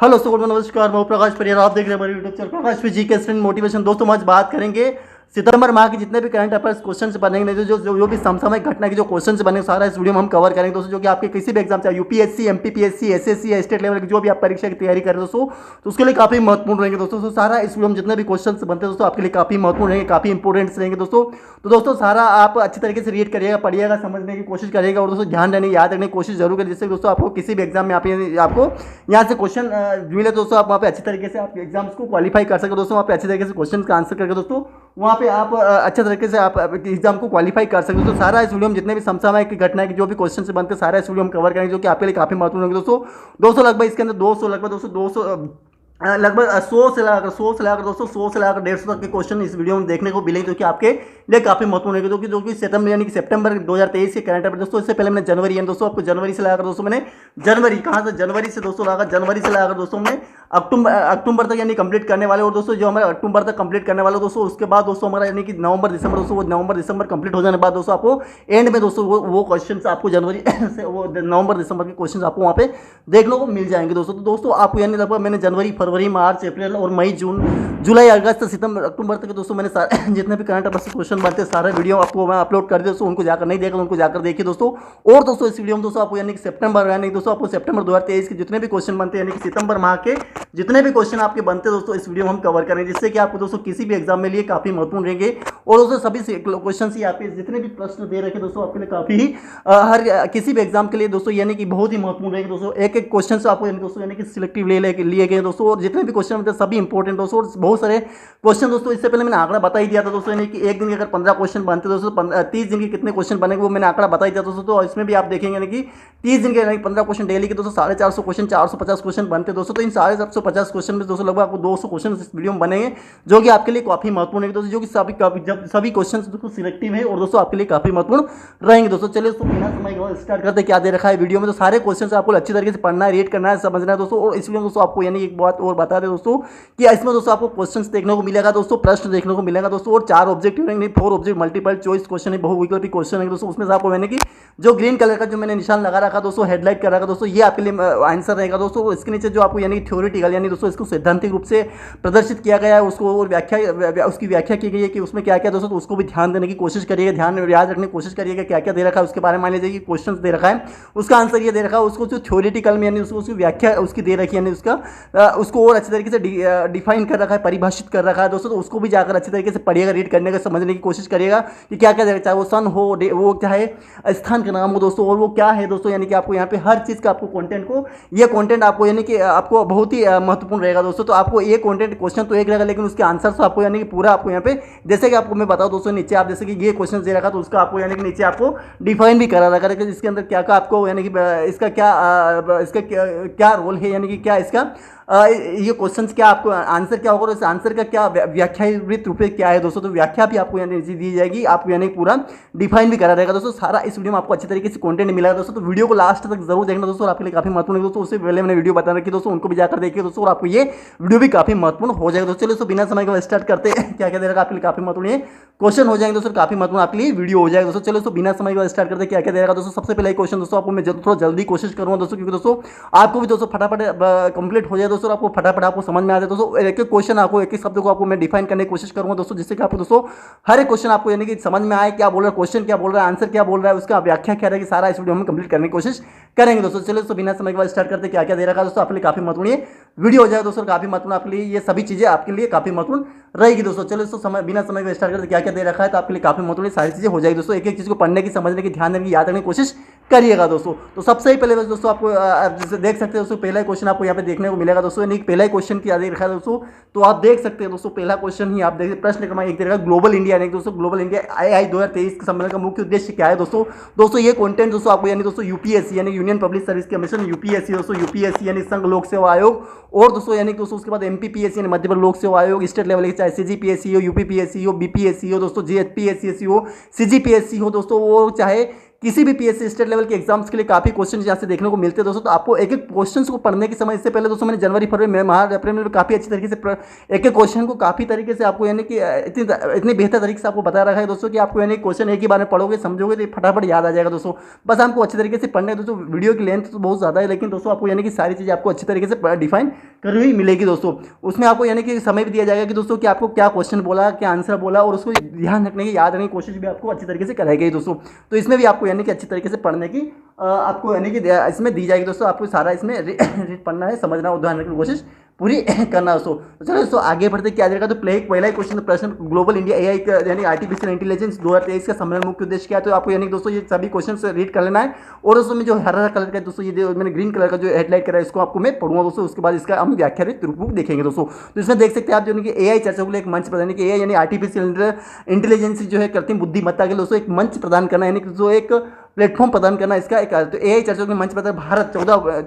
Hello दोस्तों, नमस्कार। मैं प्रकाश परियार, आप देख रहे हैं हमारे यूट्यूब चैनल प्रकाश जी के स्टूडेंट मोटिवेशन। दोस्तों आज बात करेंगे सितंबर माह के जितने भी करंट अफेयर्स क्वेश्चन बनेंगे, जो भी समसामयिक घटना के जो क्वेश्चन बनेंगे, सारा इस वीडियो में हम कवर करेंगे दोस्तों। जो कि आपके किसी भी एग्जाम, चाहे यूपीएससी, एमपीपीएससी, एसएससी या स्टेट लेवल की जो भी आप परीक्षा की तैयारी करें दोस्तों, तो उसके लिए काफी महत्वपूर्ण रहेंगे दोस्तों। तो सारा इस वीडियो में जितने भी क्वेश्चन बनते हैं दोस्तों, आपके लिए काफी महत्वपूर्ण रहेंगे, काफी इंपॉर्टेंट रहेंगे दोस्तों। तो दोस्तों सारा आप अच्छी तरीके से रीड करिएगा, पढ़िएगा, समझने की कोशिश करिएगा और दोस्तों ध्यान रहने, याद रखने की कोशिश जरूर करिए, जिससे दोस्तों आपको किसी भी एग्जाम में आपको यहाँ से क्वेश्चन मिले दोस्तों, आप वहाँ पे अच्छी तरीके से आप एग्जाम्स को क्वालिफाई कर सके दोस्तों। वहाँ पे अच्छी तरीके से क्वेश्चन का आंसर करके दोस्तों वहाँ पे आप अच्छे तरीके से आप एग्जाम को क्वालिफाई कर सकते हो। तो सारा इस वीडियो में जितने भी समसामयिक घटना की जो भी क्वेश्चन से बनते हैं, सारा इस वीडियो में कवर करेंगे, जो कि आपके लिए काफी महत्वपूर्ण होंगे दोस्तों। लगभग इसके अंदर 200 लगभग दोस्तों 200 लगभग 100 से लगाकर 100 से लगाकर 150 तक के क्वेश्चन इस वीडियो में देखने को मिलेंगे, जो कि आपके लिए काफी महत्वपूर्ण है। जो कि सितंबर यानी कि सितंबर 2023 के करंट अफेयर दोस्तों। इससे पहले मैंने जनवरी यानी दोस्तों आपको जनवरी से लगाकर दोस्तों मैंने जनवरी कहाँ से जनवरी से दोस्तों लगाकर जनवरी से लगाकर दोस्तों मैं अक्टूबर तक यानी कंप्लीट करने वाले। और दोस्तों जो हमारे अक्टूबर तक कंप्लीट करने वाले दोस्तों, उसके बाद दोस्तों हमारा यानी कि नवंबर दिसंबर दोस्तों, वो नवंबर दिसंबर कंप्लीट हो जाने के बाद दोस्तों आपको एंड में दोस्तों वो क्वेश्चन आपको जनवरी से वो नवंबर दिसंबर के क्वेश्चन आपको वहाँ पे देखने को मिल जाएंगे दोस्तों। तो दोस्तों आपको यानी लगभग मैंने जनवरी, फरवरी, मार्च, अप्रैल और मई, जून, जुलाई, अगस्त, सितंबर, अक्टूबर तक दोस्तों मैंने सारे जितने भी करंट अफेयर्स क्वेश्चन बनते हैं, सारे वीडियो आपको मैं अपलोड कर दिया दोस्तों। उनको जाकर नहीं देखा, उनको जाकर देखिए दोस्तों। और दोस्तों इस वीडियो में दोस्तों आपको यानी कि सितंबर यानी दोस्तों आपको सितंबर 2023 के जितने भी क्वेश्चन बनते हैं, यानी कि सितंबर माह के जितने भी क्वेश्चन आपके बनते हैं दोस्तों, इस वीडियो में हम कवर करेंगे, जिससे कि आपको दोस्तों किसी भी एग्जाम में लिए काफी महत्वपूर्ण रहेंगे। और दोस्तों सभी क्वेश्चन ही आपके जितने भी प्रश्न दे रखे दोस्तों, आपके लिए काफी हर किसी भी एग्जाम के लिए दोस्तों यानी कि बहुत ही महत्वपूर्ण रहेंगे दोस्तों। एक एक क्वेश्चन से आपको दोस्तों यानी कि सिलेक्टिव लिए गए दोस्तों। और जितने भी क्वेश्चन होते हैं सभी इंपॉर्टेंट दोस्तों, और बहुत सारे क्वेश्चन दोस्तों। इससे पहले मैंने आंकड़ा बता ही दिया था दोस्तों, यानी कि एक दिन के अगर 15 क्वेश्चन बनते दोस्तों, 30 दिन के कितने क्वेश्चन बनेंगे वो मैंने आंकड़ा बता ही दिया दोस्तों। तो इसमें भी आप देखेंगे यानी कि 30 दिन के 15 क्वेश्चन डेली के दोस्तों 450 क्वेश्चन, 450 क्वेश्चन बनते दोस्तों। तो इन 450 क्वेश्चन में दोस्तों लगभग आपको 200 क्वेश्चन इस वीडियो में बनेंगे, जो कि आपके लिए काफी महत्वपूर्ण है दोस्तों। जो कि सभी क्वेश्चन दोस्तों सिलेक्टिव है और दोस्तों आपके लिए काफी महत्वपूर्ण रहेंगे दोस्तों। चलिए दोस्तों बिना समय स्टार्ट करते क्या दे रखा है वीडियो में। तो सारे क्वेश्चन आपको अच्छी तरीके से पढ़ना है, रीड करना है, समझना है दोस्तों। और इसलिए दोस्तों आपको यानी एक बात और बता दें दोस्तों, कि इसमें दोस्तों आपको क्वेश्चंस देखने को मिलेगा दोस्तों, प्रश्न देखने को मिलेगा दोस्तों। और 4 ऑब्जेक्टिव रहेंगे, 4 ऑब्जेक्ट मल्टीपल चॉइस क्वेश्चन है, बहुविकल्पी क्वेश्चन है दोस्तों। उसमें से आपको यानी कि जो ग्रीन कलर का जो मैंने निशान लगा रखा दोस्तों, हेडलाइट कर रखा दोस्तों, ये आपके लिए आंसर रहेगा दोस्तों। इसके नीचे जो आपको यानी थ्योरेटिकल यानी दोस्तों इसको सैद्धांतिक रूप से प्रदर्शित किया गया है, उसको और उसकी व्याख्या की गई है कि उसमें क्या क्या दोस्तों, तो उसको भी ध्यान देने की कोशिश करिएगा, ध्यान याद रखने की कोशिश करिएगा क्या क्या दे रखा है उसके बारे में। मान लीजिए कि क्वेश्चन दे रखा है, उसका आंसर ये दे रखा है, उसको जो थ्योरेटिकल में यानी उसकी व्याख्या उसकी दे रखी है, यानी उसको और अच्छी तरीके से डिफाइन कर रखा है, परिभाषित कर रखा है दोस्तों। तो उसको भी जाकर अच्छी तरीके से पढ़िएगा, रीड करने का, समझने की कोशिश करिएगा कि क्या क्या दे रखा है, चाहे वो सन हो, वो चाहे स्थान का नाम हो दोस्तों, और वो क्या है दोस्तों। यानी कि आपको यहाँ पे हर चीज़ का आपको कंटेंट आपको यानी कि आपको बहुत ही महत्वपूर्ण रहेगा दोस्तों। तो आपको ये कंटेंट क्वेश्चन तो एक रहेगा, लेकिन उसके आंसर तो आपको यानी कि पूरा आपको यहाँ पे, जैसे कि आपको मैं बताऊँ दोस्तों, नीचे आप जैसे कि ये क्वेश्चन दे रखा तो उसका आपको यानी कि नीचे आपको डिफाइन भी करा रखा है, इसके अंदर क्या क्या आपको यानी कि इसका क्या रोल है, यानी कि क्या इसका ये क्वेश्चंस क्या आपको आंसर क्या होगा और इस आंसर का क्या व्याख्यात रूप में क्या है दोस्तों। तो व्याख्या भी आपको यानी दी जाएगी, आपको यानी पूरा डिफाइन भी करा रहेगा दोस्तों। सारा इस वीडियो में आपको अच्छी तरीके से कंटेंट मिलेगा दोस्तों। तो वीडियो को लास्ट तक जरूर देखना दोस्तों, आपके लिए काफी महत्वपूर्ण है दोस्तों। उससे पहले मैंने वीडियो बता रखी दोस्तों, उनको भी जाकर देखिए दोस्तों, और आपको ये वीडियो भी काफी महत्वपूर्ण हो जाएगा दोस्तों। चलिए तो बिना समय को स्टार्ट करते हैं, क्या क्या दे रखा आपके लिए काफी महत्वपूर्ण है क्वेश्चन हो जाएंगे दोस्तों, काफी महत्वपूर्ण आपके लिए वीडियो हो जाएगा दोस्तों। चलो तो बिना समय को स्टार्ट करते क्या क्या दे रखा दोस्तों। सबसे पहले क्वेश्चन दोस्तों आपको मैं थोड़ा जल्दी कोशिश करूंगा दोस्तों, क्योंकि दोस्तों आपको भी दोस्तों फटाफट कंप्लीट हो जाए दोस्तों, आपको फटाफट आपको समझ में आ जाए दोस्तों। एक एक क्वेश्चन आपको, एक एक शब्द को आपको मैं डिफाइन करने की कोशिश करूंगा दोस्तों, जिससे कि आपको दोस्तों हर एक क्वेश्चन आपको यानी कि समझ में आए, क्या बोल रहा है क्वेश्चन, क्या बोल रहा है आंसर, क्या बोल रहा है उसका व्याख्या क्या रहेगी, सारा इस वीडियो में कंप्लीट करने की कोशिश करेंगे दोस्तों। चलिए दोस्तों बिना समय के बाद स्टार्ट करते क्या क्या दे रखा दोस्तों, आपके लिए काफी महत्वपूर्ण ये वीडियो हो जाएगा दोस्तों, काफी महत्वपूर्ण आपके लिए ये सभी चीजें आपके लिए काफी महत्वपूर्ण रहेगी दोस्तों। चलो दोस्तों समय बिना समय को स्टार्ट करते क्या क्या दे रखा है, तो आपके लिए काफी महत्वपूर्ण सारी चीजें हो जाएगी दोस्तों। एक एक चीज को पढ़ने की, समझने की, ध्यान देने की, याद रखने की कोशिश करिएगा दोस्तों। तो सबसे ही पहले दोस्तों आपको जैसे देख सकते हैं दोस्तों, पहला क्वेश्चन आपको यहाँ पे देखने को मिलेगा दोस्तों, यानी पहला क्वेश्चन क्या दे रखा है दोस्तों। तो आप देख सकते हैं दोस्तों, पहला क्वेश्चन ही आप देखिए, प्रश्न क्रमांक 1 दे रखा है, ग्लोबल इंडिया यानी दोस्तों ग्लोबल इंडिया आई 2023 के सम्मेलन का मुख्य उद्देश्य क्या है दोस्तों। ये कंटेंट दोस्तों आपको यानी दोस्तों यूपीएससी यानी union public service commission, UPSC दोस्तों, यूपीएससी यानी संघ लोक सेवा आयोग, और दोस्तों यानी दोस्तों उसके बाद एमपीपीएससी यानी मध्य प्रदेश लोक सेवा आयोग, स्टेट लेवल के चाहे सीजीपीएससी हो, यूपीपीएससी हो, बीपीएससी हो दोस्तों, जीएचपीएससी हो, सीजीपीएससी हो दोस्तों, वो चाहे किसी भी पीएससी स्टेट लेवल के एग्जाम्स के लिए काफी क्वेश्चन यहाँ से देखने को मिलते हैं दोस्तों। तो आपको एक एक क्वेश्चन को पढ़ने के समय, इससे पहले दोस्तों मैंने जनवरी फरवरी मार्च अप्रैल में काफी अच्छी तरीके से एक एक क्वेश्चन को काफी तरीके से आपको यानी कि इतनी बेहतर तरीके से आपको बता रखा है दोस्तों कि आपको यानी क्वेश्चन एक ही बार में पढ़ोगे समझोगे तो फटाफट याद आ जाएगा दोस्तों। बस आपको अच्छी तरीके से पढ़ना है दोस्तों। वीडियो की लेंथ तो बहुत ज़्यादा है, लेकिन दोस्तों आपको यानी कि सारी चीज़ें आपको अच्छी तरीके से डिफाइन करी हुई मिलेगी दोस्तों। उसमें आपको यानी कि समय भी दिया जाएगा कि दोस्तों कि आपको क्या क्वेश्चन बोला, क्या आंसर बोला, और उसको ध्यान रखने की, याद रखने की कोशिश भी आपको अच्छी तरीके से कराई गई दोस्तों। तो इसमें भी आपको यानी कि अच्छी तरीके से पढ़ने की आपको यानी कि इसमें दी जाएगी दोस्तों। आपको सारा इसमें पढ़ना है, समझना और ध्यान रखने की कोशिश पूरी करना दोस्तों। तो चलो दोस्तों आगे बढ़ते क्या जाएगा। तो पहला ही क्वेश्चन प्रश्न, ग्लोबल इंडिया एआई यानी आर्टिफिशियल इंटेलिजेंस 2023 का सम्मेलन मुख्य उद्देश्य क्या है। तो आपको यानी दोस्तों ये सभी क्वेश्चन रीड कर लेना है। और दोस्तों में जो हरा कलर का दोस्तों ये मैंने ग्रीन कलर का जो हेडलाइट करा है इसको आपको मैं पढ़ूंगा दोस्तों। उसके बाद इसका हम व्याख्यानित रूप देखेंगे दोस्तों। तो इसमें देख सकते हैं आप जो कि एआई चर्चा के लिए एक मंच प्रदान किया, यानी आर्टिफिशियल इंटेलिजेंस जो है कृत्रिम बुद्धिमत्ता के लिए दोस्तों एक मंच प्रदान करना, यानी जो एक प्लेटफॉर्म प्रदान करना इसका एक। तो एआई चर्चा के मंच पर भारत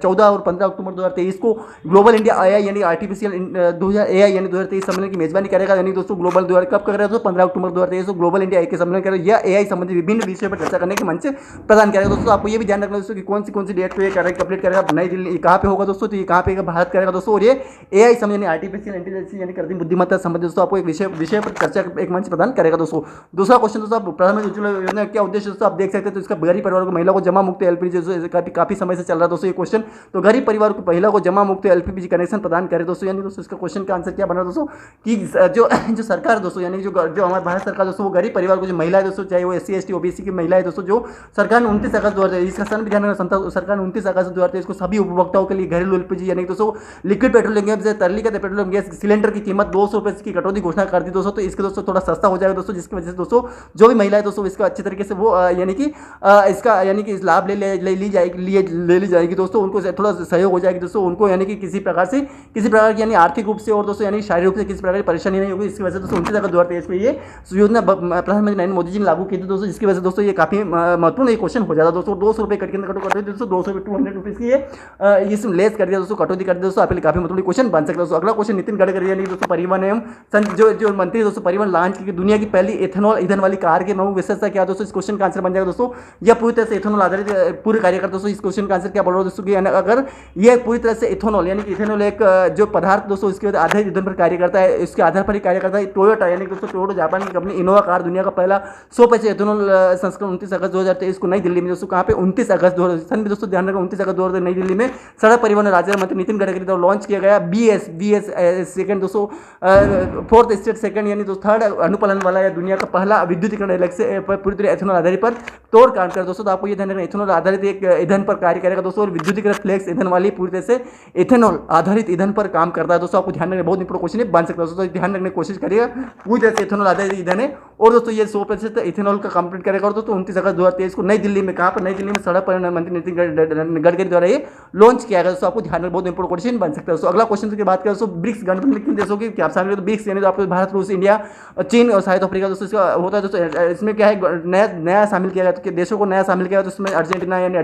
14 और 15 अक्टूबर 2023 को ग्लोबल इंडिया एआई यानी आर्टिफिशियल एआई यानी 2023 सम्मेलन की मेजबानी करेगा। यानी दोस्तों ग्लोबल कब कर रहे हो, 15 अक्टूबर 2023 को ग्लोबल इंडिया एआई के सम्मेलन करेगा। यह एआई संबंधी विभिन्न विषयों पर चर्चा करने के मंच प्रदान करेगा दोस्तों। आपको ये भी ध्यान रखना दोस्तों कि कौन सी डेट को ये कंप्लीट करेगा। नई दिल्ली कहाँ पे होगा दोस्तों, तो ये कहाँ पे भारत करेगा दोस्तों। और ये एआई समझ यानी आर्टिफिशियल इंटेलिजेंस यानी कृत्रिम बुद्धिमत्ता संबंधी दोस्तों आपको एक विषय पर चर्चा एक मंच प्रदान करेगा दोस्तों। दूसरा क्वेश्चन दोस्तों, प्रधानमंत्री उज्ज्वला योजना क्या उद्देश्य दोस्तों आप देख सकते हैं। तो इसका गरीब परिवार को महिला को जमा मुक्त एलपीजी काफी समय से चल रहा है दोस्तों ये क्वेश्चन। तो गरीब परिवार को महिला को जमा मुक्त एलपीजी कनेक्शन प्रदान करे दोस्तों। यानी दोस्तों इसका क्वेश्चन का आंसर क्या बना दोस्तों कि जो सरकार दोस्तों यानी जो हमारे भारत सरकार दोस्तों वो गरीब परिवार को जो महिला है दोस्तों, चाहे वो SC ST OBC की महिला है दोस्तों, जो सरकार ने 29 अगस्त 2023 इसका सन भी ध्यान रखना, सरकार ने 29 अगस्त 2023 को सभी उपभोक्ताओं के लिए घरेलू एलपीजी यानी दोस्तों लिक्विड पेट्रोलियम गैस तरलीकृत पेट्रोलियम गैस सिलेंडर की कीमत 200 रुपये की कटौती घोषणा कर दी दोस्तों। तो इसके दोस्तों थोड़ा सस्ता हो जाएगा दोस्तों, जिसकी वजह से दोस्तों जो भी महिला है दोस्तों इसका अच्छी तरीके से वो यानी कि इसका यानी कि लाभ ले ली जाएगी दोस्तों। उनको थोड़ा सहयोग हो जाएगी दोस्तों। उनको यानी कि किसी प्रकार की यानी आर्थिक रूप से और दोस्तों यानी शारीरिक रूप से किसी प्रकार की परेशानी नहीं होगी। इसकी वजह से दोस्तों 29 अगस्त 2023 को ये योजना प्रधानमंत्री नरेंद्र मोदी जी ने लागू की थी दोस्तों। जिसकी वजह से दोस्तों ये काफी महत्वपूर्ण एक क्वेश्चन हो जाता है दोस्तों। 200 रुपये कटौती दोस्तों, 200 200 रुपीज़ की ये इसमें लेस कर दिया दोस्तों, कटौती कर दिया दोस्तों। आपके लिए काफी महत्वपूर्ण क्वेश्चन बन सकता है दोस्तों। अगला क्वेश्चन नितिन गडकरी यानी दोस्तों परिवहन एवं जो मंत्री दोस्तों परिवहन लॉन्च की दुनिया की पहली एथेनॉल ईंधन वाली कार के नौ विशेषता क्या दोस्तों। इस क्वेश्चन का आंसर बन जाएगा दोस्तों यह पूरी तरह से एथेनॉल आधारित पूरे कार्य करता है दोस्तों। इस क्वेश्चन का आंसर क्या बोल रहा है दोस्तों कि अगर ये पूरी तरह से इथेनॉल यानी कि इथेनॉल एक जो पदार्थ दोस्तों इसके आधारित ईंधन पर कार्य करता है, इसके आधार पर ही कार्य करता है। टोयोटा यानी दोस्तों टोयोटा जापान की कंपनी इनोवा कार दुनिया का पहला 100% इथेनॉल संस्करण 29 अगस्त 2023 को नई दिल्ली में दोस्तों कहाँ पे 29 अगस्त 2023 भी दोस्तों ध्यान रखना 29 अगस्त 2023 नई दिल्ली में सड़क परिवहन राज्य मंत्री नितिन गडकरी द्वारा लॉन्च किया गया BS सेकंड दोस्तों फोर्थ स्टेट सेकंड यानी दोस्तों थर्ड अनुपालन वाला या दुनिया का पहला विद्युतीकरण इलेक्ट्रिक से पूरी तरह एथेनॉल आधारित पर तोड़ काम कर दोस्तों। तो आपको ये ध्यान रखना एथेनॉल आधारित एक ईंधन पर कार्य करेगा दोस्तों। और विद्युतीकृत फ्लेक्स ईंधन वाली पूरी तरह से इथेनॉल आधारित ईंधन पर काम करता है दोस्तों। आपको ध्यान रखना बहुत इंपॉर्टेंट क्वेश्चन बन सकता है दोस्तों। ध्यान रखने की कोशिश करिएगा पूरी तरह से इथेनॉल आधारित ईंधन है। और दोस्तों ये 100% इथेनॉल का कंप्लीट करेगा। और दोस्तों 29 अगस्त 2023 को नई दिल्ली में कहाँ पर नई दिल्ली में सड़क परिवहन मंत्री नितिन गडकरी द्वारा ये लॉन्च किया गया दोस्तों। आपको ध्यान रखना बहुत इंपॉर्टेंट क्वेश्चन बन सकता है दोस्तों। अगला क्वेश्चन की बात करें दोस्तों ब्रिक्स गठबंधन में किन देशों की क्या शामिल है। तो ब्रिक्स यानी तो आपको भारत रूस इंडिया चीन और साउथ अफ्रीका दोस्तों इसका होता है दोस्तों। इसमें क्या है नया शामिल किया गया तो देशों को नया शामिल किया तो इसमें अर्जेंटीना यानी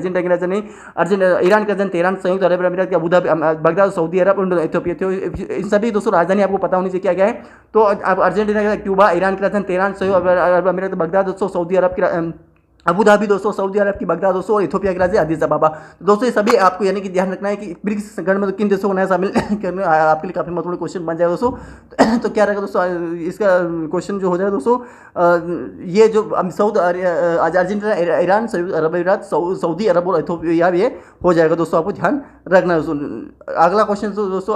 ईरान का राजधानी तेहरान, संयुक्त अरब अमीरात के अबू धाबी, बगदाद, सऊदी अरब और इथियोपिया। इन सभी दोस्तों राजधानी आपको पता होनी चाहिए क्या क्या है। तो अर्जेंटीना का क्यूबा, ईरान की राजधानी तेहरान, संयुक्त अरब अमीरात बगदाद दोस्तों, सऊदी अरब की अबू धाबी दोस्तों, सऊदी अरब की बगदाद दोस्तों और इथियोपिया की राजधानी अदीस अबाबा दोस्तों। ये सभी आपको यानी कि ध्यान रखना है कि ब्रिक्स संगठन में किन देशों को नया शामिल करने आपके लिए काफी महत्वपूर्ण क्वेश्चन बन जाएगा दोस्तों। तो क्या रहेगा दोस्तों इसका क्वेश्चन जो हो जाएगा दोस्तों ये जो अर्जेंटीना, ईरान, संयुक्त अरब अमीरात, सऊदी अरब और इथियोपिया ये हो जाएगा दोस्तों। आपको ध्यान रखना है दोस्तों। अगला क्वेश्चन दोस्तों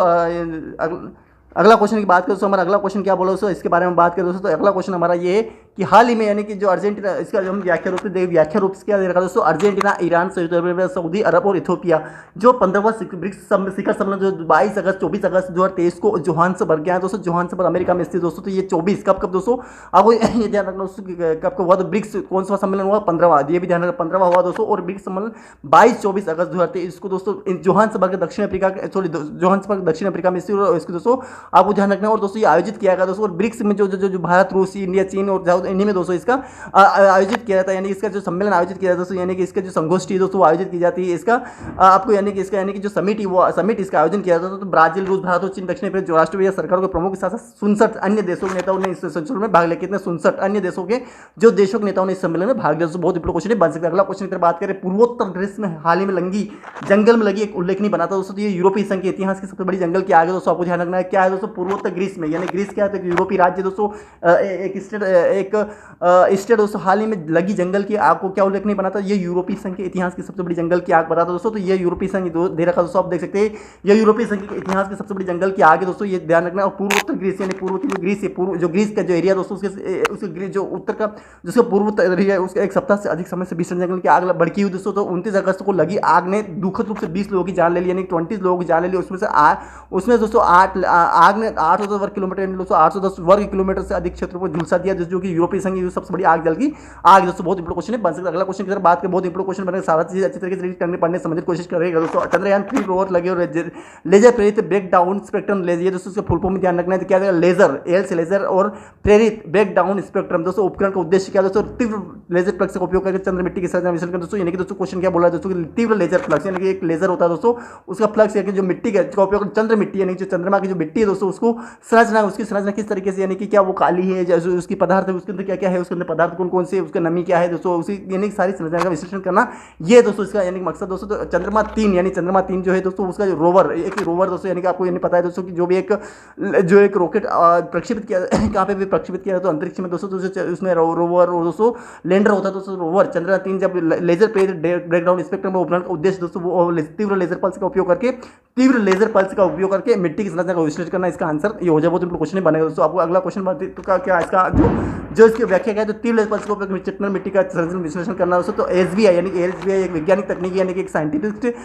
अगला क्वेश्चन की बात करें दोस्तों, हमारा अगला क्वेश्चन क्या बोला दोस्तों इसके बारे में बात करें दोस्तों। तो अगला क्वेश्चन हमारा ये है कि हाल ही में यानी कि जो अर्जेंटीना इसका जो हम व्याख्या रूप से क्या दे रखा दोस्तों। अर्जेंटीना, ईरान, संयुक्त अरब अमीरात, सऊदी अरब और इथियोपिया जो 15वां ब्रिक्स शिखर सम्मेलन जो 24 अगस्त 2023 को जोहान्सबर्ग गया है दोस्तों। जोहान्सबर्ग अमेरिका में स्थित दोस्तों। तो ये 24 कब दोस्तों आपको ये ध्यान रखना दोस्तों कब हुआ। तो ब्रिक्स कौन सा सम्मेलन हुआ 15वां, ये भी ध्यान रखना 15वां हुआ दोस्तों। और ब्रिक्स सम्मेलन 22-24 अगस्त 2023 को दोस्तों जोहान्सबर्ग दक्षिण अफ्रीका में स्थित। इसको दोस्तों आपको ध्यान रखना। और दोस्तों ये आयोजित किया गया दोस्तों। और ब्रिक्स में जो भारत, रूस, इंडिया, चीन और साउथ इंडिया में दोस्तों इसका आयोजित किया जाता है, यानी इसका जो सम्मेलन आयोजित किया जाता है दोस्तों, यानी कि इसका जो संगोष्ठी दोस्तों आयोजित की जाती है, इसका आपको यानी कि इसका यानी कि जो समिट वो समिट इसका आयोजन किया जाता है। तो ब्राजील, रूस, भारत और चीन, दक्षिण अफ्रीका जो राष्ट्रीय या सरकारों के प्रमुख के साथ साथ 69 अन्य देशों के नेताओं ने इस संमेलन में भाग लिया। कितने? 69 अन्य देशों के जो देशों के नेताओं ने इस सम्मेलन में भाग लिया। दोस्तों बहुत इंपॉर्टेंट क्वेश्चन बन सकता है। अगला क्वेश्चन की बात करें, पूर्वोत्तर ग्रीस में हाल ही में लंगी जंगल में लगी एक उल्लेखनीय बना था दोस्तों। तो ये यूरोपीय संघ के इतिहास की सबसे बड़ी जंगल की आग है दोस्तों, आपको ध्यान रखना है। क्या है दोस्तों? पूर्वोत्तर ग्रीस में, यानी ग्रीस क्या है? यूरोपीय राज्य दोस्तों, एक स्टेट दोस्तों हाल ही में लगी जंगल की आग को क्या उल्लेखनीय बना था? ये यूरोपीय संघ के इतिहास की सबसे बड़ी जंगल की आग बता था दोस्तों। तो ये यूरोपीय संघ दे रखा दोस्तों, आप देख सकते हैं ये यूरोपीय संघ के इतिहास की सबसे बड़ी जंगल की आग है दोस्तों, ये ध्यान रखना। और पूर्वोत्तर ग्रीस यानी पूर्व की जो ग्रीस है, पूर्व जो ग्रीस का जो एरिया दोस्तों, उसके ग्रीस जो उत्तर का जिसका पूर्वोत्तर एरिया है, उसका एक सप्ताह से अधिक समय से भीषण जंगल की आग भड़की हुई दोस्तों। तो 29 अगस्त को लगी आग ने दुखद रूप से 20 लोगों की जान ले ली, यानी 20 लोगों की जान ले ली। उसमें दोस्तों आग ने 810 वर्ग किलोमीटर दोस्तों 810 वर्ग किलोमीटर से अधिक क्षेत्र को झुलसा दिया, जो कि यूरोपीय संघ की सबसे बड़ी आग जल की आग दोस्तों। बहुत इंपॉर्टेंट क्वेश्चन है, बन सकता है। अगला क्वेश्चन की तरफ बात करें, बहुत इंपॉर्टेंट क्वेश्चन बनेगा, सारा चीज अच्छी तरीके से रीड करने पढ़ने समझने की कोशिश करेगा दोस्तों। चंद्रयान 3 रोवर लगे और लेजर प्रेरित ब्रेक डाउन स्पेक्ट्रम लेजर, ये दोस्तों इसका फुल फॉर्म में ध्यान रखना है। तो क्या है? लेजर, एल से लेजर और प्रेरित ब्रेक डाउन स्पेक्ट्रम दोस्तों। उपकरण का उद्देश्य क्या दोस्तों? तीव्र लेजर फ्लक्स का उपयोग करके चंद्र मिट्टी की संरचना विश्लेषण कर दोस्तों। यानी कि दोस्तों क्वेश्चन क्या बोला है दोस्तों? तीव्र लेजर फ्लक्स, यानी कि एक लेजर होता है दोस्तों, उसका फ्लक्स यानी जो मिट्टी का उपयोग चंद्र मिट्टी यानी जो चंद्रमा की जो मिट्टी है दोस्तों, उसको संरचना, उसकी संरचना किस तरीके से, यानी कि क्या वो काली है, जैसे उसकी पदार्थ है, उसके अंदर क्या क्या है, उसके अंदर पदार्थ कौन कौन से, उसका नमी क्या है दोस्तों, उसी यानी सारी संरचना का विश्लेषण करना, ये दोस्तों इसका यानी मकसद दोस्तों। तो चंद्रमा 3 यानी चंद्रमा 3 जो है दोस्तों, उसका जो रोवर, एक रोवर दोस्तों, यानी कि आपको यानी पता है दोस्तों कि जो एक रॉकेट प्रक्षेपित किया कहाँ पे भी प्रक्षेपित किया तो अंतरिक्ष में दोस्तों, उसमें रोवर और दोस्तों लैंडर होता है दोस्तों। रोवर चंद्रमा 3 जब लेजर ब्रेकडाउन स्पेक्ट्रम में उपकरण का उद्देश्य दोस्तों वो तीव्र लेजर पल्स का उपयोग करके मिट्टी की संरचना का विश्लेषण करना, इसका आंसर ये हो जाए। बहुत इंपॉर्टेंट क्वेश्चन बनेगा दोस्तों। आपको अगला क्वेश्चन तो क्या इसका जो इसकी व्याख्या क्या है? तो तीव्र लेजर पल्स का उपयोग चिकन मिट्टी का संरचना विश्लेषण करना दोस्तों। तो एसबीआई यानी कि एसबीआई एक वैज्ञानिक तकनीक यानी कि एक साइंटिफिक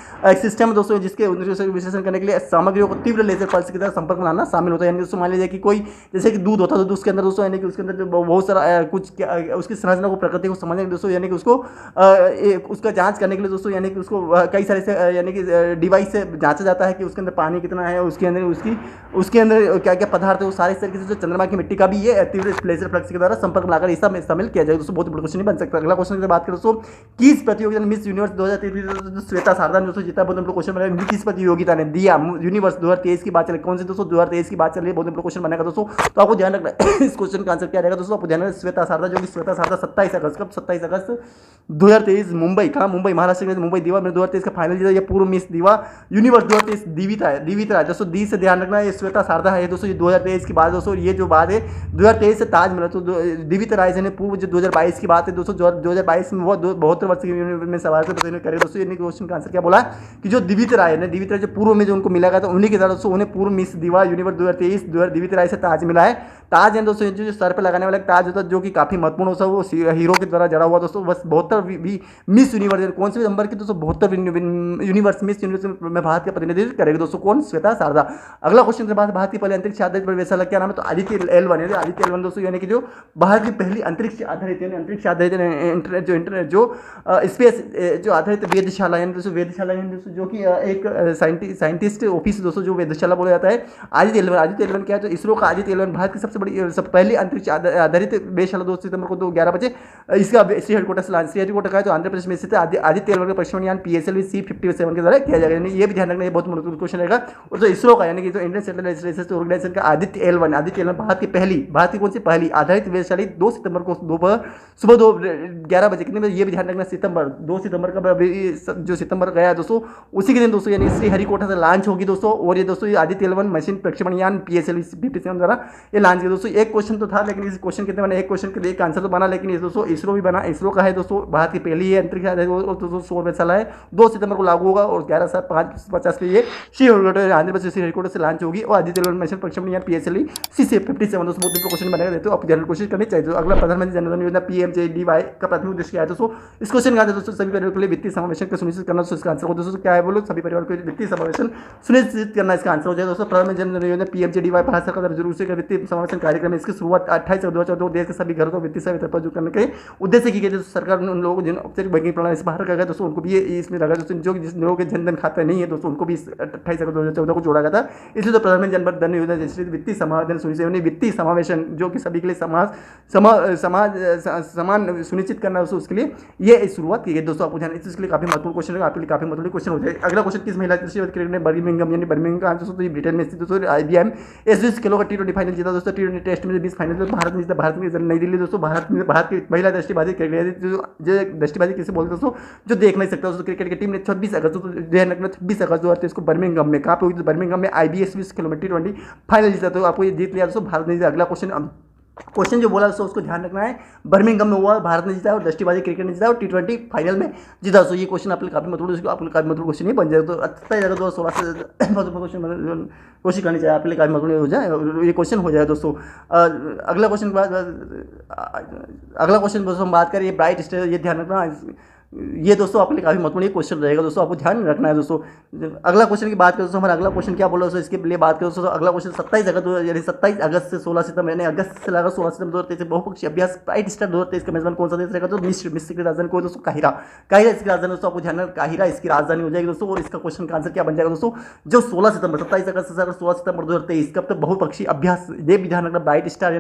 सिस्टम है दोस्तों, जिसके विश्लेषण करने के लिए सामग्रियों को तीव्र लेजर पल्स की तरह संपर्क में लाना शामिल होता है। यानी दोस्तों मान लीजिए कि कोई जैसे कि दूध होता है, तो उसके अंदर दोस्तों यानी कि उसके अंदर बहुत सारा कुछ उसकी संरचना को, प्रकृति को समझने के दोस्तों, यानी कि उसको उसका जांच करने के लिए दोस्तों, यानी कि उसको कई सारे से यानी कि डिवाइस से जांचा जाता है कि उसके अंदर पानी कितना है, उसके अंदर क्या क्या पदार्थ है, वो सारे तरीके से जो चंद्रमा की मिट्टी का भी ये तीव्र लेजर फ्लक्स के द्वारा संपर्क लाकर इस सब शामिल किया जाए दोस्तों। बहुत बड़ा क्वेश्चन बन सकता है। अगला क्वेश्चन की बात करें दोस्तों, किस प्रतियोगिता ने मिस यूनिवर्स 2023 श्वेता शारदा ने दोस्तों जीता? बहुत बड़ा क्वेश्चन बनेगा, किस प्रतियोगिता ने दिया यूनिवर्स 2023 की बात चल रही, कौन से दोस्तों 2023 की बात चल रही है, बहुत बड़ा क्वेश्चन बनेगा दोस्तों। तो आपको ध्यान रखना है इस क्वेश्चन का आंसर क्या रहेगा दोस्तों। आपको ध्यान रखना श्वेता शारदा, जो कि श्वेता शारदा 27 अगस्त कब 27 अगस्त 2023 मुंबई, कहाँ? मुंबई महाराष्ट्र के मुंबई दीवा में 2023 का फाइनल जीता। ये पूर्व मिस दीवा यूनिवर्स 2023 दीवित राय दोस्तों, दी से ध्यान रखना है। ये श्वेता शारदा है दोस्तों, ये 2023 की बात दोस्तों, ये जो बात है 2023 से ताज मिला तो दीवित राय से ने पूर्व जो 2022 की बात है दोस्तों, 2022 में वो 72 वर्ष की में सवाल से करें दोस्तों। ये क्वेश्चन का आंसर क्या बोला कि जो दीवित राय जो पूर्व में जो उनको मिला गया था, उन्हीं के द्वारा दोस्तों उन्हें पूर्व मिस दीवा यूनिवर्स 2023 दीवित राय से ताज मिला है। ताज है दोस्तों जो सर पे लगाने वाला ताज होता है, जो कि काफी महत्वपूर्ण होता है, वो हीरो के द्वारा जड़ा हुआ दोस्तों। बस 72 मिस यूनिवर्स, कौन से नंबर की दोस्तों? 72 यूनिवर्स मिस यूनिवर्स में भारत का प्रतिनिधित्व करेगी दोस्तों, कौन? श्वेता शारदा। अगला क्वेश्चन के बाद भारत की पहले अंतरिक्ष आधारित प्रयोगशाला क्या नाम है? तो आदित्य L1 है। आदित्य L1 दोस्तों यानी कि जो भारत की पहली अंतरिक्ष आधारित जो स्पेस जो आधारित वेधशाला है दोस्तों, जो कि एक साइंटिस्ट ऑफिस दोस्तों, जो वेधशाला बोला जाता है आदित्य L1 क्या है? तो इसरो का आदित्य L1 भारत की सबसे बड़ी पहली अंतरिक्ष आधारित वेधशाला 2 सितंबर को 11 बजे इसका श्री हेडक्वार्टर का है, तो आंध्र प्रदेश में स्थित आदित्य L1 का प्रक्षेपण यान PSLV C-57 के द्वारा किया जाएगा। यानी ये भी ध्यान रखना, ये बहुत महत्वपूर्ण क्वेश्चन रहेगा। और जो इसरो का यानी कि जो इंडियन सैटेलाइट रिसर्च ऑर्गेनाइजेशन का आदित्य L1 भारत की कौन सी पहली आधारित वेधशाला 2 सितंबर को सुबह 11 बजे, कितने बजे? ये भी ध्यान रखना, सितंबर 2 सितंबर का जो सितंबर गया है दोस्तों, उसी के दिन दोस्तों यानी श्री हरिकोटा से लॉन्च होगी दोस्तों। और ये दोस्तों ये आदित्य L1 मशीन प्रक्षेपण यान PSLV C-57 द्वारा ये लॉन्च किया दोस्तों। एक क्वेश्चन तो था, लेकिन इस क्वेश्चन कितने बने? एक क्वेश्चन के लिए एक आंसर तो बना, लेकिन ये दोस्तों इसरो भी बना। इसरो का है दोस्तों, भारत की पहली है अंतरिक्ष दोस्तों सौर वेधशाला है, 2 सितंबर को लागू होगा और 11:50 पे ये श्री हरिकोटा आंध्र प्रदेश श्री हरिकोटा से लॉन्च होगी। और आदित्य L1 मशीन प्रक्षेपण यान PSLV C-57 दोस्तों बहुत क्वेश्चन बनेगा, देते हो आप जनरल कोशिश करनी चाहिए। तो अगला प्रधानमंत्री जनधन योजना PMJDY का प्राथमिक उद्देश्य क्या है दोस्तों? इस क्वेश्चन का आंसर दोस्तों सभी परिवारों के लिए वित्तीय समावेशन को सुनिश्चित करना। इसका आंसर को दोस्तों क्या है बोलो? सभी परिवारों के वित्तीय समावेशन सुनिश्चित करना इसका आंसर हो जाए दोस्तों। प्रधानमंत्री जनधन योजना PMJDY भारत सरकार द्वारा जरूर से वित्तीय समावेशन पोषण कार्यक्रम है, इसकी शुरुआत 28 अगस्त 2014 देश के सभी घरों को वित्तीय सहायता प्रदान करने के उद्देश्य की गई है। सरकार ने उन लोगों को जिन औपचारिक बैंकिंग प्रणाली से बाहर रखा गया दोस्तों, उनको भी ये इसमें रखा दोस्तों, जो जिस लोगों के जनधन खाता नहीं है दोस्तों, उनको भी 28 अगस्त 2014 को जोड़ा गया था। इसलिए तो प्रधानमंत्री जनधन धन योजना जैसे वित्तीय समावेशन सुनिश्चित, वित्तीय समावेशन जो कि सभी के लिए समान सुनिश्चित करना है, उसके लिए ये शुरुआत की गई दोस्तों। आपको ध्यान इसके लिए काफी महत्वपूर्ण क्वेश्चन है, आपके लिए काफी महत्वपूर्ण क्वेश्चन हो जाए। अगला क्वेश्चन, किस महिला क्रिकेट ने बर्मिंघम यानी बर्मिंघम का दोस्तों, ये ब्रिटेन में स्थित दोस्तों IBM इस 20 किलो का T20 फाइनल जीता दोस्तों। T20 टेस्ट में 20 फाइनल भारत ने जीता, भारत में नई दिल्ली दोस्तों। भारत की महिला दस्तीबाजी क्रिकेट जो दस्तीबाजी किसे बोलते दोस्तों, जो देख नहीं सकता दोस्तों। क्रिकेट की टीम ने 26 अगस्त 2023 को बर्मिंघम में, कहाँ पे हुई? बर्मिंघम में IBS 20 किलो में T20 फाइनल जीता, तो आपको ये जीत लिया दोस्तों, भारत ने जीता। अगला क्वेश्चन जो बोला दोस्तों उसको ध्यान रखना है, बर्मिंघम में हुआ, भारत ने जीता और दस्तीबाजी क्रिकेट ने जीता और T20 फाइनल में जीता। तो ये क्वेश्चन आपके काफी महत्वपूर्ण, आपके काफी महत्वपूर्ण क्वेश्चन नहीं बन जाएगा, तो 2016 से महत्वपूर्ण क्वेश्चन कोशिश करनी चाहिए आपके लिए काफी महत्वपूर्ण हो जाए, ये क्वेश्चन हो जाएगा दोस्तों। अगला क्वेश्चन दोस्तों हम बात करें, ये ब्राइट स्टार, ये ध्यान रखना, ये दोस्तों आपके लिए काफी महत्वपूर्ण क्वेश्चन रहेगा दोस्तों, आपको ध्यान रखना है दोस्तों। अगला क्वेश्चन की बात करें दोस्तों, हमारा अगला क्वेश्चन क्या बोला दोस्तों, इसके लिए बात करें दोस्तों, अगला क्वेश्चन 27 अगस्त से 16 सितंबर यानी अगस्त से लेकर 16 सितंबर 2023 बहुपक्षीय अभ्यास ब्राइट स्टार 2023 का मेजबान कौन सा देश रहेगा? तो मिस्र की राजधानी को दोस्तों काहिरा इसकी राजधानी दोस्तों, आपको ध्यान रखना, काहिरा इसकी राजधानी हो जाएगी दोस्तों। और इसका क्वेश्चन का आंसर क्या बन जाएगा दोस्तों, जो 27 अगस्त से 16 सितंबर 2023 कब तक बहुपक्षीय अभ्यास, ये भी ध्यान रखना, ब्राइट स्टार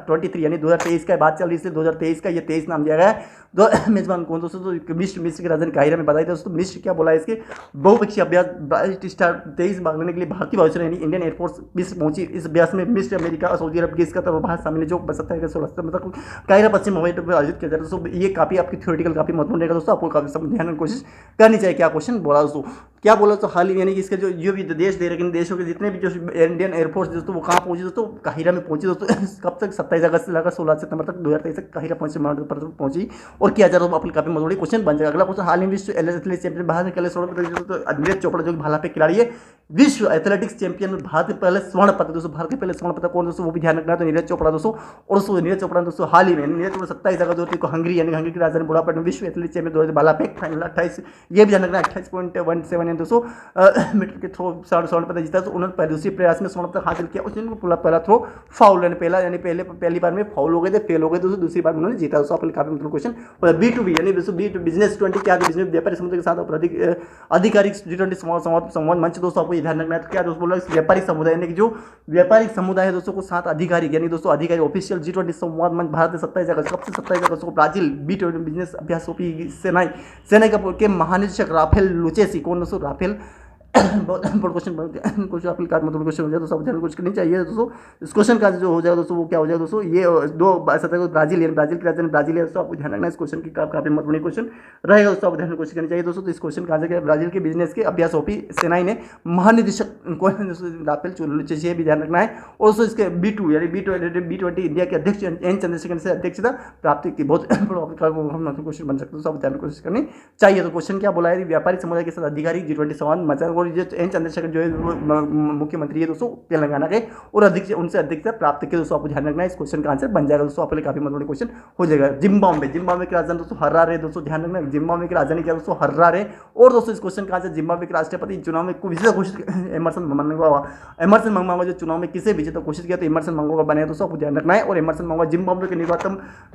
23 यानी 2023 का बात चल रही है, इसलिए 2023 का ये 23 नाम दिया गया है। मेजबान कौन दोस्तों, तो मिस्र की राजधानी काहिरा में बताई दोस्तों। मिस्र क्या बोला है, इसके बहुपक्षीय अभ्यास ब्राइट स्टार 23 भाग लेने के लिए भारतीय वायुसेना यानी इंडियन एयरफोर्स मिस्र पहुंची। इस अभ्यास में मिस्र, अमेरिका और सऊदी अरब, ग्रीस का तो भारत शामिल है, जो 27 16 सितंबर तक काहिरा पश्चिम हवाई अड्डे पर आयोजित किया जाता है दोस्तों। ये काफी आपकी थ्योरेटिकल काफी महत्वपूर्ण रहेगा दोस्तों, आपको काफी ध्यान रखने की कोशिश करनी चाहिए। क्या क्वेश्चन बोला दोस्तों, क्या बोला तो हाल ही यानी कि इसके जो भी देश दे रहे देशों के जितने भी जो इंडियन एयरफोर्स दोस्तों, वो कहाँ पहुंची दोस्तों, काहिरा में पहुंची दोस्तों। कब तक? 27 अगस्त से लेकर 16 सितंबर तक 2023 तक काहिरा पहुंची और किया जा रहा है, अपने काफी महत्वपूर्ण क्वेश्चन बन जाएगा। अगला क्वेश्चन, हाल ही विश्व एथलेटिक्स चैंपियन भारत में पहले स्वर्ण पदक नीरज चोपड़ा जो भाला फेंक खिलाड़ी है, विश्व एथलेटिक्स चैंपियन में भारत के पहले स्वर्ण पदक दोस्तों, भारत के पहले स्वर्ण पदक कौन दोस्तों, वो भी ध्यान रखना है, तो नीरज चोपड़ा दोस्तों। और दोस्तों नीरज चोपड़ा दोस्तों हाल ही में 27 अगस्त 2023 को हंगरी यानी हंगरी की राजधानी बुडापेस्ट में विश्व एथलेटिक्स चैंपियन 2023 भाला फेंक फाइनल 28, ये भी ध्यान रखना 28.17 है दोस्तों मीटर के थ्रो स्वर्ण पदक जीता, तो उन्होंने दूसरे प्रयास में स्वर्ण पदक हासिल किया। उसने पहला थ्रो फाउल यानी पहली बार में फाउल हो गए थे, फेल हो गए दोस्तों, दूसरी बार उन्होंने जीता दोस्तों, आपके काफी मतलब क्वेश्चन। B2B यानी बिजनेस 20 क्या बिजनेस व्यापारी समुदाय के साथ आधिकारिक G20 संवाद मंच दोस्तों, आपको ये ध्यान रखना है। तो क्या दोस्तों बोला, व्यापारिक समुदाय यानी कि जो व्यापारिक समुदाय है दोस्तों को साथ आधिकारिक यानी दोस्तों अधिकारी ऑफिशियल G20 संवाद मंच भारत में 27 अगस्त, कब से 27 अगस्त को ब्राजील B20 बिजनेस अभ्यास सेना के महानिदेशक राफेल लुचेसी, कौन दोस्तों, राफेल बहुत बड़ा क्वेश्चन आपके काफी मतलब क्वेश्चन हो जाए तो सब ध्यान कुछ करनी चाहिए दोस्तों। इस क्वेश्चन का जो हो जाएगा दोस्तों वो क्या हो जाएगा दोस्तों, ये दो ब्राजील की राजधानी ब्राजील है दोस्तों, आपको ध्यान रखना। इस क्वेश्चन की काफी महत्वपूर्ण क्वेश्चन रहेगा दोस्तों, आपको ध्यान में कोशिश करनी चाहिए दोस्तों। तो इस क्वेश्चन का आंसर ब्राजील के बिजनेस के अभ्यास ओपी सेनाई ने महानिदेशक राफेल लुचेसी भी ध्यान रखना है। और दोस्तों इसके B2 यानी B20 इंडिया के अध्यक्ष एन चंद्रशेखर से अध्यक्षता प्राप्ति की बहुत क्वेश्चन बन सकते हैं, सब ध्यान में कोशिश करनी चाहिए। तो क्वेश्चन क्या बोला है, व्यापारिक समुदाय के साथ अधिकारी G20 संवाद मचा, और एन चंद्रशेखर जो है मुख्यमंत्री है दोस्तों तेलंगाना के, और अध्यक्ष उनसे अध्यक्षता प्राप्त की दोस्तों, आपको ध्यान रखना है। इस क्वेश्चन का आंसर बन जाएगा दोस्तों, आपके लिए काफी महत्वपूर्ण क्वेश्चन हो जाएगा। जिम्बाब्वे की राजधानी दोस्तों हरारे दोस्तों, ध्यान रखना जिम्बाब्वे की राजधानी क्या दोस्तों, हरारे। और दोस्तों इस क्वेश्चन का आंसर जिम्बाब्वे के राष्ट्रपति चुनाव में विजेता घोषित एमरसन मनंगवा जो चुनाव में किसे विजेता घोषित किया, तो एमरसन मनंगवा बने दोस्तों, आपको ध्यान रखना है। और एमरसन मनंगवा जिम्बाब्वे के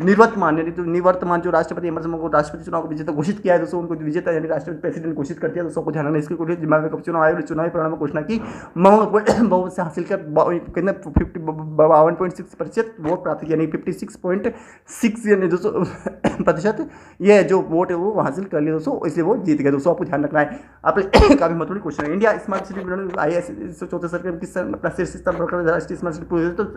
निवर्तमान जो राष्ट्रपति एमरसन मनंगवा राष्ट्रपति चुनाव को विजेता घोषित किया है दोस्तों, उनको विजेता यानी राष्ट्रपति प्रेसिडेंट घोषित कर दिया दोस्तों, आपको ध्यान रखना। इसके जिम्बाब्वे का चुनाव आयोग चुनावी परिणाम घोषणा की बहुमत से हासिल कर 52.6% वोट प्राप्त किया, यानी 56.6 यानी 200% ये जो वोट है वो हासिल कर लिया दोस्तों, इसलिए वो जीत गए दोस्तों, आपको ध्यान रखना है। आप काफी महत्वपूर्ण क्वेश्चन है। इंडिया स्मार्ट सिटी IS चौथे सर्कल किस अपना शीर्ष स्थान पर राष्ट्रीय स्मार्ट सिटी, तो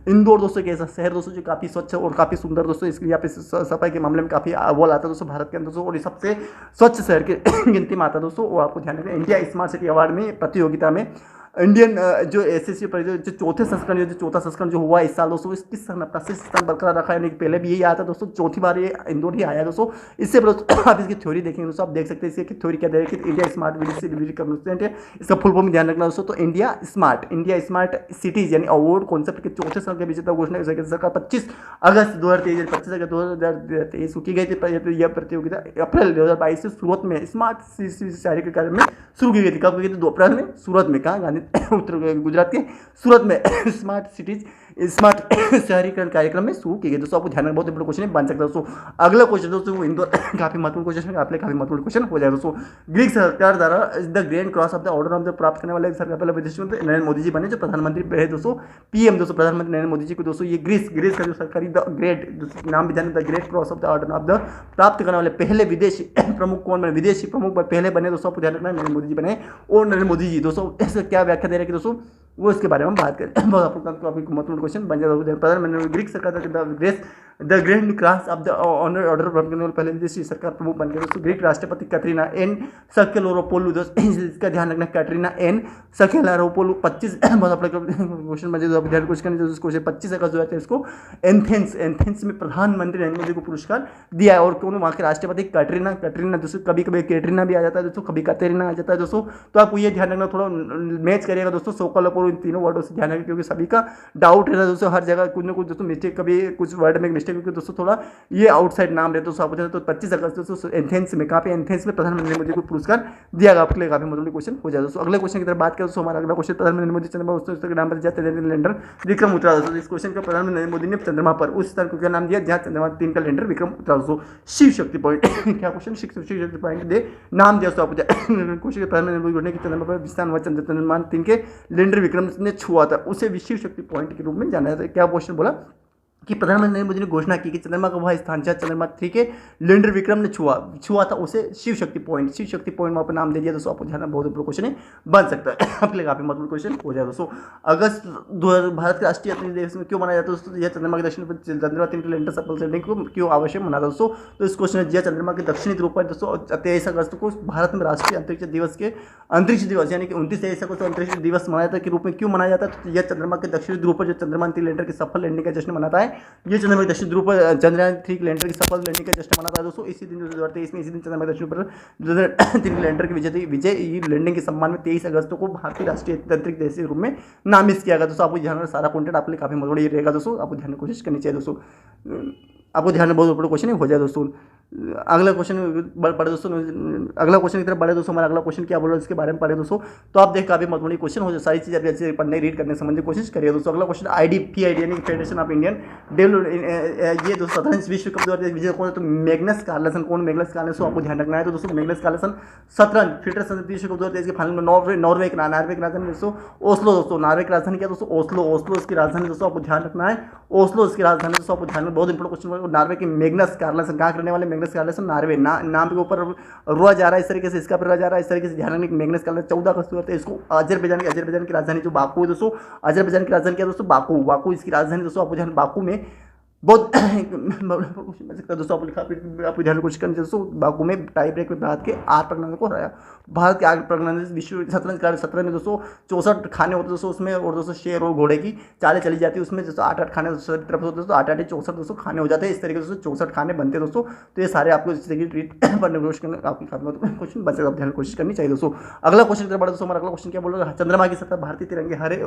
इंदौर दोस्तों एक ऐसा शहर दोस्तों जो काफी स्वच्छ और काफी सुंदर दोस्तों, इसके यहाँ पे सफाई के मामले में काफी अव्वल आता है दोस्तों भारत के अंदर दोस्तों, और ये सबसे स्वच्छ शहर की गिनती में आता है दोस्तों, वो आपको ध्यान रखना। इंडिया स्मार्ट सिटी अवार्ड में प्रतियोगिता में इंडियन जो SSC जो चौथा संस्करण जो हुआ इस साल दोस्तों, इसकी स्थान बरकरार रखा है, पहले भी यही आया था दोस्तों, चौथी बार ये इंदौर ही आया दोस्तों। इससे आप इसकी थ्योरी देखेंगे दोस्तों, आप देख सकते हैं इसकी थ्योरी क्या है, इंडिया स्मार्ट विलेज कन्वर्सेंट है, इसका फुल फॉर्म ध्यान रखना दोस्तों। तो इंडिया स्मार्ट सिटीज यानी अवार्ड कॉन्सेप्ट के चौथे साल के विजेता घोषणा सरकार 25 अगस्त 2023 को की गई थी। यह प्रतियोगिता अप्रैल 2022 से सूरत में स्मार्ट शहरी के कार्य में शुरू की गई थी। कब की गई थी? 2 अप्रैल में सूरत में, कहाँ? गांधी उत्तर गुजरात के सूरत में स्मार्ट सिटीज स्मार्ट शहरीकरण कार्यक्रम में शुरू की गई। दोस्तों आपको ध्यान रखना, बहुत इंपॉर्टेंट क्वेश्चन बन सकता है दोस्तों। अगला क्वेश्चन दोस्तों वो इंदौर काफी महत्वपूर्ण क्वेश्चन है, आप काफी महत्वपूर्ण क्वेश्चन हो जाए दोस्तों। ग्रीक सरकार द्वारा the grand cross of the order of the प्राप्त करने वाले सरकार पहले विदेश मंत्री नरेंद्र मोदी जी बने, जो प्रधानमंत्री रहे दोस्तों, पीएम दोस्तों प्रधानमंत्री नरेंद्र मोदी जी को दोस्तों। ये ग्रीस का जो सरकारी द ग्रेट नाम भी जाने the great cross of the order of the प्राप्त करने वाले पहले विदेशी प्रमुख कौन बने, विदेशी प्रमुख पहले बने दोस्तों, आपको ध्यान रखना नरेंद्र मोदी जी बने। और नरेंद्र मोदी जी दोस्तों ऐसे क्या व्याख्या दे रहे हैं कि दोस्तों वो इसके बारे में बात करें। बहुत आपको महत्वपूर्ण क्वेश्चन बन जाता है। प्रधानमंत्री ग्रीक सरकार the grand cross of the order प्राप्त करने वाले पहले विदेशी सरकार प्रमुख बन गए दोस्तों। ग्रीक राष्ट्रपति कैटरीना एन सक्केलोरोपोलू दोस्तों, इसका ध्यान रखना, कैटरीना एन सक्केलोरोपोलू 25 बहुत अपने क्वेश्चन बन जाए, ध्यान क्वेश्चन 25 अगस्त 2023 को एथेंस में प्रधानमंत्री नरेंद्र मोदी को पुरस्कार दिया है। और कौन वहाँ के राष्ट्रपति कैटरीना दोस्तों, कभी कभी कैटरीना भी आ जाता है दोस्तों, कभी कैटरीना आ जाता है दोस्तों। तो आपको ये ध्यान रखना, थोड़ा मैच करिएगा दोस्तों सोकोलोपोलू, इन तीनों वर्डों से ध्यान रखिए, क्योंकि सभी का डाउट रहता है दोस्तों, हर जगह कुछ ना कुछ दोस्तों मिस्टेक, कभी कुछ वर्ड में मिस्टेक, क्योंकि दोस्तों थोड़ा ये आउटसाइड नाम रहता है दोस्तों। आप तो 25 अगस्त दोस्तों एथेंस में, कहाँ पे एथेंस में प्रधानमंत्री मोदी को पुरस्कार दिया गया। आपके लिए काफी महत्वपूर्ण क्वेश्चन हो जाए दोस्तों। अगले क्वेश्चन की तरफ बात करें दोस्तों, हमारा अगला क्वेश्चन प्रधानमंत्री मोदी चंद्रमा उसके नाम पर जाते लैंडर विक्रम उतरा दोस्तों। इस क्वेश्चन का प्रधानमंत्री नरेंद्र मोदी ने चंद्रमा पर उस स्थान को क्या नाम दिया जहाँ चंद्रमा 3 का लैंडर विक्रम उतरा दोस्तों। शिव शक्ति पॉइंट क्या क्वेश्चन, शिव शक्ति पॉइंट दे नाम दिया दोस्तों। क्वेश्चन प्रधानमंत्री मोदी ने चंद्रमा पर विस्तार हुआ, चंद्रमा 3 के लैंडर विक्रम ने छुआ था, उसे शिव शक्ति पॉइंट के रूप में जाना जाता है। क्या क्वेश्चन बोला कि प्रधानमंत्री नरेंद्र मोदी ने घोषणा की कि चंद्रमा का वह स्थान जहाँ चंद्रमा 3 के लैंडर विक्रम ने छुआ था, उसे शिव शक्ति पॉइंट वहाँ पर नाम दे दिया दोस्तों। आपको ध्यान, बहुत बड़ा क्वेश्चन बन सकता है, आपके लिए काफी महत्वपूर्ण क्वेश्चन हो जाए दोस्तों। अगस्त 2000 भारत के राष्ट्रीय अंतरिक्ष दिवस में क्यों मनाया जाता है दोस्तों, यह चंद्रमा के दक्षिण पर चंद्रमा 3 के लैंडर सफल करने को क्यों आवश्यक मना दोस्तों। तो इस क्वेश्चन है, चंद्रमा के दक्षिणी ध्रुव पर दोस्तों 23 अगस्त को भारत में राष्ट्रीय अंतरिक्ष दिवस यानी कि 29 अगस्त को अंतरिक्ष दिवस मनाया जाता के रूप में क्यों मनाया जाता है। तो यह चंद्रमा के दक्षिणी ध्रुव पर जो चंद्रमा 3 लैंडर की सफल लैंडिंग का जश्न मनाता है। ये चंद्रमा के दक्षिण ध्रुव पर चंद्रयान 3 लैंडर की सफल लैंडिंग का जश्न मनाता है दोस्तों। इसी दिन 2023 में इसी दिन चंद्रमा के दक्षिण पर 3 लैंडर की विजय लैंडिंग के सम्मान में 23 अगस्त को भारतीय राष्ट्रीय अंतरिक्ष दिवस के रूप में नामित किया गया दोस्तों। आपको ध्यान, सारा कंटेंट आपके लिए काफी महत्वपूर्ण रहेगा दोस्तों, आपको ध्यान की कोशिश करनी चाहिए दोस्तों। आपको ध्यान में बहुत बड़ा क्वेश्चन हो जाए दोस्तों। अगला क्वेश्चन पढ़े दोस्तों, अगला क्वेश्चन की तरफ बढ़े दोस्तों। हमारा अगला क्वेश्चन क्या बोल रहा है इसके बारे में पढ़े दोस्तों। तो आप देख काफी महत्वपूर्ण क्वेश्चन हो जाए, सारी चीजें अच्छे पढ़ने रीड करने संबंधी कोशिश करिए दोस्तों। अगला क्वेश्चन FIDE यानी फेडरेशन ऑफ इंडियन ये दोस्तों 17 विश्व कप 2023 विजय कौन है, तो मैग्नस कार्लसन। कौन मैग्नस कार्लसन, आपको ध्यान रखना है। तो दोस्तों मैग्नस कार्लसन 17 फेडरेशन विश्व कप 2023 के फाइनल में नॉर्वे की राजधानी दोस्तों ओस्लो दोस्तों, नॉर्वे की राजधानी क्या दोस्तों, ओस्लो इसकी राजधानी दोस्तों, आपको ध्यान रखना है। ओस्लो इसकी राजधानी दोस्तों, आपको ध्यान में, बहुत इंपॉर्टेंट क्वेश्चन। नॉर्वे की मैग्नस कार्लसन, कहाँ करने वाले मैग्नस कार्लसन, नॉर्वे। नाम के ऊपर रोआ जा रहा है इस तरीके से, इसका रोआ जा रहा है इस तरीके से, ध्यान रखने मैग्नस कार्लसन 14 अगस्त को इसको अजरबैजान की राजधानी जो बाकू है दोस्तों, अजरबैजान की राजधानी क्या दोस्तों, बाकू इसकी राजधानी दोस्तों। आपको ध्यान, बाकू में बहुत मिल सकता है दोस्तों। आपको ध्यान कोशिश करनी दोस्तों। बाकू में टाई ब्रेक में भारत के 8 प्रज्ञाचंद्र को हराया। भारत के 8 प्रज्ञाचंद्र विश्व 17 में दोस्तों 64 खाने होते दोस्तों उसमें, और दोस्तों शेर और घोड़े की चालें चली जाती है उसमें दोस्तों। 8 खाने तरफ होते दोस्तों, 8 64 दोस्तों खाने हो जाते हैं। इस तरीके से 64 खाने बनते हैं दोस्तों। तो ये सारे आपको इस तरीके रीड पढ़ने की कोशिश करना, आपकी क्वेश्चन बच्चे का ध्यान कोशिश करनी चाहिए दोस्तों। अगला क्वेश्चन की तरफ बढ़े दोस्तों। हमारा अगला क्वेश्चन क्या बोल रहा है, चंद्रमा की सतह भारतीय तिरंगे हरे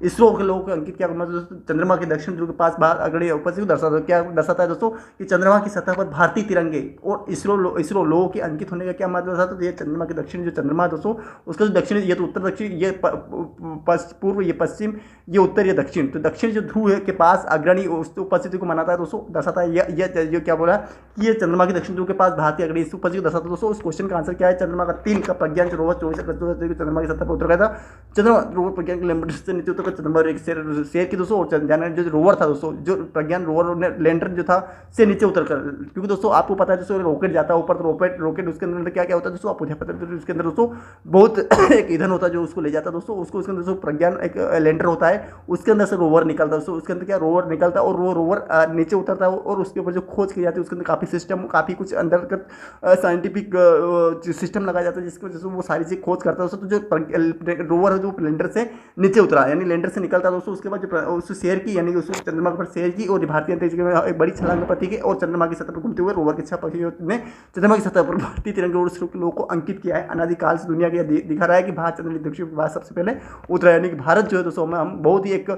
इसरो के लोगों को अंकित क्या करना दोस्तों। चंद्रमा के दक्षिण ध्रुव के पास अगड़े उपस्थित दर्शाता है, क्या दर्शाता है दोस्तों कि चंद्रमा की सतह पर भारतीय तिरंगे और इसरो लोगों के अंकित होने का क्या मतलब था। तो ये चंद्रमा के दक्षिण जो चंद्रमा है दोस्तों, उसका जो दक्षिण, ये तो उत्तर दक्षिण, ये पूर्व, ये पश्चिम, ये उत्तर, ये दक्षिण। तो दक्षिण जो ध्रुव है के पास अग्रणी उपस्थिति को मनाता है दोस्तों, दर्शाता है। ये क्या बोला कि ये चंद्रमा के दक्षिण ध्रुव के पास भारतीय अग्रणी उपस्थिति को दर्शाता है दोस्तों। उस क्वेश्चन का आंसर क्या है, चंद्रमा का 3 का प्रज्ञान रोवर 24 अगस्त चंद्रमा की सतह पर उतर गया था। चंद्रमा रोवर प्रज्ञान किलोमीटर से नीचे उतर कर चंद्रमा एक शेर की दोस्तों, और चंद्रयान जो रोवर था दोस्तों, जो प्रज्ञान रोवर लैंडर जो था से नीचे उतर कर, क्योंकि दोस्तों आपको पता है दोस्तों रॉकेट जाता है ऊपर, तो रॉकेट उसके अंदर क्या होता है दोस्तों, आपको पता है उसके अंदर दोस्तों बहुत एक ईंधन होता है जो उसको ले जाता है दोस्तों। उसको उसके अंदर प्रज्ञान एक लैंडर होता है, उसके अंदर से रोवर निकलता है दोस्तों। उसके अंदर क्या रोवर निकलता है और वो रोवर नीचे उतरता है, और उसके ऊपर जो खोज की जाती है उसके अंदर काफ़ी सिस्टम, काफ़ी कुछ अंदर साइंटिफिक सिस्टम लगाया जाता है जिसकी वजह से वो सारी चीज़ खोज करता है दोस्तों। तो जो रोवर है जो लैंडर से नीचे उतरा यानी लैंडर से निकलता है दोस्तों, उसके बाद जो उस शेयर की यानी उस चंद्रमा पर शेयर की और भारतीय अंतरिक्ष में एक बड़ी छलांग का प्रतीक है और चंद्रमा की सतह पर घूमते हुए रोवर के 6 पक्षियों ने चंद्रमा की सतह पर भारतीय तिरंगे और उसके लोगों को अंकित किया है। अनादिकाल से दुनिया के दिखा रहा है कि भारत चंद्रमा दक्षिण के बाद सबसे पहले उतरा, यानी कि भारत जो है दोस्तों में हम बहुत ही एक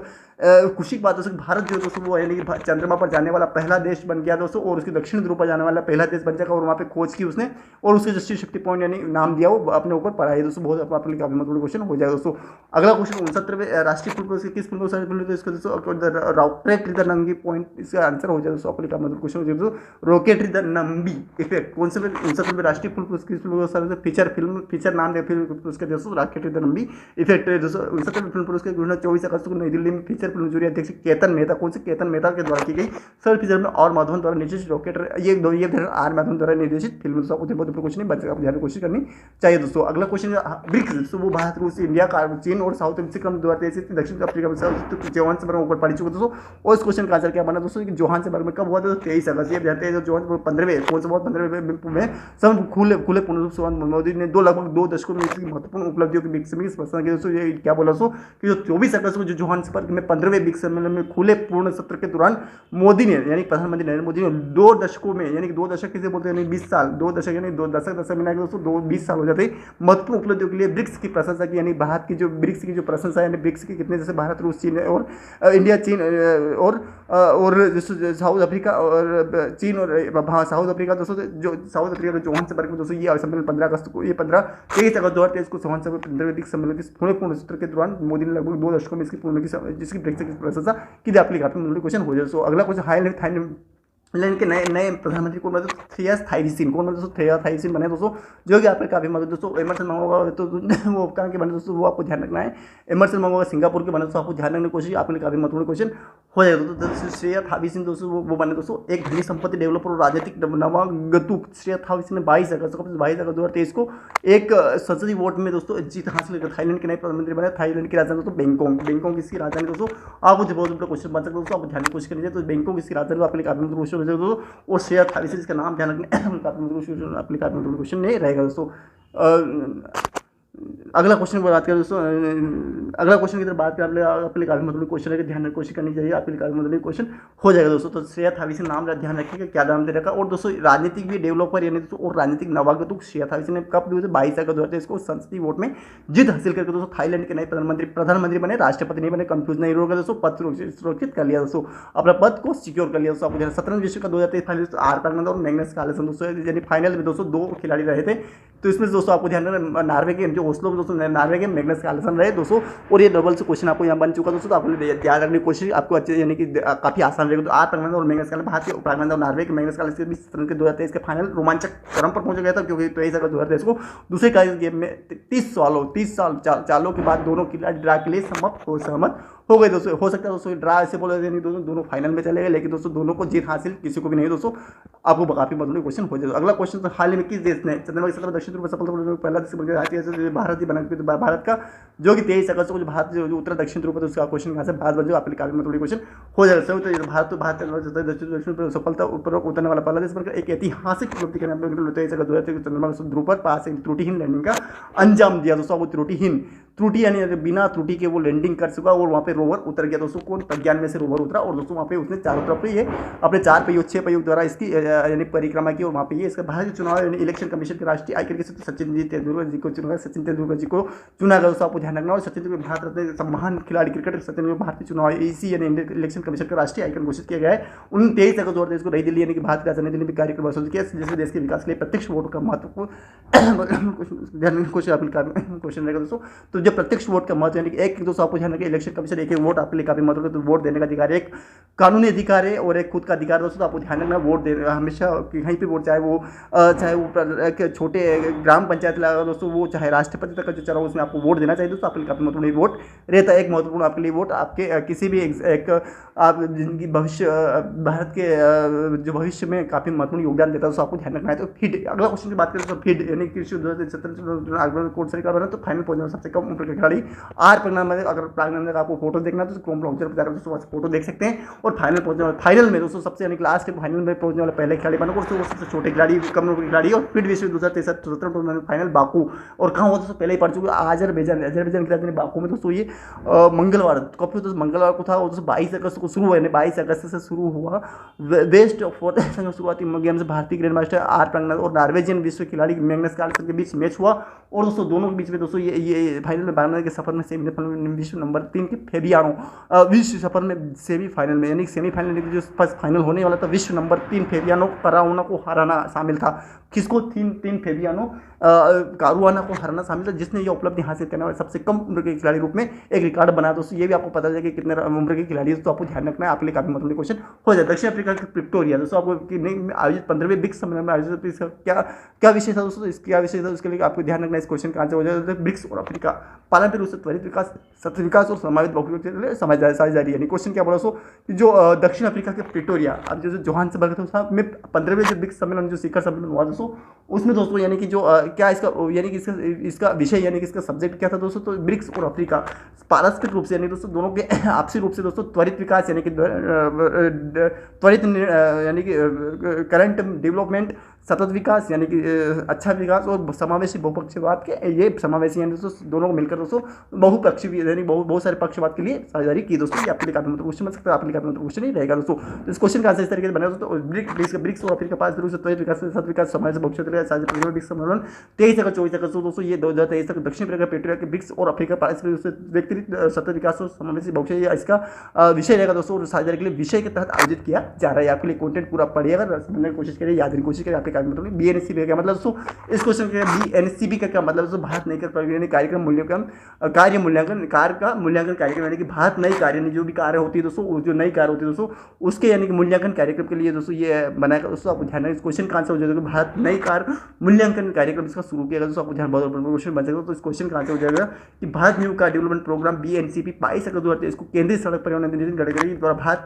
खुशी की बात है, भारत जो है दोस्तों वो यानी कि चंद्रमा पर जाने वाला पहला देश बन गया दोस्तों, और उसके दक्षिण ध्रुव पर जाने वाला पहला देश बन जाएगा, और वहाँ पे खोज की उसने और उसके दृष्टि शक्ति पॉइंट यानी नाम दिया, वो अपने ऊपर पढ़ा है दोस्तों। बहुत अपने काफी महत्वपूर्ण क्वेश्चन हो जाएगा दोस्तों। अगला क्वेश्चन 69वें राष्ट्रीय फुल पुरस्कार किस फिल्म को इसका दोस्तों रॉकेटरी द नंबी पॉइंट इसका आंसर हो जाएगा दोस्तों। अपने काफी महत्वपूर्ण क्वेश्चन हो जाएगा दोस्तों, रॉकेटरी द नंबी इफेक्ट कौन से 69वें राष्ट्रीय फुल पुरस्कार फीचर नाम दिया फिल्म पुरस्कार दोस्तों, रॉकेटरी द नंबी इफेक्ट दोस्तों। 69वें फिल्म पुरस्कार 24 अगस्त को नई दिल्ली में फीचर फिल्म जूरी अध्यक्ष केतन मेहता, कौन से केतन मेहता के द्वारा की गई सर फीचर में और माधवन द्वारा निर्देशित रॉकेट, ये आर माधवन द्वारा निर्देशित फिल्म दोस्तों। आपको बहुत क्वेश्चन नहीं बचेगा, आप ध्यान कोशिश करनी चाहिए दोस्तों। अगला क्वेश्चन ब्रिक्स, वो भारत, रूस, इंडिया, चीन और साउथ अफ्रीका द्वारा दक्षिण अफ्रीका में जोहान्सबर्ग में ऊपर पड़ चुके दोस्तों। और इस क्वेश्चन का आंसर क्या बना दोस्तों कि जोहान्सबर्ग में कब हुआ था? 23 अगस्त। ये जानते हैं जोहान्सबर्ग 15वें कौन सा बहुत 15वें में सब खुले पूर्ण रूप से मोदी ने लगभग 2 दशकों में इसकी महत्वपूर्ण उपलब्धियों के बिग समिट प्रश्न किया दोस्तों। ये क्या बोला दोस्तों कि जो 24 अगस्त को जो जोहान्सबर्ग में 15वें बिग सम्मेलन में खुले पूर्ण सत्र के दौरान मोदी ने यानी प्रधानमंत्री नरेंद्र मोदी ने 2 दशकों में यानी कि 2 दशक किसे बोलते हैं यानी 20 साल 2 दशक यानी 2 दशक मिला के दोस्तों 20 साल हो जाते हैं महत्वपूर्ण उपलब्धियों के लिए ब्रिक्स की प्रशंसा की, यानी भारत की जो ब्रिक्स की जो प्रशंसा यानी ब्रिक्स की कितने जैसे भारत, रूस, चीन और इंडिया, चीन और साउथ अफ्रीका और चीन और साउथ अफ्रीका दोस्तों, जो साउथ अफ्रीका जोहान्सबर्ग में दोस्तों ये सम्मेलन 15 अगस्त को 23 अगस्त 2023 को जोहान्सबर्ग 15वें ब्रिक्स सम्मेलन के पूर्ण सत्र के दौरान मोदी ने लगभग 2 दशकों में इसकी जिसकी ब्रिक्स की प्रशंसा की आपके काफी क्वेश्चन हो जाए। सो अगला क्वेश्चन थाईलैंड के नए प्रधानमंत्री कौन बने? थेयास थाईसीन कौन बने दोस्तों? थेयास थाईसीन बने दोस्तों, जो कि आपके काफी मतलब दोस्तों एमरसन मंगोवा तो वो कहाँ के बने दोस्तों, वो आपको ध्यान रखना है। एमरसन मंगोवा सिंगापुर के बने दोस्तों, आपको ध्यान रखने की कोशिश, आपके लिए काफी महत्वपूर्ण क्वेश्चन हो जाएगा दोस्तों। श्रेया थाईसीन दोस्तों वो बने दोस्तों एक धनी संपत्ति डेवलपर और राजनीतिक नवागतुक। श्रेया थाईसीन ने 22 अगस्त 2023 को एक संसदीय वोट में दोस्तों जीत हासिल कर थाईलैंड के नए प्रधानमंत्री बने। थाईलैंड की राजधानी दोस्तों बैंकॉक इसकी राजधानी दोस्तों, आपको बहुत बड़ा क्वेश्चन बन सकता है दोस्तों, आपको ध्यान की कोशिश करनी चाहिए। तो बैंकॉक इसकी राजधानी आपके लिए काफी महत्वपूर्ण क्वेश्चन हो जाएगा दोस्तों। और श्रेया थाईसीन इसका नाम ध्यान रखने काफी महत्वपूर्ण क्वेश्चन नहीं रहेगा दोस्तों। अगला क्वेश्चन की बात करें दोस्तों, अगला क्वेश्चन की तरफ बात करें आपके लिए काफी मतलब क्वेश्चन है, ध्यान रखने की कोशिश करनी चाहिए, आपके लिए काफी मतलब क्वेश्चन हो जाएगा दोस्तों। तो श्रेया थाईसीन नाम ध्यान रखिएगा क्या नाम दे रखा। और दोस्तों राजनीतिक भी डेवलपर यानी दोस्तों और राजनीतिक नवागतुक श्रेया थाईसीन ने कब 22 अगस्त 2023 को संसदीय वोट में जीत हासिल करके दोस्तों थाईलैंड के नए प्रधानमंत्री बने, राष्ट्रपति नहीं बने, कंफ्यूज नहीं होगा दोस्तों, पद सुरक्षित कर लिया दोस्तों, अपना पद को सिक्योर कर लिया दोस्तों। आपको 17 विश्व का 2023 फाइनल आर प्रगनंद और मैग्नस कार्लसन दोस्तों, यानी फाइनल में दोस्तों 2 खिलाड़ी रहे थे। तो इसमें दोस्तों आपको ध्यान रखना नॉर्वे के जो ओस्लो में दोस्तों नॉर्वे के मैग्नस कार्लसन रहे दोस्तों, और ये डबल से क्वेश्चन आपको यहाँ बन चुका दोस्तों। तो आपको ध्यान रखने की कोशिश आपको अच्छे यानी कि काफी आसान रहेगा। तो आर प्रगनंद और मैग्नस कार्लसन भारत के प्रगनंद और नॉर्वे के मैग्नस कार्लसन के बीच सत्र के 2023 के फाइनल रोमांचक चरम पर पहुंच गया था, क्योंकि 23 अगस्त 2023 को दूसरे गेम में 30 सालों के बाद दोनों खिलाड़ी ड्रा के लिए सहमत हो गए दोस्तों। हो सकता है दोस्तों ड्रा ऐसे बोले नहीं दोनों फाइनल में चले गए, लेकिन दोस्तों दोनों को जीत हासिल किसी को भी नहीं दोस्तों, आपको काफी मतलब क्वेश्चन हो जाए। अगला क्वेश्चन तो हाल ही में किस देश ने चंद्रमा की सतह पर दक्षिण ध्रुव पर सफलतापूर्वक पहला देश बन गया? भारत ही बना, भारत का जो कि 23 अगस्त को भारत जो उत्तर दक्षिण ध्रुव पर उसका क्वेश्चन यहाँ से भारत बन जाए, आपके काफी मतलब क्वेश्चन हो जाएगा। तो भारत दक्षिण पर सफलतापूर्वक उतरने वाला पहला देश बनकर एक ऐतिहासिक उपलब्धि के नाम पर 23 अगस्त चंद्रमा ध्रुव पर पास एक त्रुटिहीन लैंडिंग का अंजाम दिया दोस्तों। वो त्रुटि यानी बिना त्रुटि के वो लैंडिंग कर चुका और वहाँ पे रोवर उतर गया दोस्तों। कौन? प्रज्ञान में से रोवर उतरा और दोस्तों वहाँ पे उसने चारों तरफ ये अपने 4 पहियों 6 पहियों द्वारा इसकी यानी परिक्रमा की, और वहाँ पे ये इसका भारत के चुनाव यानी इलेक्शन कमीशन के राष्ट्रीय आय के सचिन तेंदुलकर जी को चुना गया दोस्तों। आपको ध्यान रखना। और सचिन तेंदुलकर भारत रत्न महान खिलाड़ी क्रिकेट सचिन तेंदुलकर भारतीय चुनाव इसी यानी इलेक्शन कमीशन का राष्ट्रीय आइकन घोषित किया गया है। 23 अगस्त 2023 को नई दिल्ली यानी कि भारत की राजधानी दिल्ली में कार्यक्रम प्रस्तुत किया, जिससे देश के विकास के लिए प्रत्यक्ष वोट का महत्व क्वेश्चन रहेगा दोस्तों। तो जो प्रत्यक्ष वोट का महत्व यानी कि एक दोस्तों आपको ध्यान रखिए, इलेक्शन कमीशन एक वोट आपके लिए काफी महत्व है। तो वोट देने का अधिकार एक कानूनी अधिकार है और एक खुद का अधिकार दोस्तों। तो आपको ध्यान रखना वोट दे हमेशा कहीं पे वोट, चाहे वो छोटे ग्राम पंचायत लगा दोस्तों, वो चाहे राष्ट्रपति तक का जो चला उसमें आपको वोट देना चाहिए दोस्तों। आपके लिए काफी महत्वपूर्ण वोट रहता है। एक महत्वपूर्ण आपके लिए वोट आपके किसी भी एक आप जिनकी भविष्य भारत के जो भविष्य में काफी महत्वपूर्ण योगदान देता है दोस्तों, आपको ध्यान रखना है। तो फीड अगला क्वेश्चन की बात करें तो फीड यानी कृषि 2017 कोर्ट सरकार बना तो फाइनल पहुंचना सबसे कम ऊपर के खिलाड़ी आर प्रज्ञानंद, अगर प्रज्ञानंद का आपको फोटो देखना है तो क्रोम ब्राउजर पर जाकर दोस्तों फोटो देख सकते हैं। और फाइनल पहुंचने वाले, फाइनल में दोस्तों सबसे यानी लास्ट के फाइनल में पहुंचने वाले पहले खिलाड़ी बना, और सबसे छोटे खिलाड़ी, कम उम्र के खिलाड़ी, और फिट विश्व 2017 टूर्नामेंट फाइनल बाकू। और कहाँ हुआ दोस्तों, पहले ही पढ़ चुके अजरबैजान की राजधानी बाकू में दोस्तों। ये मंगलवार, कब दोस्तों मंगलवार को था, और दोस्तों 22 अगस्त को शुरू हुआ, यानी 22 अगस्त से शुरू हुआ वेस्ट फोर्थ शुरुआती गेम से भारतीय ग्रैंड मास्टर आर प्रज्ञानंद और नॉर्वेजियन विश्व खिलाड़ी मैग्नस कार्लसन के बीच मैच हुआ। और दोस्तों दोनों के बीच में दोस्तों ये फाइनल में बांग्लादेश के सफर में सेमीफाइनल में विश्व नंबर 3 के फेबियानो, विश्व सफर में सेमीफाइनल में, यानी सेमीफाइनल जो फर्स्ट फाइनल होने वाला था, विश्व नंबर 3 फेबियानो कारुआना को हराना शामिल था। किसको? 3 फेबियानो कारुआना को हराना शामिल था, जिसने ये उपलब्धि हासिल करने वाले सबसे कम उम्र के खिलाड़ी रूप में एक रिकॉर्ड बनाया। दोस्तों ये भी आपको पता चले कि कितने उम्र के खिलाड़ी, तो आपको ध्यान रखना है, आपके लिए काफी महत्वपूर्ण क्वेश्चन हो जाए। दक्षिण अफ्रीका के प्रिटोरिया दोस्तों आपको आयोजित 15वें ब्रिक्स सम्मेलन में आयोजित क्या विषय था दोस्तों, क्या विषय था, उसके लिए आपको ध्यान रखना है। इस क्वेश्चन का आंसर हो जाए ब्रिक्स और अफ्रीका पारंपरिक रूप से त्वरित विकास, सतत विकास और समावेश बहुपक्षीय साझेदारी। यानी क्वेश्चन क्या बोला दोस्तों, जो दक्षिण अफ्रीका के प्रिटोरिया, अब जो जोहान्सबर्ग में 15वें जो ब्रिक्स सम्मेलन, जो शिखर सम्मेलन हुआ दोस्तों, उसमें दोस्तों यानी कि जो क्या इसका यानी कि इसका विषय यानी कि इसका सब्जेक्ट क्या था दोस्तों, तो ब्रिक्स और अफ्रीका पारस्परिक रूप से यानी दोस्तों दोनों के आपसी रूप से दोस्तों त्वरित विकास यानी कि त्वरित यानी कि करंट डेवलपमेंट, सतत विकास यानी कि अच्छा विकास, और समावेशी बहुपक्षवाद के ये समावेशी यानी दोस्तों दोनों को मिलकर दोस्तों बहुपक्षीय यानी बहुत सारे पक्षवाद के लिए साझेदारी की दोस्तों। ये आपके लिए काफी मतलब क्वेश्चन बन सकता है, आपके लिए काफी मतलब क्वेश्चन ही रहेगा दोस्तों। तो इस क्वेश्चन का आंसर इस तरीके से बना दोस्तों, ब्रिक्स और अफ्रीका पास रूप से त्वरित विकास, सतत विकास, समावेशी बहुपक्षीय साझेदारी ब्रिक्स सम्मेलन 23 अगस्त 24 अगस्त दोस्तों ये 2023 तक दक्षिण अफ्रीका प्रिटोरिया के ब्रिक्स और अफ्रीका पारस्परिक रूप से व्यक्तिगत सतत विकास और समावेशी बहुपक्षीय इसका विषय रहेगा दोस्तों, और साझेदारी के लिए विषय के तहत आयोजित किया जा रहा है। आपके लिए कंटेंट पूरा पढ़िएगा, समझने की कोशिश करिए, याद करने की कोशिश करिए। आपके काफी मतलब BNCB का क्या मतलब दोस्तों, इस क्वेश्चन के BNCB का क्या मतलब दोस्तों, भारत नई कार्यक्रम मूल्यांकन कार्य मूल्यांकन कार्य का मूल्यांकन कार्यक्रम, यानी कि भारत नई कार्य जो भी कार्य होती है दोस्तों, जो नई कार्य होती है दोस्तों, उसके यानी कि मूल्यांकन कार्यक्रम के लिए दोस्तों ये बनाया दोस्तों। आपको ध्यान रखना, इस क्वेश्चन का आंसर हो जाएगा भारत नई कार्य मूल्यांकन कार्यक्रम इसका शुरू किया गया दोस्तों। आपको ध्यान बहुत क्वेश्चन बन जाएगा, तो इस क्वेश्चन का आंसर हो जाएगा कि भारत new car development program BNCP 22 अगस्त 2023 को केंद्रीय सड़क परिवहन मंत्री नितिन गडकरी द्वारा भारत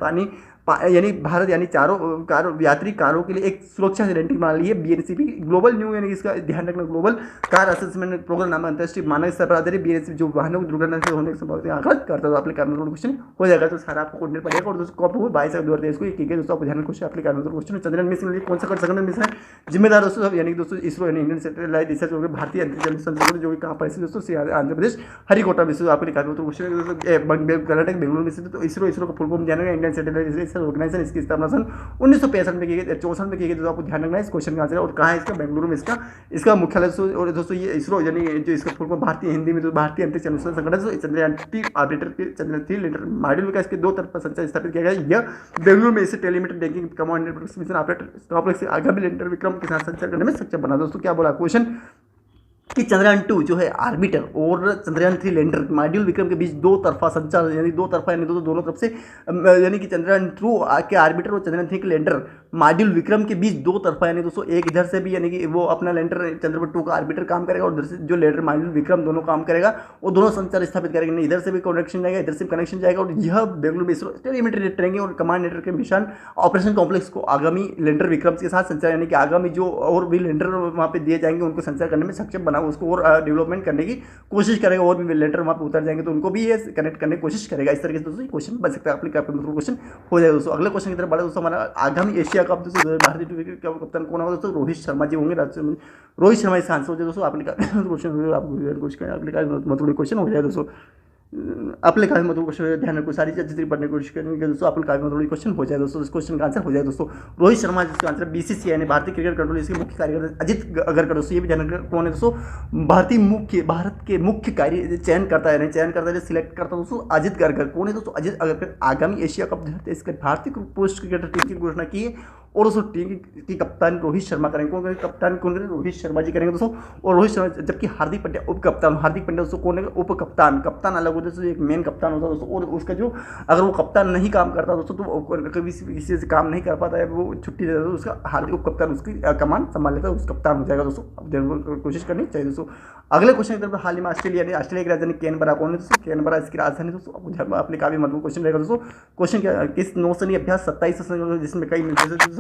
यानी चारों यात्री कारों के लिए एक सुरक्षा गारंटी बना ली है। BNCP ग्लोबल न्यू यानी इसका ध्यान रखना, ग्लोबल कार असेसमेंट प्रोग्राम नाम अंतर्राष्ट्रीय मानक स्तर पर आधारित BNCP जो वाहनों की दुर्घटना से होने की संभावना आकलन करता है। आपके क्वेश्चन हो जाएगा, तो सारा आपको कंटेंट पड़ेगा। और दोस्तों कब 22 अगस्त 2023 को ये किया गया दोस्तों, आपको ध्यान क्वेश्चन आपके क्वेश्चन। चंद्रयान मिशन कौन सा सेकंड मिशन है जिम्मेदार दोस्तों, यानी दोस्तों इसरो यानी इंडियन सैटेलाइट रिसर्च और भारतीय अंतरिक्ष संस्थान जो कि कहाँ पर दोस्तों, आंध्र प्रदेश हरिकोटा विश्व। आपके लिए क्वेश्चन कर्नाटक बेंगलुरु में स्थित। तो इसरो का फुल फॉर्म जानेगा, इंडियन सैटेलाइट रिसर्च ऑर्गेनाइजेशन। इसकी स्थापना सन 1965 में की गई, 64 में की गई। तो आपको ध्यान रखना है इस क्वेश्चन का आंसर। और कहाँ है इसका? बेंगलुरु में इसका मुख्यालय। और दोस्तों ये इसरो यानी जो इसका फुल फॉर्म भारतीय हिंदी में तो भारतीय अंतरिक्ष अनुसंधान संगठन चंद्रयान 3 ऑर्बिटर के चंद्रयान 3 लैंडर मॉड्यूल का इसके 2 तरफ पर संचार स्थापित किया गया। यह बेंगलुरु में इसे telemetry tracking command mission operator complex से आगामी लैंडर विक्रम के साथ संचार करने में सक्षम बना। दोस्तों क्या बोला क्वेश्चन कि चंद्रयान 2 जो है ऑर्बिटर और चंद्रयान 3 लैंडर मॉड्यूल विक्रम के बीच 2 तरफा संचार, यानी 2 तरफा यानी दोनों तरफ से, यानी कि चंद्रयान 2 के ऑर्बिटर और चंद्रयान 3 के लैंडर मॉड्यूल विक्रम के बीच 2 तरफा, यानी दोस्तों एक इधर से भी यानी कि वो अपना लैंडर चंद्रयान 2 का ऑर्बिटर काम करेगा, और उधर से जो लैंडर मॉड्यूल विक्रम दोनों काम करेगा, और दोनों संचार स्थापित करेंगे। इधर से भी कनेक्शन जाएगा, इधर से भी कनेक्शन जाएगा। और यह बेंगलुरु में इसरो टेलीमीटर ट्रेनिंग और कमांड नेटवर्क के मिशन ऑपरेशन कॉम्प्लेक्स को आगामी लैंडर विक्रम के साथ संचार, यानी कि आगामी जो और भी लैंडर वहाँ पे दिए जाएंगे उनको संचार करने में सक्षम बना, उसको और डेवलपमेंट करने की कोशिश करेगा। और भी लैंडर वहाँ पे उतर जाएंगे तो उनको भी ये कनेक्ट करने की कोशिश करेगा। इस तरीके से दोस्तों क्वेश्चन बन सकता है, आपके क्वेश्चन हो जाएगा दोस्तों। अगले क्वेश्चन की तरफ बढ़े दोस्तों। हमारा आगामी एशिया कप दोस्तों भारतीय टीम के कप्तान कौन होगा दोस्तों? रोहित शर्मा जी होंगे। रोहित शर्मा इसका आंसर हो जाए दोस्तों। आपने क्वेश्चन हो जाए दोस्तों। अपने काफी मतलब क्वेश्चन ध्यान रखो, सारी चीजें पढ़ने की कोशिश करेंगे दोस्तों। अपने काफी मतलब क्वेश्चन हो जाए दोस्तों। इस क्वेश्चन का आंसर हो जाए दोस्तों रोहित शर्मा, जिसका आंसर BCCI यानी भारतीय क्रिकेट कंट्रोल, इसके मुख्य कार्यकर्ता अजित अगरकर दोस्तों। ये भी ध्यान रखना कौन है दोस्तों? भारत के मुख्य कार्य चयन करता है सिलेक्ट करता है दोस्तों अजित अगरकर। कौन है दोस्तों? अजित अगरकर आगामी एशिया कप 2023 भारतीय पोस्ट क्रिकेटर टीम की घोषणा की है। और दोस्तों टीम की कप्तान रोहित शर्मा करेंगे। कौन करेंगे? कप्तान कौन करेंगे? रोहित शर्मा जी करेंगे दोस्तों। और रोहित शर्मा, जबकि हार्दिक पांड्या उप कप्तान। हार्दिक पांड्या दोस्तों कौन है? उप कप्तान। कप्तान अलग होता है दोस्तों, एक मेन कप्तान होता है दोस्तों। और उसका जो अगर वो कप्तान नहीं काम करता दोस्तों, तो कभी किसी से काम नहीं कर पाता है, वो छुट्टी देता है, उसका हार्दिक उप कप्तान उसकी कमान संभाल लेता है, उस कप्तान हो जाएगा दोस्तों। अब कोशिश करनी चाहिए दोस्तों। अगले क्वेश्चन की तरफ हाल ही में ऑस्ट्रेलिया की राजधानी कैनबरा कौन है दोस्तों? कैनबरा इसकी राजधानी दोस्तों। अपने काफी महत्वपूर्ण क्वेश्चन रहेगा दोस्तों। क्वेश्चन क्या? किस नौसैनिक अभ्यास 27 जिसमें कई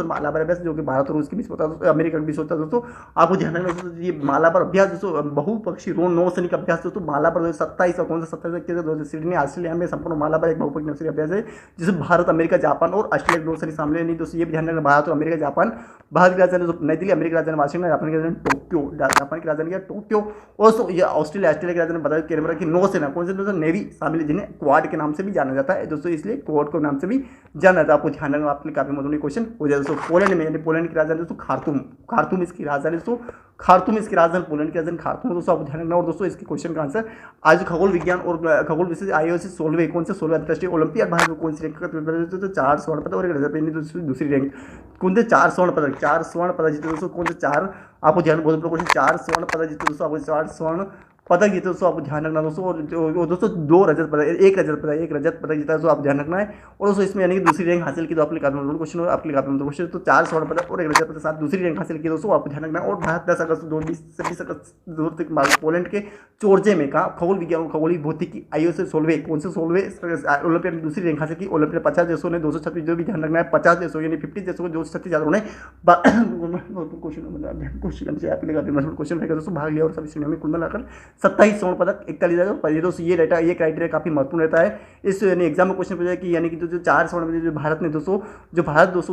मालाबार अभ्यास जो कि भारत और रूस के बीच होता है दोस्तों, अमेरिका के बीच होता है दोस्तों। आपको ध्यान रखना दोस्तों, ये मालाबार अभ्यास दोस्तों बहुपक्षीय नौसैनिक अभ्यास दोस्तों मालाबार 27 और कौन सा 27 सिडनी ऑस्ट्रेलिया में संपूर्ण मालाबार एक बहुपक्षीय नौसैनिक अभ्यास है जिसमें भारत, अमेरिका, जापान और ऑस्ट्रेलिया के नौसैनिक शामिल है। नहीं दोस्तों, ये भी ध्यान रखना, भारत और अमेरिका, जापान, भारत की राजधानी नई दिल्ली, अमेरिका की राजधानी वाशिंगटन, जापान की राजधानी टोक्यो, जापान की राजधानी टोक्यो, और ये ऑस्ट्रेलिया की राजधानी बता कैनबरा की नौसेना कौन से दोस्तों नेवी शामिल है, जिन्हें क्वाड के नाम से भी जाना जाता है दोस्तों, इसलिए क्वाड के नाम से भी जाना जाता है। आपको ध्यान रखना, आपके काफी महत्वपूर्ण क्वेश्चन हो जाए दोस्तों। पोलैंड में यानी पोलैंड की राजधानी दोस्तों खार्तूम इसकी राजधानी दोस्तों, पोलैंड की राजधानी खार्तूम दोस्तों, आपको ध्यान रखना। और दोस्तों इसके क्वेश्चन का आंसर आज खगोल विज्ञान और खगोल विशेष IOC 16वें कौन से 16वें अंतर्राष्ट्रीय ओलंपियाड भारत में कौन सी रैंक का 4 स्वर्ण पदक और 1 रजत पदक, दूसरी रैंक कौन से 4 स्वर्ण पदक जीते दोस्तों, कौन से 4, आपको ध्यान बहुत क्वेश्चन, 4 स्वर्ण पदक जीते दोस्तों, आपको 4 स्वर्ण पदक जीते दोस्तों, आपको ध्यान रखना दोस्तों। और दोस्तों 2 रजत पदक, एक रजत पदक जीता है दोस्तों, आप ध्यान रखना है। और दोस्तों इसमें यानी कि दूसरी रैंक हासिल की तो आपके काफी महत्वपूर्ण क्वेश्चन, आपके काफी महत्वपूर्ण क्वेश्चन, तो 4 स्वर्ण पदक और 1 रजत पदक साथ दूसरी रैंक हासिल की दोस्तों, आपको ध्यान रखना है। और भारत 10 अगस्त 2020 तक पोलैंड के चोर्जे में कहा खगोल विज्ञान और खगोलीय भौतिकी IOC 16वें कौन से 16वें ओलंपियाड में दूसरी रैंक हासिल की। ओलंपियाड 50 देशों ने 236, जो भी ध्यान रखना है 50 देशों यानी 50 देशों को 236 छात्रों ने क्वेश्चन रहेगा दोस्तों भाग लिया और सभी श्रेणियों में कुल मिलाकर 27 स्वर्ण पदक 41,000 दोस्तों। ये क्राइटेरिया काफी महत्वपूर्ण रहता है इस यानी एग्जाम में क्वेश्चन पूछा कि यानी कि जो 4 स्वर्ण पदक जो भारत ने दोस्तों,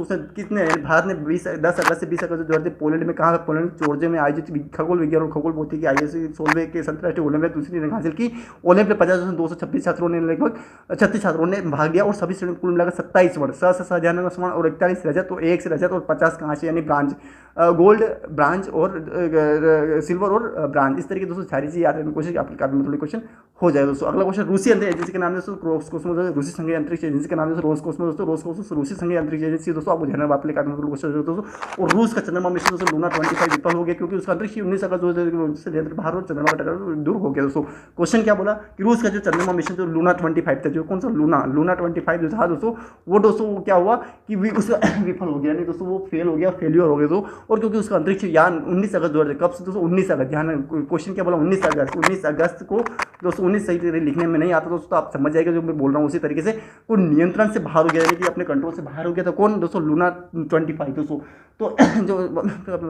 उसने कितने, भारत ने 10 अगस्त से 20 अगस्त 2020 पोलैंड में कहा, पोलैंड चोर्जे में आयोजित खगोल विज्ञान और खगोल भौतिकी IOC 16वें के अंतर्राष्ट्रीय ओलंपियाड दूसरी रैंक हासिल की। ओलंपियाड 50,226 छात्रों ने लगभग 36 छात्रों ने भाग लिया और सभी श्रेणियों कुल मिलाकर 27 स्वर्ण, 7 स्वर्ण और 41 रजत और 1 रजत और 50 कांस्य यानी ब्रांज, गोल्ड, ब्रांज और सिल्वर और ब्रांज, इस तरीके दोस्तों सारी चीज़ याद रखने की कोशिश, आपके काफी मतलब क्वेश्चन हो जाए दोस्तों। अगला क्वेश्चन, रूसी अंतरिक्ष एजेंसी का नाम है दोस्तों रोसकोस्मोस, रूसी संघीय अंतरिक्ष एजेंसी का नाम है रोसकोस्मोस दोस्तों, रोसकोस्मोस रूसी संघीय अंतरिक्ष एजेंसी दोस्तों, आपको ध्यान रखना, आपके काफी मतलब क्वेश्चन दोस्तों। और रूस का चंद्रमा मिशन दोस्तों लूना 25 विफल हो गया क्योंकि उसका अंतरिक्ष 19 अगस्त 2019 से बाहर और चंद्रमा का टकराव दूर हो गया दोस्तों। क्वेश्चन क्या बोला कि रूस का जो चंद्रमा मिशन जो लूना 25 था, जो कौन सा लूना 25 जो था दोस्तों, वो दोस्तों क्या हुआ कि उसका विफल हो गया, नहीं दोस्तों वो फेल हो गया, फेलियर हो गया दोस्तों। और क्योंकि उसका अंतरिक्ष यान 19 अगस्त 2000 कब से दोस्तों 19 अगस्त, ध्यान क्वेश्चन क्या बोला 19 अगस्त को दोस्तों, 19 सही तरीके लिखने में नहीं आता दोस्तों, तो आप समझ जाएगा जो मैं बोल रहा हूँ उसी तरीके से। वो नियंत्रण से बाहर हो गया, यानी कि अपने कंट्रोल से बाहर हो गया था, कौन दोस्तों लूना 25 दोस्तों। तो जो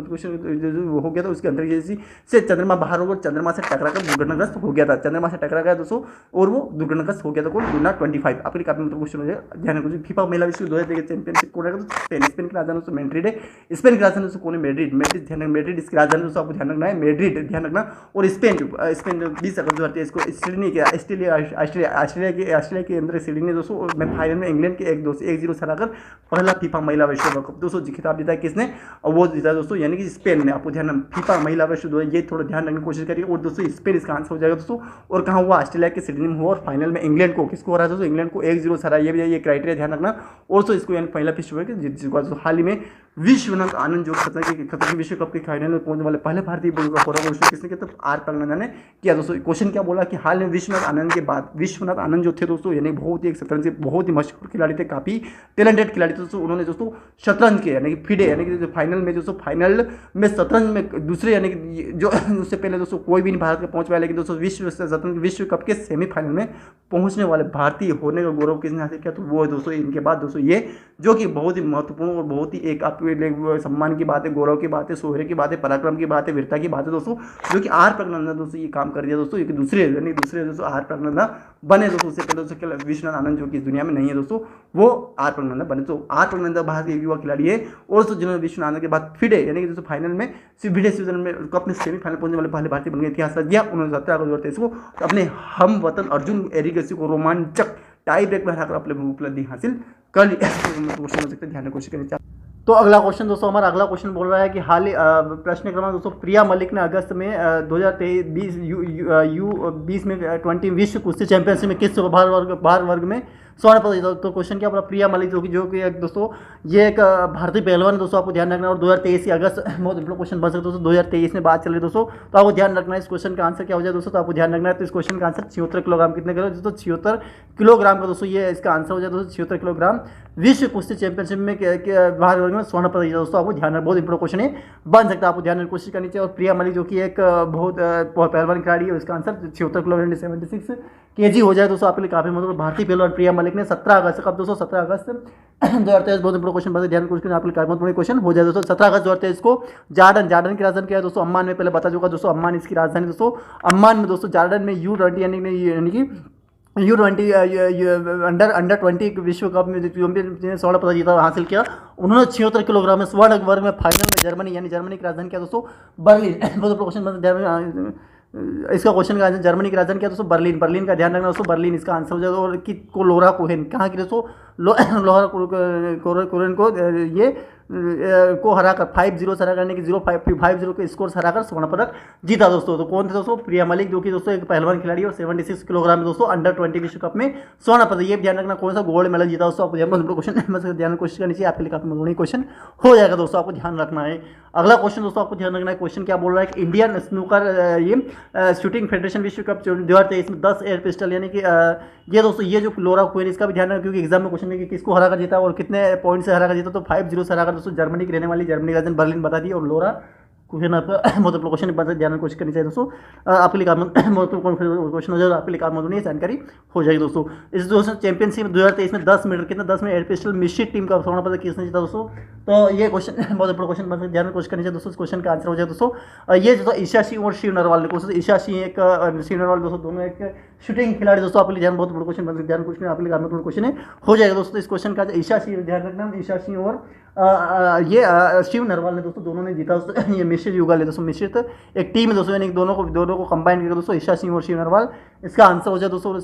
क्वेश्चन हो गया था उसके अंतरिक्ष एजेंसी से चंद्रमा बाहर हो गया, चंद्रमा से टकराकर दुर्घटनाग्रस्त हो गया था, चंद्रमा से टकरा गया दोस्तों और वो दुर्घटनाग्रस्त हो गया था, कौन लूना 25। आपके लिए काफी मतलब क्वेश्चन हो जाएगा, ध्यान रखिए। फीफा महिला विश्व 2023 चैंपियनशिप कौन है तो स्पेन की राजधानी दोस्तों मैड्रिड है, स्पेन की राजधानी दोस्तों कौन है मैड्रिड, ध्यान रखना मैड्रिड इसकी राजधानी दोस्तों, आपको ध्यान रखना है मैड्रिड, ध्यान रखना। और स्पेन 20 अगस्त 2023 को सिडनी के ऑस्ट्रेलिया के अंदर सिडनी दोस्तों में फाइनल में इंग्लैंड के 1-0 से हराकर पहला फीफा महिला विश्व कप दोस्तों खिताब जीता है किसने, और वो जीता दोस्तों यानी कि स्पेन ने। आपको ध्यान फीफा महिला विश्व 2023 ये थोड़ा ध्यान रखने की कोशिश करिए। और दोस्तों स्पेन इसका आंसर हो जाएगा दोस्तों। और कहाँ हुआ, ऑस्ट्रेलिया के सिडनी में हुआ और फाइनल में इंग्लैंड को किसको हरा दोस्तों, इंग्लैंड को 1-0 से हरा, ये क्राइटेरिया ध्यान रखना। और तो इसको यानी पहला विश्व है जीत चुका है। हाल ही में विश्वनाथ आनंद जो खतरनाक विश्व कप के फाइनल में पहुंचने वाले पहले भारतीय किसने किया, तो आर प्रज्ञा ने किया दोस्तों। क्वेश्चन क्या बोला कि हाल में विश्वनाथ आनंद के बाद विश्वनाथ आनंद जो थे दोस्तों यानी बहुत ही एक शतरंज के बहुत ही मशहूर खिलाड़ी थे, काफी टैलेंटेड खिलाड़ी थे दोस्तों। उन्होंने दोस्तों शतरंज के यानी कि फिडे यानी कि फाइनल में दोस्तों फाइनल में शतरंज में दूसरे यानी कि जो उससे पहले दोस्तों कोई भी नहीं भारत के पहुंच पाया, लेकिन दोस्तों विश्व कप के सेमीफाइनल में पहुंचने वाले भारतीय होने का गौरव किसने हासिल किया, तो वो है दोस्तों इनके बाद दोस्तों ये जो कि बहुत ही महत्वपूर्ण और बहुत ही एक आपके सम्मान की बात है, गौरव की बात है, शौर्य की बात है, पराक्रम की बात है, वीरता की बात है दोस्तों, जो कि आर प्रज्ञा दोस्तों ये काम कर दिया दोस्तों। एक दूसरे दोस्तों आर प्रज्ञा बने दोस्तों। उससे पहले दोस्तों विश्वनाथ आनंद जो कि इस दुनिया में नहीं है दोस्तों, वो आर प्रज्ञा बने। तो आर प्रज्ञा भारत के युवा खिलाड़ी है और दोस्तों जिन्होंने विश्वनाथ आनंद के बाद फिडे यानी कि दोस्तों फाइनल में फिडे सीजन में कप में सेमीफाइनल पहुंचने वाले पहले भारतीय बन गए, इतिहास रच दिया। उन्होंने 17 अगस्त 2023 को अपने हम वतन अर्जुन एरिगेसी को रोमांचक टाई ब्रेक में हराकर अपने उपलब्धि हासिल कर ली। ध्यान कोशिश करनी चाहिए। तो अगला क्वेश्चन दोस्तों, हमारा अगला क्वेश्चन बोल रहा है कि हाल ही प्रश्न क्रमांक दोस्तों, प्रिया मलिक ने अगस्त में 2023 U20 में 20 विश्व कुश्ती चैंपियनशिप में किस भार वर्ग में स्वर्ण पदक जीता। तो क्वेश्चन क्या बोला, प्रिया मलिक जो कि एक दोस्तों ये एक भारतीय पहलवान दोस्तों, आपको ध्यान रखना। और 2023 अगस्त बहुत इंपॉर्टेंट क्वेश्चन बन सकता है दोस्तों, 2023 में बात चल रही है दोस्तों, तो आपको ध्यान रखना है इस क्वेश्चन का आंसर क्या हो जाए दोस्तों। तो आपको ध्यान रखना है तो इस क्वेश्चन का आंसर 76 किलोग्राम कितने किलो दोस्तों, 76 किलोग्राम का दोस्तों ये इसका आंसर हो जाए दोस्तों, 76 किलोग्राम विश्व कुश्ती चैंपियनशिप में भाग वर्ग में स्वर्ण पदक जीता दोस्तों। आपको ध्यान रखना, बहुत इंपॉर्टेंट क्वेश्चन है, बन सकता है, आपको ध्यान रखने की कोशिश करनी चाहिए। और प्रिया मलिक जो कि एक बहुत पहलवान खिलाड़ी है, उसका आंसर 76 किलो 76 kg हो जाए दोस्तों आपके लिए काफी मतलब। भारतीय पहलवान प्रिया मलिक ने 17 अगस्त कब दोस्तों 17 अगस्त 2023, बहुत इंपॉर्टेंट क्वेश्चन बता, ध्यान क्वेश्चन आपके लिए काफी मतलब क्वेश्चन हो जाए दोस्तों। 17 अगस्त 2023 को जॉर्डन की राजधानी क्या है दोस्तों? अम्मान में, पहले बता चुका दोस्तों, अम्मान इसकी राजधानी दोस्तों। अम्मान में दोस्तों जॉर्डन में U20 यानी कि U20 अंडर 20 विश्व कप में जिन्हें स्वर्ण पदक जीता हासिल किया, उन्होंने 76 किलोग्राम में स्वर्ण वर्ग में फाइनल में जर्मनी की राजधानी क्या दोस्तों? बर्लिन। बहुत क्वेश्चन इसका क्वेश्चन का आंसर जर्मनी की राजधानी क्या दोस्तों? बर्लिन का ध्यान रखना दोस्तों, बर्लिन इसका आंसर हो जाएगा। और कि लोरा कोहेन कहाँ की दोस्तों? लोरा कोहेन को ये को हराकर 5-0 से हरा करने की 0-5-0 के स्कोर से हराकर स्वर्ण पदक जीता दोस्तों। तो कौन थे दोस्तों? प्रिया मलिक, जो कि दोस्तों एक पहलवान खिलाड़ी और 76 किलोग्राम में दोस्तों अंडर 20 विश्व कप में स्वर्ण पदक, ये ध्यान रखना कौन सा गोल्ड मेडल जीता दोस्तों। आपको क्वेश्चन ध्यान कोशिश करनी चाहिए, आपके लिए काफी मजबूत क्वेश्चन हो जाएगा दोस्तों, आपको ध्यान रखना है। अगला क्वेश्चन दोस्तों आपको ध्यान रखना है, क्वेश्चन क्या बोल रहा है कि इंडियन स्नूकर ये शूटिंग फेडरेशन विश्व कप 2023 में 10 एयर पिस्टल यानी कि ये दोस्तों ये जो लोरा कोहेन, इसका भी ध्यान रखना क्योंकि एग्जाम में क्वेश्चन है कि किसको हरा कर जीता और कितने पॉइंट से हरा कर जीता। तो 5-0 से हरा कर दोस्तों जर्मनी की रहने वाली जर्मनी का राजधानी बर्लिन बता दी। और लोरा क्वेश्चन आपका मतलब क्वेश्चन ध्यान कोशिश करनी चाहिए दोस्तों, आपके लिए क्वेश्चन हो जाएगा, आपके लिए काम नहीं जानकारी हो जाएगी दोस्तों। इस दोस्तों चैंपियनशिप 2023 में 10 मीटर कितना 10 में एयर पिस्टल मिश्रित टीम का स्वर्ण पदक किसने जीता दोस्तों? तो ये क्वेश्चन बहुत इंपॉर्टेंट क्वेश्चन ध्यान कोशिश करनी चाहिए दोस्तों। इस क्वेश्चन का आंसर हो जाए दोस्तों ये जो ईशा सिंह और शिव नरवाल ने क्वेश्चन, ईशा सिंह एक शिव नरवाल दोस्तों दोनों एक शूटिंग खिलाड़ी दोस्तों, आपके लिए ध्यान बहुत बड़ा क्वेश्चन ध्यान क्वेश्चन आपके लिए क्वेश्चन हो जाएगा दोस्तों। इस क्वेश्चन का ईशा सिंह ध्यान रखना, ईशा सिंह और ये शिव नरवाल ने दोस्तों दोनों ने जीता दोस्तों। ये मिश्रित युगल है दोस्तों, मिश्रित एक टीम है दोस्तों, यानी दोनों को कंबाइन करके दोस्तों ईशा सिंह और शिव नरवाल इसका आंसर हो जाए दोस्तों।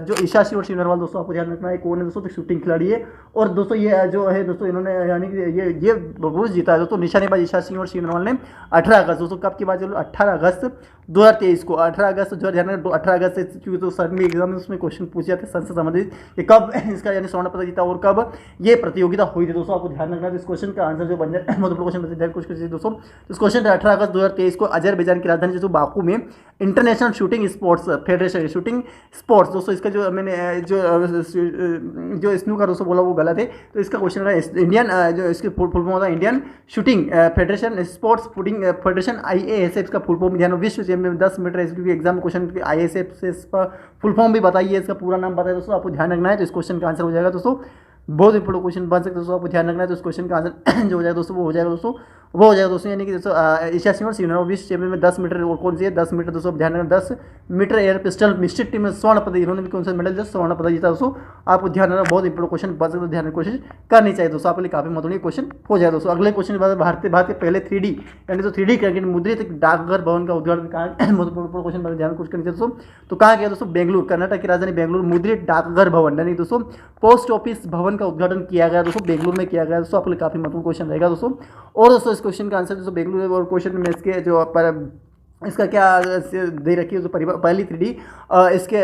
जो ईशा सिंह और शिव नरवाल दोस्तों आपको ध्यान रखना है कौन है दोस्तों? तो शूटिंग खिलाड़ी है। और दोस्तों ये जो है दोस्तों इन्होंने यानी कि ये ब्रोंज जीता है दोस्तों। निशानेबाज ईशा सिंह और शिव नरवाल ने 18 अगस्त दोस्तों, कब की बात चलो 18 अगस्त 2023 को, 18 अगस्त जो ध्यान रखना 18 अगस्त से, क्योंकि तो सर्मी एग्जाम में उसमें क्वेश्चन पूछे जाते हैं संसद संबंधित, ये कब इसका यानी स्वर्ण पदक जीता और कब ये प्रतियोगिता हुई थी दोस्तों, आपको ध्यान रखना है। इस क्वेश्चन का आंसर जो बन जाए मतलब क्वेश्चन कुछ दोस्तों। इस क्वेश्चन 18 अगस्त 2023 को अजरबैजान की राजधानी जो बाकू में international shooting sports federation shooting sports दोस्तों, इसका जो मैंने जो स्नूकर दोस्तों बोला वो गलत है। तो इसका क्वेश्चन है इंडियन जो इसकी फुल फॉर्म होता है Indian shooting federation sports shooting federation IASF का फुल फॉर्म ध्यान, विश्व चैंपियन 10 मीटर क्योंकि एग्जाम में क्वेश्चन IASF से इसका फुल फॉर्म भी बताइए, इसका पूरा नाम बताइए दोस्तों, आपको ध्यान रखना है। तो इस क्वेश्चन का आंसर हो जाएगा दोस्तों, बहुत इंपॉर्टेंट क्वेश्चन बन सकता है दोस्तों, आपको ध्यान रखना है। तो इस क्वेश्चन का आंसर जो हो जाएगा दोस्तों वो हो जाएगा दोस्तों, वो हो जाएगा दोस्तों यानी कि दोस्तों ईशा सिंह और शिव नरवाल विश्व चैंपियन में 10 मीटर और कौन सी है 10 मीटर दोस्तों, ध्यान रखना 10 मीटर एयर पिस्टल मिश्रित टीम में स्वर्ण पदक, इन्होंने भी कौन सा मेडल स्वर्ण पदक जीता दोस्तों, आपको ध्यान रखना। बहुत इंपॉर्टेंट क्वेश्चन बन सकता है, ध्यान कोशिश करनी चाहिए दोस्तों, आपके लिए काफी महत्वपूर्ण क्वेश्चन हो जाए दोस्तों। अगले क्वेश्चन के बाद भारत के पहले 3D यानी तो 3D क्रिकेट मुद्रित डाकघर भवन का उद्घाटन कहाँ, महत्वपूर्ण क्वेश्चन पर ध्यान कोशिश करनी चाहिए दोस्तों। तो कहाँ किया दोस्तों? बेंगलुरु, कर्नाटक की राजधानी बेंगलुरु मुद्रित डाकघर भवन यानी दोस्तों पोस्ट ऑफिस भवन का उद्घाटन किया गया दोस्तों, बेंगलुरु में किया गया दोस्तों, आपके लिए काफी महत्वपूर्ण क्वेश्शन रहेगा दोस्तों। और दोस्तों इस क्वेश्चन का आंसर दोस्तों बेंगलुरु और क्वेश्चन में इसके जो इसका क्या दे रखी है तो पहली 3D इसके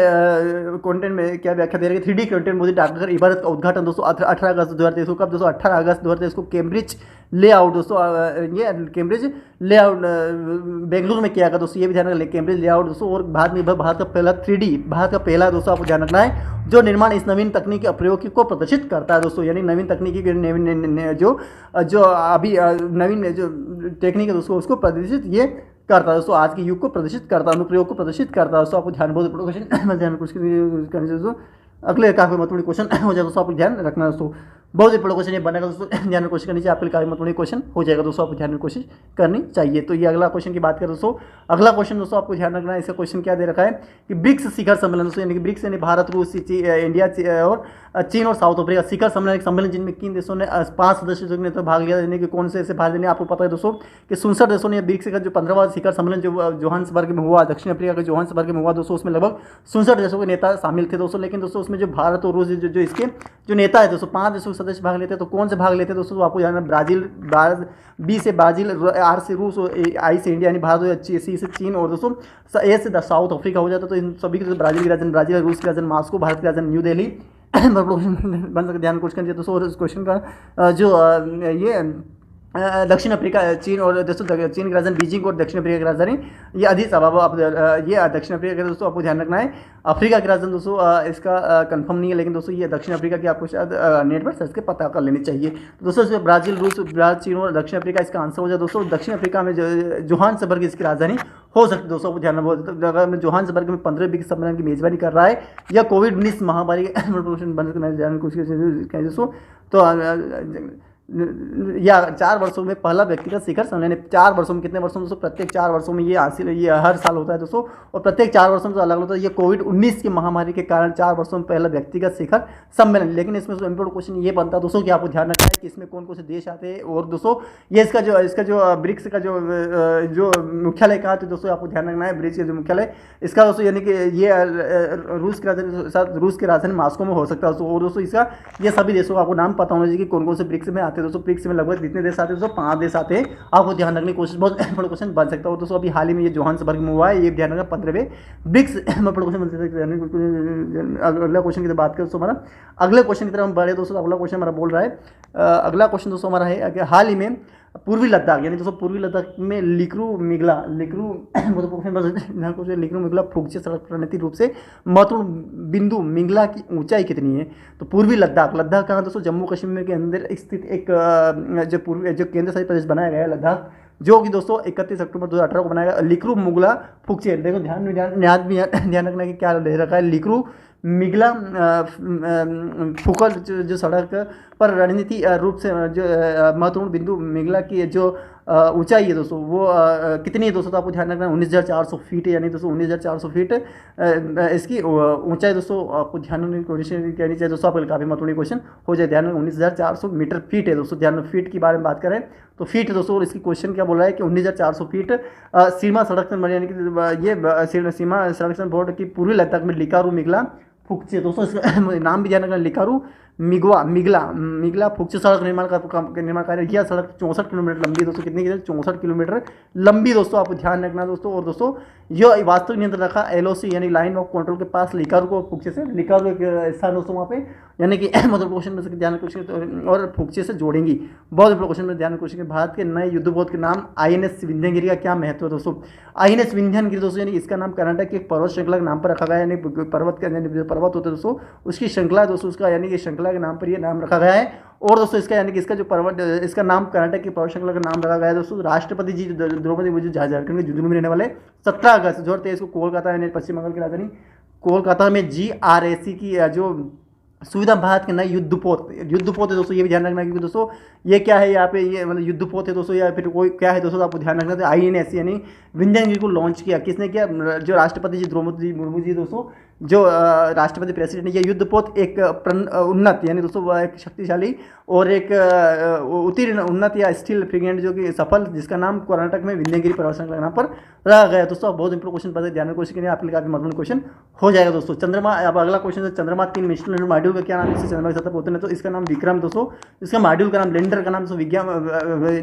कंटेंट में क्या व्याख्या दे रखी है? 3D कंटेंट मोदी डाकघर इबारत का उद्घाटन दोस्तों 18 अगस्त 2023 को, कब दोस्तों 18 अगस्त 2023 को केम्ब्रिज लेआउट दोस्तों, ये केम्ब्रिज लेआउट बेंगलुरु में किया गया दोस्तों, ये भी ध्यान रखना केम्ब्रिज लेआउट दोस्तों। और भारत का पहला 3D भारत का पहला दोस्तों आपको ध्यान रखना है जो निर्माण इस नवीन तकनीक के प्रयोग को प्रदर्शित करता है दोस्तों, यानी नवीन तकनीकी जो अभी नवीन जो टेक्निक है दोस्तों उसको प्रदर्शित ये करता है दोस्तों, आज के युग को प्रदर्शित करता है, अनुप्रयोग को प्रदर्शित करता है दोस्तों, आपको ध्यान बहुत क्वेश्चन ध्यान कुछ करने दोस्तों। अगले काफी महत्वपूर्ण क्वेश्चन हो जाएगा दोस्तों, आपको ध्यान रखना दोस्तों, बहुत ही बड़ा क्वेश्चन ये बनेगा दोस्तों, ध्यान कोशिश करनी चाहिए, आपके लिए काफी महत्वपूर्ण क्वेश्चन हो जाएगा दोस्तों, आपको ध्यान में कोशिश करनी चाहिए। तो ये अगला क्वेश्चन की बात करें दोस्तों, अगला क्वेश्चन दोस्तों आपको ध्यान रखना है, इसका क्वेश्चन क्या दे रखा है कि ब्रिक्स शिखर सम्मेलन दोस्तों, यानी कि ब्रिक्स यानी भारत, रूस, इंडिया और चीन और साउथ अफ्रीका शिखर सम्मेलन, एक सम्मेलन जिनमें किन देशों ने 5 सदस्य ने तो भाग लिया, यानी कि कौन से ऐसे भाग लेने आपको पता है दोस्तों कि 67 देशों ने ब्रिक्स का जो 15वां शिखर सम्मेलन जो जोहान्सबर्ग में हुआ, दक्षिण अफ्रीका के जोहान्सबर्ग में हुआ दोस्तों, उसमें लगभग 67 देशों के नेता शामिल थे दोस्तों, लेकिन दोस्तों उसमें जो भारत और रूस जो इसके जो नेता है दोस्तों 5 देशों के सदस्य भाग लेते हैं, तो कौन से भाग लेते हैं दोस्तों? तो आपको जानना ब्राजील, बी से ब्राजील, आर से रूस, आई से इंडिया यानी भारत, सी से चीन और दोस्तों ए से साउथ अफ्रीका हो जाता है। तो इन सभी के ब्राजील की राजधानी ब्राजील, रूस की राजधानी मॉस्को, भारत की राजधानी न्यू दिल्ली बन सकते ध्यान कुछ कर दोस्तों। और इस क्वेश्चन का जो ये दक्षिण अफ्रीका, चीन और दोस्तों चीन की राजधानी बीजिंग और दक्षिण अफ्रीका की राजधानी ये अदीस अबाबा। आप ये दक्षिण अफ्रीका के दोस्तों आपको ध्यान रखना है। अफ्रीका की राजधानी दोस्तों इसका कंफर्म नहीं है, लेकिन दोस्तों ये दक्षिण अफ्रीका की आपको शायद नेट पर सर्च के पता कर लेनी चाहिए। तो दोस्तों इसमें ब्राज़ील, रूस, चीन और दक्षिण अफ्रीका इसका आंसर हो जाए दोस्तों। दक्षिण अफ्रीका में जोहान्सबर्ग इसकी राजधानी हो सकती है दोस्तों, आपको ध्यान रखना। अगर जोहान्सबर्ग में 15 ब्रिक्स सम्मेलन की मेजबानी कर रहा है या कोविड-19 महामारी बंद करने जाने की कोशिश दोस्तों, तो या 4 वर्षों में पहला व्यक्तिगत शिखर सम्मेलन। 4 वर्षों में, कितने वर्षों में दोस्तों? प्रत्येक 4 वर्षों में ये हासिल, ये हर साल होता है दोस्तों, और प्रत्येक 4 वर्षों में तो अलग होता है। ये कोविड-19 की महामारी के कारण 4 वर्षों में पहला व्यक्तिगत शिखर सम्मेलन। लेकिन इसमें इम्पोर्टेंट क्वेश्चन ये बनता है दोस्तों कि आपको ध्यान रखना है कि इसमें कौन कौन से देश आते हैं, और दोस्तों ये इसका जो ब्रिक्स का जो मुख्यालय कहा, तो दोस्तों आपको ध्यान रखना है ब्रिक्स का जो मुख्यालय इसका दोस्तों, यानी कि ये रूस की राजधानी मॉस्को में हो सकता है दोस्तों। और दोस्तों इसका ये सभी देशों का आपको नाम पता होना चाहिए कि कौन कौन से ब्रिक्स में आते हैं दोस्तों। ब्रिक्स में लगभग जितने देश आते हैं दोस्तों, 5 देश आते हैं। आपको ध्यान रखने की कोशिश, बहुत बड़ा क्वेश्चन बन सकता है दोस्तों। अभी हाल ही में ये जोहान्सबर्ग में हुआ है, ये ध्यान रखना 15वें ब्रिक्स में बड़ा क्वेश्चन बन सकता है। अगला क्वेश्चन की बात करें दोस्तों, हमारा अगले क्वेश्चन की तरफ हम बढ़े दोस्तों। अगला क्वेश्चन हमारा बोल रहा है, अगला क्वेश्चन दोस्तों हमारा है कि हाल ही में पूर्वी लद्दाख, यानी दोस्तों पूर्वी लद्दाख में लिक्रू मिगला फुक्चे सड़क प्रणीति रूप से महत्वपूर्ण बिंदु मिगला की ऊंचाई कितनी है? तो पूर्वी लद्दाख, लद्दाख कहाँ दोस्तों? जम्मू कश्मीर के अंदर स्थित एक जो केंद्र शासित प्रदेश बनाया गया है लद्दाख, जो कि दोस्तों 31 अक्टूबर 2018 को बनाया गया। लिक्रू मुगला फुक्चे, देखो ध्यान रखना कि क्या ले रखा है। लिक्रू मिगला फुकल जो सड़क पर रणनीति रूप से जो महत्वपूर्ण बिंदु मिगला की जो ऊंचाई है दोस्तों, वो कितनी है दोस्तों? तो आपको ध्यान रखना 19,400 फीट है, यानी दोस्तों 19,400 फीट इसकी ऊंचाई दोस्तों। आपको ध्यान रखने की कोशिश करनी चाहिए दोस्तों, आपको काफ़ी महत्वपूर्ण क्वेश्चन हो जाए। ध्यान में 19,400 मीटर फीट है दोस्तों। ध्यान में फीट की बारे में बात करें तो फीट दोस्तों, और इसकी क्वेश्चन क्या बोल रहा है कि 19,400 फीट सीमा सड़क यानी कि ये सीमा सड़क बोर्ड की पूर्वी लद्दाख में लिकारू मिगला फुक्चे दोस्तों, इसका नाम भी ध्यान रखना, लिकारू मिगला फुक्चे सड़क निर्माण कार्य। यह सड़क 64 किलोमीटर लंबी है दोस्तों। कितनी की? 64 किलोमीटर लंबी दोस्तों, आपको ध्यान रखना दोस्तों। और दोस्तों यह वास्तविक नियंत्रण रखा LOC यानी लाइन ऑफ कंट्रोल के पास लिकारू को फुक्चे से, लिकारू एक स्थान दोस्तों वहाँ पे, यानी कि मतलब क्वेश्चन में से ध्यान क्वेश्चन और फुक्चे से जोड़ेंगी। बहुत इंपॉर्टेंट क्वेश्चन में ध्यान क्वेश्चन। भारत के नए युद्धपोत के नाम INS विंध्यगिरी का क्या महत्व है दोस्तों? INS विंध्यगिरी दोस्तों, यानी इसका नाम कर्नाटक की एक पर्वत श्रृंखला के नाम पर रखा गया है, यानी पर्वत होते हैं दोस्तों, उसकी श्रृंखला दोस्तों, उसका यानी कि श्रृंखला के नाम पर यह नाम रखा गया है। और दोस्तों इसका यानी कि इसका जो पर्वत, इसका नाम कर्नाटक की पर्वत श्रृंखला का नाम रखा गया है दोस्तों। राष्ट्रपति जी द्रौपदी मुर्मू झारखंड के झुंझुनू में रहने वाले 17 अगस्त 2023 को कोलकाता यानी पश्चिम बंगाल की राजधानी कोलकाता में GRAC की जो सुविधा भारत के नए युद्धपोत है दोस्तों, ये भी ध्यान रखना, क्योंकि दोस्तों ये क्या है यहाँ पे, ये मतलब युद्धपोत है दोस्तों, या फिर कोई क्या है दोस्तों, आपको ध्यान रखना। तो INS यानी विंध्यगिरी को लॉन्च किया किसने किया? जो राष्ट्रपति जी द्रौपदी मुर्मू जी दोस्तों, जो राष्ट्रपति प्रेसिडेंट। ये युद्धपोत एक उन्नत यानी दोस्तों एक शक्तिशाली और एक उत्तीर्ण उन्नत या स्टील फ्रिगेट जो कि सफल, जिसका नाम कर्नाटक में विंध्यगिरी पर्वत श्रृंखला के नाम पर रखा गया दोस्तों। बहुत इंपॉर्टेंट क्वेश्चन पता है, ध्यान में क्वेश्चन के लिए आपके लिए काफी महत्वपूर्ण क्वेश्चन हो जाएगा दोस्तों। चंद्रमा, अब अगला क्वेश्चन है चंद्रमा 3 मिशन मॉड्यूल का क्या नाम है? इससे चंद्रमा की सतह पर उतरने, तो इसका नाम विक्रम दोस्तों। इसका मॉड्यूल का नाम लैंडर का नाम दोस्तों विज्ञान,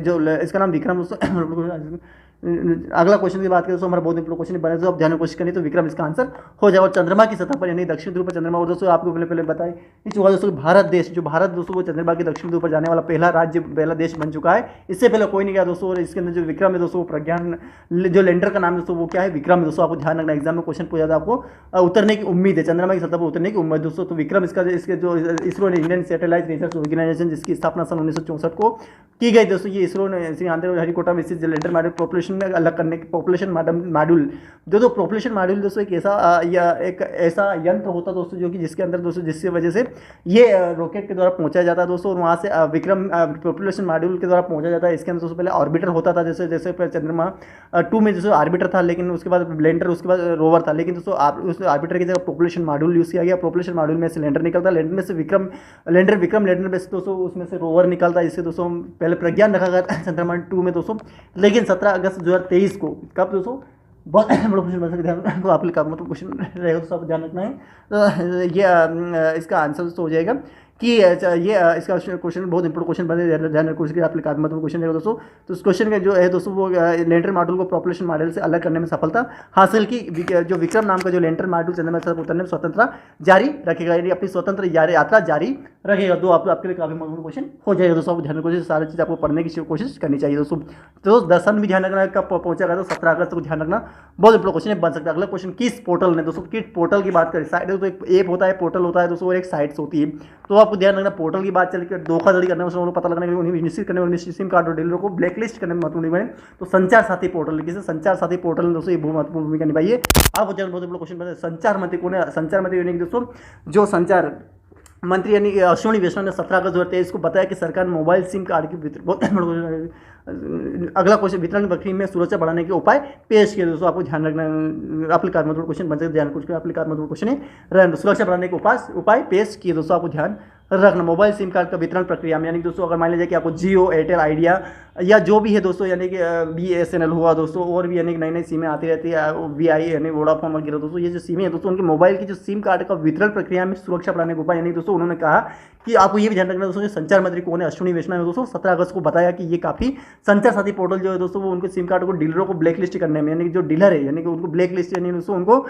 जो इसका नाम विक्रम दोस्तों। अगला क्वेश्चन की बात करें तो हमारा बहुत इंपॉर्टेंट क्वेश्चन बने, तो आप ध्यान कोशिश करिए तो विक्रम इसका आंसर हो जाएगा। और चंद्रमा की सतह पर यानी दक्षिण ध्रुव पर चंद्रमा, और दोस्तों आपको पहले बताएं इस चुका दोस्तों भारत देश, जो भारत दोस्तों वो चंद्रमा के दक्षिण ध्रुव पर जाने वाला पहला राज्य, पहला देश बन चुका है। इससे पहले कोई नहीं गया दोस्तों। और इसके अंदर जो विक्रम है दोस्तों, प्रज्ञान जो लैंडर का नाम है दोस्तों, वो क्या है? विक्रम है दोस्तों। आपको ध्यान रखना, एग्जाम में क्वेश्चन पूछा था, आपको उतरने की उम्मीद है, चंद्रमा की सतह पर उतरने की उम्मीद दोस्तों। तो विक्रम इसके जो इसरो ने, इंडियन सैटेलाइट रिसर्च ऑर्गेनाइजेशन, जिसकी स्थापना सन 1964 को की गई दोस्तों। ये इसरो ने हरिकोटा में स्थित लैंडर मॉड्यूल पॉपुलेशन में अलग करने की पॉपुलेशन मॉड्यूल जो पॉपुलेशन मॉड्यूल दोस्तों एक ऐसा यंत्र होता है दोस्तों, जो कि जिसके अंदर दोस्तों, जिसकी वजह से ये रॉकेट के द्वारा पहुंचाया जाता है दोस्तों। और वहाँ से विक्रम पॉपुलेशन मॉड्यूल के द्वारा पहुंचा जाता है। इसके अंदर दोस्तों पहले ऑर्बिटर होता था, जैसे चंद्रमा 2 में जैसे ऑर्बिटर था, लेकिन उसके बाद लैंडर, उसके बाद रोवर था। लेकिन दोस्तों उस ऑर्बिटर की जगह पॉपुलेशन मॉड्यूल यूज़ किया गया। पॉपुलेशन मॉड्यूल में से लैंडर निकलता है, लैंडर में से विक्रम लैंडर में से दोस्तों उसमें से रोवर निकलता है। इससे दोस्तों पहले प्रज्ञान रखा गया था चंद्रमा 2 में दोस्तों, लेकिन 17 अगस्त 2023 को, कब दोस्तों, बहुत बड़ा क्वेश्चन बन सकता है, ध्यान, तो आपके लिए मतलब क्वेश्चन रहेगा दोस्तों, आपको ध्यान रखना है। तो ये इसका आंसर दोस्तों हो जाएगा कि ये इसका क्वेश्चन बहुत इंपॉर्टेंट क्वेश्चन बने ध्यान रखो, इसके आपके काफी महत्वपूर्ण क्वेश्चन है दोस्तों। तो उस क्वेश्चन का जो है दोस्तों वो लैंडर मॉड्यूल को पॉपुलेशन मॉडल से अलग करने में सफलता हासिल की। जो विक्रम नाम का जो लैंडर मॉड्यूल चंद्रमा की तरफ उतरने में स्वतंत्रता जारी रखेगा, यानी अपनी स्वतंत्र यात्रा जारी रखेगा। दो आपके लिए काफी महत्वपूर्ण क्वेश्चन हो जाएगा दोस्तों। आप ध्यान रखो, सारी चीज़ आपको पढ़ने की कोशिश करनी चाहिए दोस्तों। तो दर्शन भी ध्यान रखना, कब पहुंचेगा तो 17 अगस्त को ध्यान रखना, बहुत इंपॉर्टेंट क्वेश्चन बन सकता है। अगला क्वेश्चन किस पोर्टल ने दोस्तों, किस पोर्टल की बात करें, साइट तो एक ऐप होता है, पोर्टल होता है दोस्तों, और एक साइट्स होती है। तो आपको ध्यान रखना पोर्टल की बात चल के धोखाधड़ी करने में पता लगने के लिए उन्हें निश्चित करने में सिम कार्ड और डीलर को ब्लैकलिस्ट करने में महत्वपूर्ण बने। तो संचार साथी पोर्टल, किसी संचार साथी पोर्टल ने दोस्तों ये बहुत महत्वपूर्ण भूमिका निभाई है। आप बहुत बड़ा क्वेश्चन बता, संचार मंत्री कौन है? संचार मंत्री यानी दोस्तों जो संचार मंत्री यानी अश्विनी वैष्णव ने 17 अगस्त 2023 को बताया कि सरकार मोबाइल सिम कार्ड की अगला क्वेश्चन वितरण प्रक्रिया में सुरक्षा बढ़ाने के उपाय पेश किए दोस्तों। आपको ध्यान रखना, एप्लीकार मतलब क्वेश्चन बन सकते, ध्यान कुछ एप्लीकार मतलब क्वेश्चन है सुरक्षा बढ़ाने के उपाय पेश किए दोस्तों। आपको ध्यान रखना मोबाइल सिम कार्ड का वितरण प्रक्रिया में, यानी दोस्तों अगर मान लीजिए कि आपको जियो, एयरटेल, आइडिया या जो भी है दोस्तों, यानी कि BSNL हुआ दोस्तों, और भी यानी नई नई सिमें आती रहती है, VI यानी वोडाफोन वगैरह दोस्तों, ये जो सिमें हैं दोस्तों उनके मोबाइल की जो सिम कार्ड का वितरण प्रक्रिया में सुरक्षा बढ़ाने के उपाय, यानी दोस्तों उन्होंने कहा कि आपको ये भी ध्यान रखना दोस्तों, संचार मंत्री कौन है? अश्विनी वैष्णव ने दोस्तों 17 अगस्त को बताया कि ये काफी संचार साथी पोर्टल जो है दोस्तों वो उनके सिम कार्ड को डीलरों को ब्लैकलिस्ट करने में, यानी कि जो डीलर है यानी कि उनको ब्लैकलिस्ट यानी दोस्तों उनको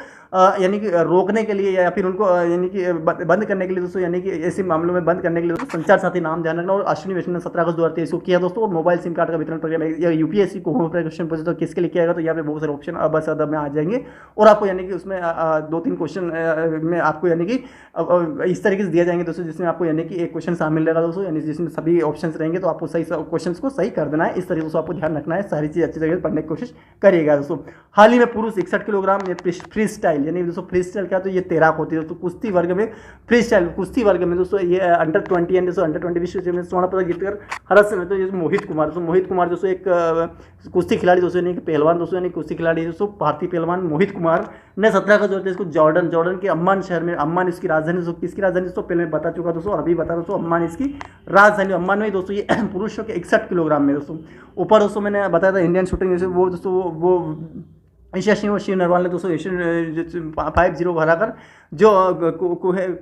यानी कि रोकने के लिए या फिर उनको यानी कि बंद करने के लिए दोस्तों, यानी कि ऐसे मामलों में बंद करने के लिए दोस्तों संचार साथी नाम ध्यान रखना। और अश्विनी वैष्णव ने 17 अगस्त 2023 को किया दोस्तों। और मोबाइल सिम कार्ड का वितरण प्रक्रिया UPSC को होम क्वेश्चन पूछे तो किसके लिए किया गया, तो यहाँ पे बहुत सारे ऑप्शन बस अदब में आ जाएंगे, और आपको यानी कि उसमें 2-3 क्वेश्चन में आपको यानी कि इस तरीके से दिए जाएंगे दोस्तों, जिसमें आपको यानी कि एक क्वेश्चन शामिल रहेगा दोस्तों, यानी जिसमें सभी ऑप्शंस रहेंगे, तो आपको सही क्वेश्चंस को सही कर देना है। इस तरीके से आपको ध्यान रखना है, सारी चीज़ अच्छी तरीके से पढ़ने की कोशिश करिएगा दोस्तों। हाल ही में पुरुष 61 किलोग्राम फ्री स्टाइल, यानी दोस्तों फ्री स्टाइल क्या, तो ये तैराक होती है दोस्तों, कुश्ती वर्ग में फ्री स्टाइल कुश्ती वर्ग में दोस्तों ये अंडर 20 एंड दोस्तों अंडर 20 विश्व में स्वर्ण पदक जीतकर हर समय तो ये मोहित कुमार दोस्तों एक कुश्ती खिलाड़ी दोस्तों, यानी कि पहलवान दोस्तों, यानी कुश्ती खिलाड़ी दोस्तों, भारतीय पहलवान मोहित कुमार ने 17 अगस्त 2023 को जॉर्डन के अम्मान शहर में, अम्मान इसकी राजधानी दोस्तों, किसकी राजधानी दोस्तों पहले बता चुका दोस्तों, और अभी बता दोस्तों अम्मान इसकी राजधानी, अम्मान में दोस्तों ये पुरुषों के 61 किलोग्राम में दोस्तों। ऊपर दोस्तों मैंने बताया था इंडियन शूटिंग जैसे वो दोस्तों वो एशिया शिव नरवाल ने दोस्तों एशियन 5-0 हराकर जो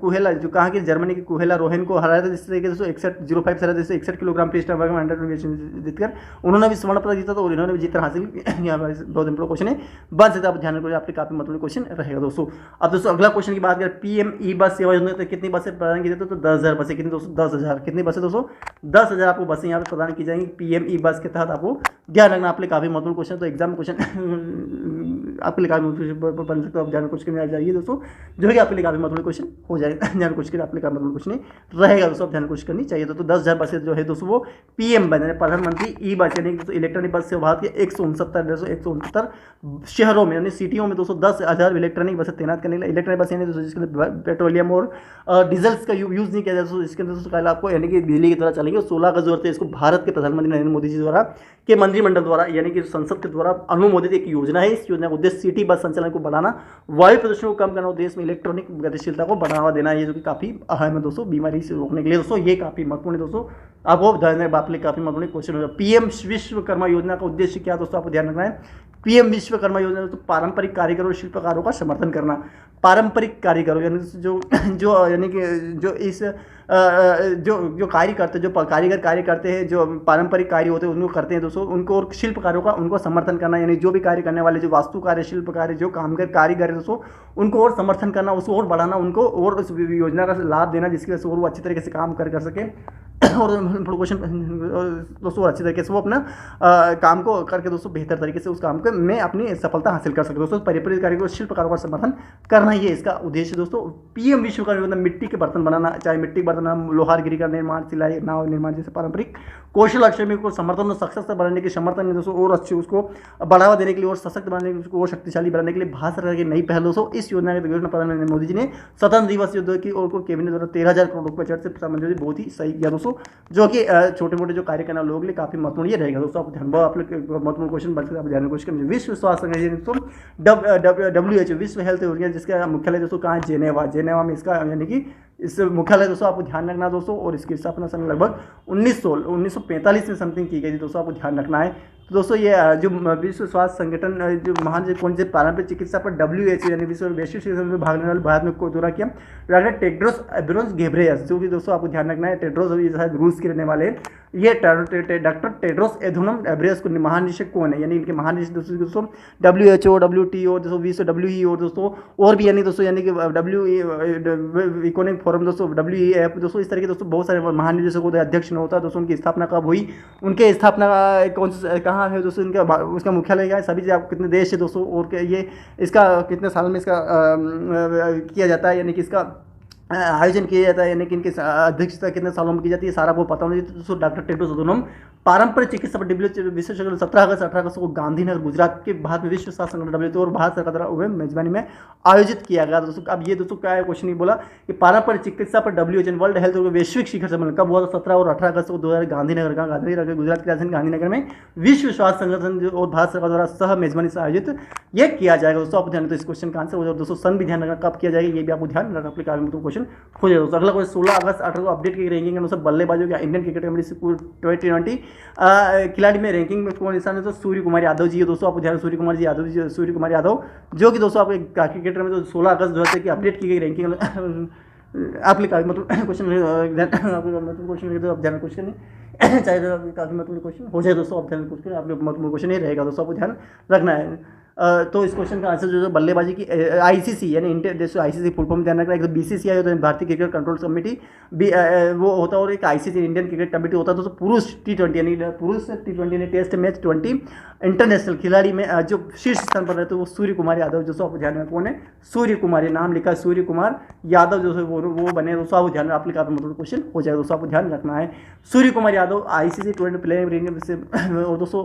कुहेला जो कहाँ की जर्मनी की कुहेला रोहन को हराया था, जिस तरीके से 61-05 से हराया, जैसे 61 किलोग्राम फ्री स्टाइल वर्ग में अंडर 20 जीतकर उन्होंने भी स्वर्ण पदक जीता, तो और इन्होंने भी जीत हासिल यहाँ पर बहुत इंपॉर्टेंट क्वेश्चन है, बन सकता है आप ध्यान रखो, आपके काफी महत्वपूर्ण क्वेश्चन रहेगा दोस्तों। अब दोस्तों अगला क्वेश्चन की बात करें, PM ई बस सेवा योजना तो कितनी बसें प्रदान की जाती है, तो 10,000 बसें, कितनी दोस्तों 10,000, कितनी बसें दोस्तों 10,000 आपको बसें यहाँ पर प्रदान की जाएंगी PM ई बस के तहत। आपको ध्यान रखना, आपके काफी महत्वपूर्ण क्वेश्चन, तो एग्जाम क्वेश्चन आपके लिए काफी बन सकते हो, आप ध्यान क्वेश्चन में आ जाइए दोस्तों, जो है आपके लिए काफी महत्वपूर्ण क्वेश्चन हो जाएगा, ध्यान कुछ कर आपके काम मतलब कुछ नहीं रहेगा दोस्तों, ध्यान कुछ करनी चाहिए। तो 10,000 बसें जो है दोस्तों वो PM बने प्रधानमंत्री ई बस, यानी दोस्तों इलेक्ट्रॉनिक बस सेवा भारत के 169 शहरों में यानी सिटियों में दोस्तों 10,000 इलेक्ट्रॉनिक बसें तैनात करने के लिए। इलेक्ट्रॉनिक बस यानी दोस्तों जिसके अंदर पेट्रोलियम और डीजल्स का यूज़ नहीं किया जाता दोस्तों, इसके अंदर दोस्तों कल आपको यानी कि बिजली की तरह चलेंगे। 16 अगस्त 2023 इसको भारत के प्रधानमंत्री नरेंद्र मोदी जी द्वारा के मंत्रिमंडल द्वारा यानी कि संसद के द्वारा अनुमोदित एक योजना है। इस योजना का उद्देश्य सिटी बस संचालन को बढ़ाना, वायु प्रदूषण को कम करना और देश में इलेक्ट्रॉनिक गतिशीलता को बढ़ावा देना, ये जो कि काफी अहम है दोस्तों, बीमारी से रोकने के लिए दोस्तों, ये काफी महत्वपूर्ण है दोस्तों। आपको ध्यान रखना, आपके लिए काफी महत्वपूर्ण क्वेश्चन होगा। PM विश्वकर्मा योजना का उद्देश्य क्या दोस्तों, आपको ध्यान रखना है। PM विश्वकर्मा योजना दोस्तों पारंपरिक कारीगरों और शिल्पकारों का समर्थन करना। पारंपरिक कारीगरों यानी जो यानी कि जो इस जो कार्य करते जो कारीगर कार्य करते हैं, जो पारंपरिक कार्य होते हैं उनको करते हैं दोस्तों, उनको और शिल्पकारों का उनको समर्थन करना, यानी जो भी कार्य करने वाले जो वास्तु कार्य, शिल्प कार्य, जो कारीगर है दोस्तों उनको और समर्थन करना, उसको और बढ़ाना, उनको और उस योजना का लाभ देना, जिसकी वजह से और वो अच्छी तरीके से काम कर सके और क्वेश्चन दोस्तों अच्छी तरीके से वो अपना काम को करके दोस्तों बेहतर तरीके से उस काम को में अपनी सफलता हासिल कर सके दोस्तों। पारंपरिक कारीगरों शिल्पकारों का समर्थन करना, ये इसका उद्देश्य दोस्तों। PM विश्वकर्मा योजना मिट्टी के बर्तन बनाना, चाहे मिट्टी के बर्तन, लोहारगिरी का निर्माण, सिलाई, नाव निर्माण जैसे पारंपरिक कौशल श्रमिक को समर्थन और सशक्त बनाने के समर्थन में दोस्तों और अच्छे उसको बढ़ावा देने के लिए और सशक्त बनाने के लिए, उसको और शक्तिशाली बनाने के लिए भारत सरकार की नई पहल दोस्तों। इस योजना के योजना प्रधानमंत्री मोदी जी ने स्वतंत्र दिवस युद्ध की और कैबिनेट द्वारा 13,000 करोड़ रुपये बजट से मंजूरी बहुत ही सही किया दोस्तों, जो कि छोटे मोटे जो कार्य करने वाले लोगों के लिए काफी महत्वपूर्ण ये रहेगा दोस्तों। आप ध्यान आप लोग महत्वपूर्ण क्वेश्चन बन सकते हैं, आप ध्यान क्वेश्चन। विश्व स्वास्थ्य संगठन दोस्तों WHO विश्व हेल्थ ऑर्गेनाइजेशन जिसका मुख्यालय दोस्तों कहाँ है, जेनेवा में इसका यानी कि इस मुख्यालय दोस्तों आपको ध्यान रखना दोस्तों। और इसकी स्थापना सन लगभग 1945 में समथिंग की गई थी दोस्तों, आपको ध्यान रखना है। तो दोस्तों ये जो विश्व स्वास्थ्य संगठन जो महान जो कौन से पारंपरिक चिकित्सा पर WHO यानी विश्व वैश्विक चिकित्सा में भाग लेने वाले भारत में को दौरा किया, डॉक्टर टेड्रोस एब्रोस घेब्रेयस, जो कि दोस्तों आपको ध्यान रखना है, टेड्रोस ये शायद रूस के रहने वाले हैं। ये डॉक्टर टेड्रोस एधनोम एब्रेयस को महानिदेशक कौन है, यानी इनके महानिदेशक दोस्तों WHO, WTO दोस्तों, विश्व WHO दोस्तों, और भी यानी दोस्तों यानी कि इकोनॉमिक फोरम दोस्तों, WEF दोस्तों, इस तरह के दोस्तों बहुत सारे महानिदेशकों का अध्यक्ष होता है दोस्तों। उनकी स्थापना कब हुई, उनके स्थापना कौन से कहाँ है दोस्तों, इनका उसका मुख्यालय क्या है, सभी चीज़ आपको कितने देश है दोस्तों, और ये इसका कितने साल में इसका किया जाता है, यानी कि इसका आयोजन किया जाता है, यानी कि इनकी अध्यक्षता कितने सालों में की जाती है, सारा वो पता होना चाहिए। दोस्तों डॉक्टर टेड्रोस एधनोम पारंपरिक चिकित्सा पर विश्व 17 अगस्त को गांधीनगर गुजरात के भारत में विश्व स्वास्थ्य संगठन WHO और भारत सरकार द्वारा मेजबानी में आयोजित किया गया दोस्तों। अब ये दोस्तों क्या है, क्वेश्चन नहीं बोला कि पारंपरिक चिकित्सा पर WHO वर्ल्ड हेल्थ वैश्विक शिखर सम्मेलन कब हुआ था, 17 और 18 अगस्त को 2000 गांधीनगर का, गांधीनगर गुजरात की राजधानी गांधीनगर में विश्व स्वास्थ्य संगठन और भारत सरकार द्वारा सह मेजबानी से आयोजित ये किया जाएगा दोस्तों। आपको ध्यान तो इस क्वेश्चन का आंसर हो जाएगा दोस्तों। सन भी ध्यान रखना कब किया जाएगा, ये भी आपको ध्यान रखना, अपने कार्य में क्वेश्चन हो जाएगा दोस्तों। अगला क्वेश्चन 16 अगस्त 18 को अपडेट की रैंकिंग के अनुसार बल्लेबाजों का इंडियन क्रिकेट कमेटी 2020 खिलाड़ी में रैंकिंग में कौन स्थान है, तो सूर्य कुमार यादव जी है दोस्तों। आपको ध्यान सूर्य कुमार यादव जो कि दोस्तों आपको क्रिकेटर में तो 16 अगस्त 2000 की अपडेट की गई रैंकिंग आप लिखा मतलब क्वेश्चन मतलब क्वेश्चन लिख दो, आप ध्यान क्वेश्चन नहीं चाहे काफी मतलब क्वेश्चन हो जाए दोस्तों, आप ध्यान क्वेश्चन आप मतलब क्वेश्चन नहीं रहेगा दोस्तों, आपको ध्यान रखना है। तो इस क्वेश्चन का आंसर जो है बल्लेबाजी की ICC यानी इंडियन दोस्तों ICC फुल फॉर्म ध्यान रखना है। एक तो BCCI होता है भारतीय क्रिकेट कंट्रोल कमेटी वो होता है, और एक ICC इंडियन क्रिकेट कमेटी होता है दोस्तों। पुरुष T20 यानी पुरुष T20 यानी टेस्ट मैच 20 इंटरनेशनल खिलाड़ी में जो शीर्ष स्थान पर रहते हैं वो सूर्य कुमार यादव दोस्तों। आपको ध्यान रखना कौन है, सूर्य कुमार, ये नाम लिखा है सूर्य कुमार यादव जो है वो बने दोस्तों। आपको ध्यान आप लिखा मतलब क्वेश्चन हो जाएगा दोस्तों, आपको ध्यान रखना है। Surya Kumar Yadav ICC 20 player ranking से और दोस्तों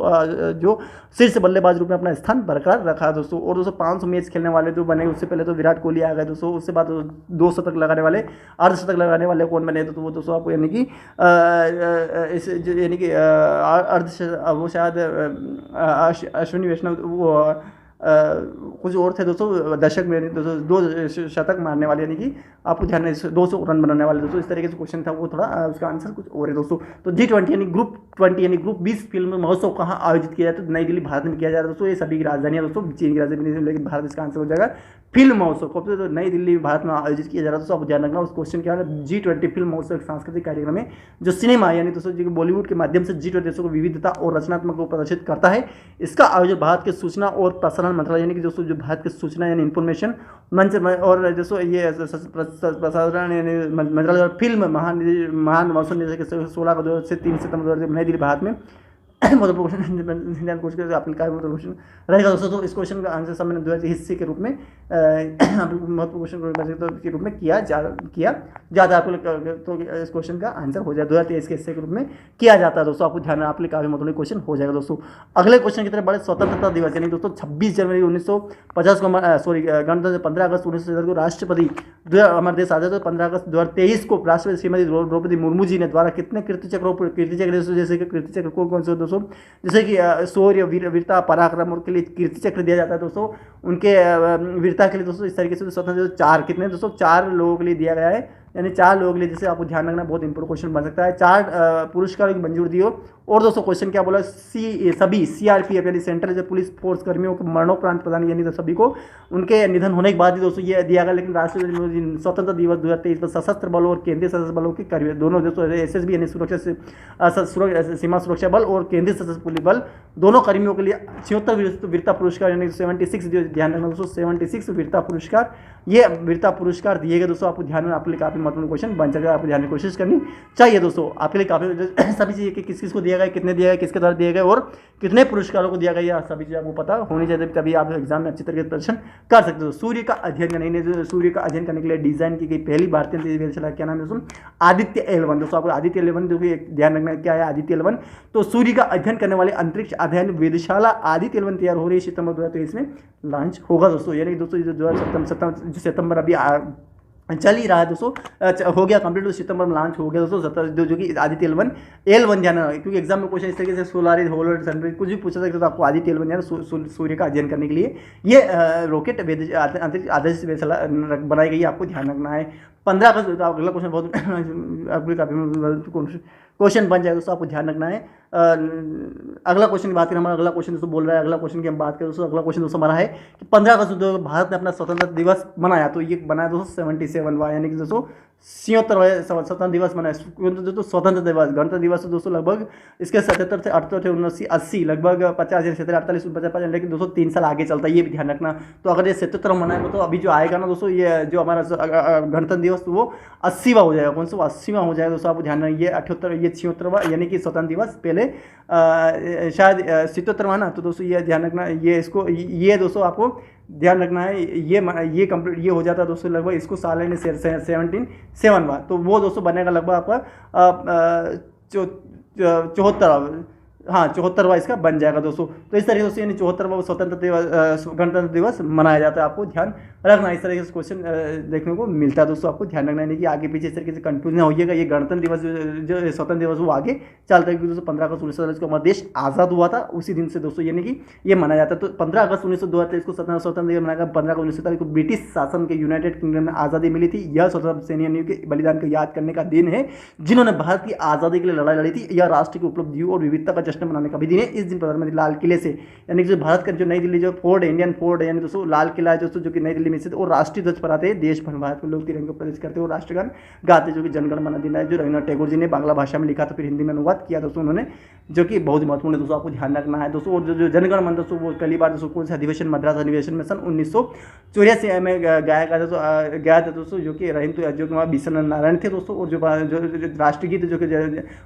जो शीर्ष बल्लेबाज रूप में अपना स्थान बरकरार रखा दोस्तों। और दोस्तों 500 मैच खेलने वाले जो बने, उससे पहले तो विराट कोहली आ गए दोस्तों, उससे बाद 2 शतक लगाने वाले, अर्धशतक लगाने वाले कौन बने, तो वो दोस्तों आपको यानी कि इस यानी कि वो शायद अश्विनी वैष्णव वो कुछ और थे दोस्तों, दशक में दोस्तों 2 शतक मारने वाले, यानी कि आपको ध्यान 200 रन बनाने वाले दोस्तों। इस तरीके से क्वेश्चन था वो, थोड़ा उसका आंसर कुछ और है दोस्तों। तो G20 यानी ग्रुप 20 यानी ग्रुप 20 फिल्म महोत्सव कहाँ आयोजित किया जाता है, तो नई दिल्ली भारत में किया जा रहा है दोस्तों। ये सभी की राजधानी है दोस्तों, चीन की राजधानी, लेकिन भारत इसका आंसर हो जाएगा फिल्म महोत्सव। कब से, तो नई दिल्ली भारत में आयोजित किया जा रहा है दोस्तों। आपको ध्यान रखना उस क्वेश्चन क्या है, G20 फिल्म महोत्सव एक सांस्कृतिक कार्यक्रम है जो सिनेमा यानी दोस्तों जो बॉलीवुड के माध्यम से G20 देशों को विविधता और रचनात्मक को प्रदर्शित करता है। इसका आयोजन भारत के सूचना और प्रसारण मंत्रालय यानी कि दोस्तों जो भारत के सूचना यानी इन्फॉर्मेशन मंच और दोस्तों ये प्रसारण यानी मंत्रालय फिल्म महान महोत्सव 16 से 3 सितंबर नई दिल्ली भारत में मतलब क्वेश्चन अपने कार्य मतलब क्वेश्चन रहेगा दोस्तों। तो इस क्वेश्चन का आंसर समय 2000 हिस्से के रूप में महत्वपूर्ण क्वेश्चन के रूप में किया जाता है आपको, तो इस क्वेश्चन का आंसर हो जाए 2023 के हिस्से के रूप में किया जाता है दोस्तों। आपको ध्यान आप काफी महत्वपूर्ण क्वेश्चन हो जाएगा दोस्तों। अगले क्वेश्चन की तरफ बड़े स्वतंत्रता दिवस यानी दोस्तों 26 जनवरी 1950 को गणतंत्र 15 अगस्त 1970 को राष्ट्रपति हमारे देश आजाद 15 अगस्त 2023 को राष्ट्रपति श्रीमती द्रौपदी मुर्मू जी ने द्वारा कितने कीर्ति चक्र जैसे कि कीर्ति चक्र कौन से दोस्तों, जैसे कि शौर्य वीरता पराक्रम और के लिए कीर्ति चक्र दिया जाता है दोस्तों। उनके वीरता के लिए दोस्तों इस तरीके से स्वतंत्र 4 कितने दोस्तों 4 लोगों के लिए दिया गया है, यानी 4 लोगों के लिए, जैसे आपको ध्यान रखना बहुत इंपॉर्टेंट क्वेश्चन बन सकता है। 4 पुरस्कारों की मंजूर दी हो। और दोस्तों क्वेश्चन क्या बोला, सभी CRPF यानी सेंट्रल पुलिस फोर्स कर्मियों को मरणोपरांत प्रदान यानी तो सभी को उनके निधन होने के बाद ही दोस्तों ये दिया गया। लेकिन राष्ट्रीय स्वतंत्रता दिवस 2023 पर सशस्त्र बलों और केंद्रीय सशस्त्र बलों के कर्मी दोनों दोस्तों SSB यानी सीमा सुरक्षा बल और केंद्रीय सशस्त्र पुलिस बल दोनों कर्मियों के लिए 76 वीरता पुरस्कार यानी 76 ध्यान रखना दोस्तों 76 वीरता पुरस्कार, ये वीरता पुरस्कार दिए गए दोस्तों। आपको ध्यान में आपके लिए काफी महत्वपूर्ण क्वेश्चन बन जाएगा, आपको ध्यान की कोशिश करनी चाहिए दोस्तों। आपके लिए काफी सभी चीजें किस किस को दिया गया, कितने दिया गया, किसके द्वारा दिया गया और कितने पुरस्कारों को दिया गया, सभी चीज़ आपको पता होनी चाहिए, तभी आप एग्जाम में अच्छी तरीके से प्रदर्शन कर सकते हो। सूर्य का अध्ययन करने सूर्य का अध्ययन करने के लिए डिजाइन की गई पहली भारतीय वेधशाला क्या नाम है दोस्तों, आदित्य L1 दोस्तों। आपको आदित्य L1 जो कि ध्यान रखना क्या है आदित्य L1, तो सूर्य का अध्ययन करने वाले अंतरिक्ष अध्ययन वेधशाला आदित्य L1 तैयार हो रही है, सितंबर 2023 में लॉन्च होगा दोस्तों। यानी दोस्तों जो सितंबर अभी चल ही रहा है दोस्तों, हो गया कंप्लीट, सितंबर में लॉन्च हो गया दोस्तों, जो कि आदित्य L1 जाना, क्योंकि एग्जाम में क्वेश्चन इस तरीके से सोलारिस होलर सन कुछ भी पूछा सकते तो आपको आदित्य L1 जाना सूर्य का अध्ययन करने के लिए ये रॉकेट अंतरिक्ष आदर्श वेधशाला बनाई गई है, आपको ध्यान रखना है। 15 अगस्त, अगला क्वेश्चन बहुत आपके काफी क्वेश्चन बन जाएगा दोस्तों, आपको ध्यान रखना है। अगला क्वेश्चन की बात करें, हमारा अगला क्वेश्चन दोस्तों बोल रहा है, अगला क्वेश्चन की हम बात करें दोस्तों, अगला क्वेश्चन दोस्तों हमारा है कि 15 अगस्त जो भारत ने अपना स्वतंत्रता दिवस मनाया, तो ये बनाया दोस्तों 77वां, यानी कि दोस्तों 76वां स्वतंत्रता दिवस मनाया। दोस्तों स्वतंत्र दिवस, गणतंत्र दिवस दोस्तों लगभग इसके 77 से 78 19 80 लगभग 50 77 48 55, लेकिन दोस्तों 3 साल आगे चलता है, ये भी ध्यान रखना। तो अगर ये 77 मनाएगा तो अभी जो आएगा ना दोस्तों, ये जो हमारा गणतंत्र दिवस वो 80वां हो जाएगा। कौन सा 80वां हो जाएगा दोस्तों, आपको ध्यान रखना। ये 78 ये 76वां, यानी कि स्वतंत्र दिवस पहले शायद 77वां ना, तो दोस्तों ये ध्यान रखना। ये इसको ये दोस्तों आपको ध्यान रखना है, ये कंप्लीट ये हो जाता है दोस्तों लगभग, इसको साल है 77वां, तो वो दोस्तों बनेगा लगभग आपका 74, हाँ 74वां इसका बन जाएगा दोस्तों। तो इस तरीके से यानी 74वां स्वतंत्र दिवस गणतंत्र दिवस मनाया जाता है, आपको ध्यान रखना। इस तरीके से क्वेश्चन देखने को मिलता है दोस्तों, आपको ध्यान रखना है कि आगे पीछे इस तरीके से कंफ्यूज ना होइएगा। ये गणतंत्र दिवस जो स्वतंत्र दिवस वो आगे चलता है, क्योंकि दोस्तों 15 अगस्त 1947 को हमारा देश आज़ाद हुआ था, उसी दिन से दोस्तों यानी कि ये मनाया जाता है। तो 15 अगस्त 1942 को स्वतंत्र दिवस मनाया, 15 अगस्त 1947 को ब्रिटिश शासन के यूनाइटेड किंगडम में आज़ादी मिली थी। यह स्वतंत्रता सेनानियों के बलिदान को याद करने का दिन है, जिन्होंने भारत की आज़ादी के लिए लड़ाई लड़ी थी। यह राष्ट्र की उपलब्धियों और विविधता का जश्न मनाने का भी दिन है। इस दिन प्रधानमंत्री लाल किले से, यानी कि जो भारत का जो नई दिल्ली जो फोर्ट है, इंडियन फोर्ट है, यानी दोस्तों लाल किला है दोस्तों, जो कि नई दिल्ली में स्थित, और राष्ट्रीय ध्वज फहराते हैं। देश भर भारत में लोग तिरंगे प्रदर्शित करते हैं और राष्ट्रगान गाते, जो कि जनगण मन अधिनायक है, जो रविन्द्रनाथ टैगोर जी ने बांग्ला भाषा में लिखा था, फिर हिंदी में अनुवाद किया दोस्तों उन्होंने, जो कि बहुत महत्वपूर्ण है दोस्तों, आपको ध्यान रखना है दोस्तों। और जो जनगण मन दोस्तों वो पहली बार दोस्तों कौन सा अधिवेशन, मद्रास अधिवेशन में सन 1984 में गाया गया था दोस्तों, जो कि जो कि वहाँ बी नारायण थे दोस्तों। और जो राष्ट्रीय गीत जो कि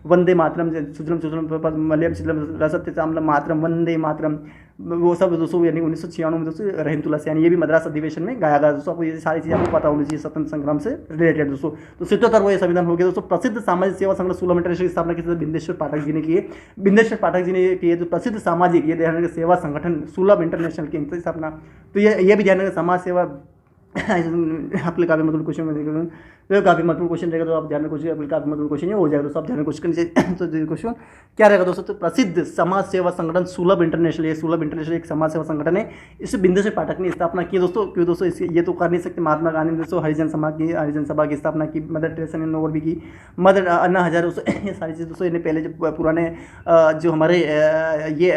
वंदे मातरम, सुजलम सुजलम मलयम शीतलम रसते चामलम मातरम वंदे मातरम, वो सब दोस्तों यानी 1996 में दोस्तों रहीम तुलसी, यानी ये भी मद्रास अधिवेशन में गाया गया दोस्तों। आपको ये सारी चीज़ें आपको पता होनी चाहिए स्वतंत्र संग्राम से रिलेटेड दोस्तों। तो 77वां संविधान हो गया दोस्तों। प्रसिद्ध सामाजिक सेवा संगठन सुलभ इंटरनेशनल की स्थापना की बिंदेश्वर पाठक जी ने की है। बिंदेश्वर पाठक जी ने की है जो प्रसिद्ध सामाजिक ये ध्यान रखें सेवा संगठन सुलभ इंटरनेशनल की स्थापना। तो ये भी ध्यान रखें समाज सेवा आपके काफी मतलब क्वेश्चन में देखिए, तो काफी महत्वपूर्ण क्वेश्चन रहेगा, तो आप ध्यान में क्वेश्चन आपके काफी महत्वपूर्ण क्वेश्चन हो जाएगा दोस्तों, आप ध्यान में क्वेश्चन तो क्वेश्चन क्या रहेगा दोस्तों, तो प्रसिद्ध समाज सेवा संगठन सुलभ इंटरनेशनल, ये सुलभ इंटरनेशनल एक समाज सेवा संगठन है, इसे बिंदेश्वर पाठक ने स्थापना की दोस्तों। क्यों दोस्तों, इसके ये तो कर नहीं सकते, महात्मा गांधी ने दोस्तों हरिजन सभा की स्थापना की, मदर टेरेसा ने और भी की, मदर अन्ना हजारे ये सारी चीज़ दोस्तों इन्हें पहले जो पुराने जो हमारे ये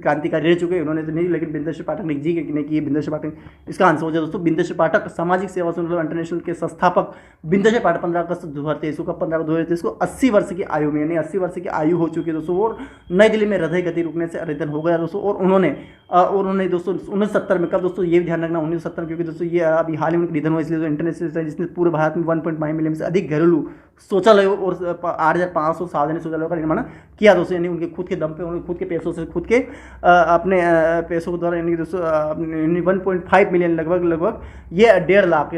क्रांतिकारी रह चुके उन्होंने तो नहीं, लेकिन बिंदेश्वर पाठक ने जी ने की, बिंदेश्वर पाठक इसका आंसर हो जाए दोस्तों। बिंदेश्वर पाठक सामाजिक सेवा संगठन इंटरनेशनल के संस्थापक बिंदेश्वर पाठक 15 अगस्त 2023 को 15 अगस्त 2023 को 80 वर्ष की आयु में, यानी 80 वर्ष की आयु हो चुकी है दोस्तों, और नई दिल्ली में हृदय गति रुकने से निधन हो गया दोस्तों। और उन्होंने दोस्तों 1970 में, कब दोस्तों ये भी ध्यान रखना 1970 क्योंकि दोस्तों ये अभी हाल ही में निधन हुआ, इसलिए इंटरनेशनल जिसने पूरे भारत में 1.5 मिलियन से अधिक घरेलू शौचालयों और 8,500 सार्वजनिक शौचालयों का निर्माण किया दोस्तों, यानी उनके खुद के दम पे, उन्होंने खुद के पैसों से, खुद के अपने पैसों के द्वारा, यानी दोस्तों 1.5 मिलियन लगभग ये 1.5 लाख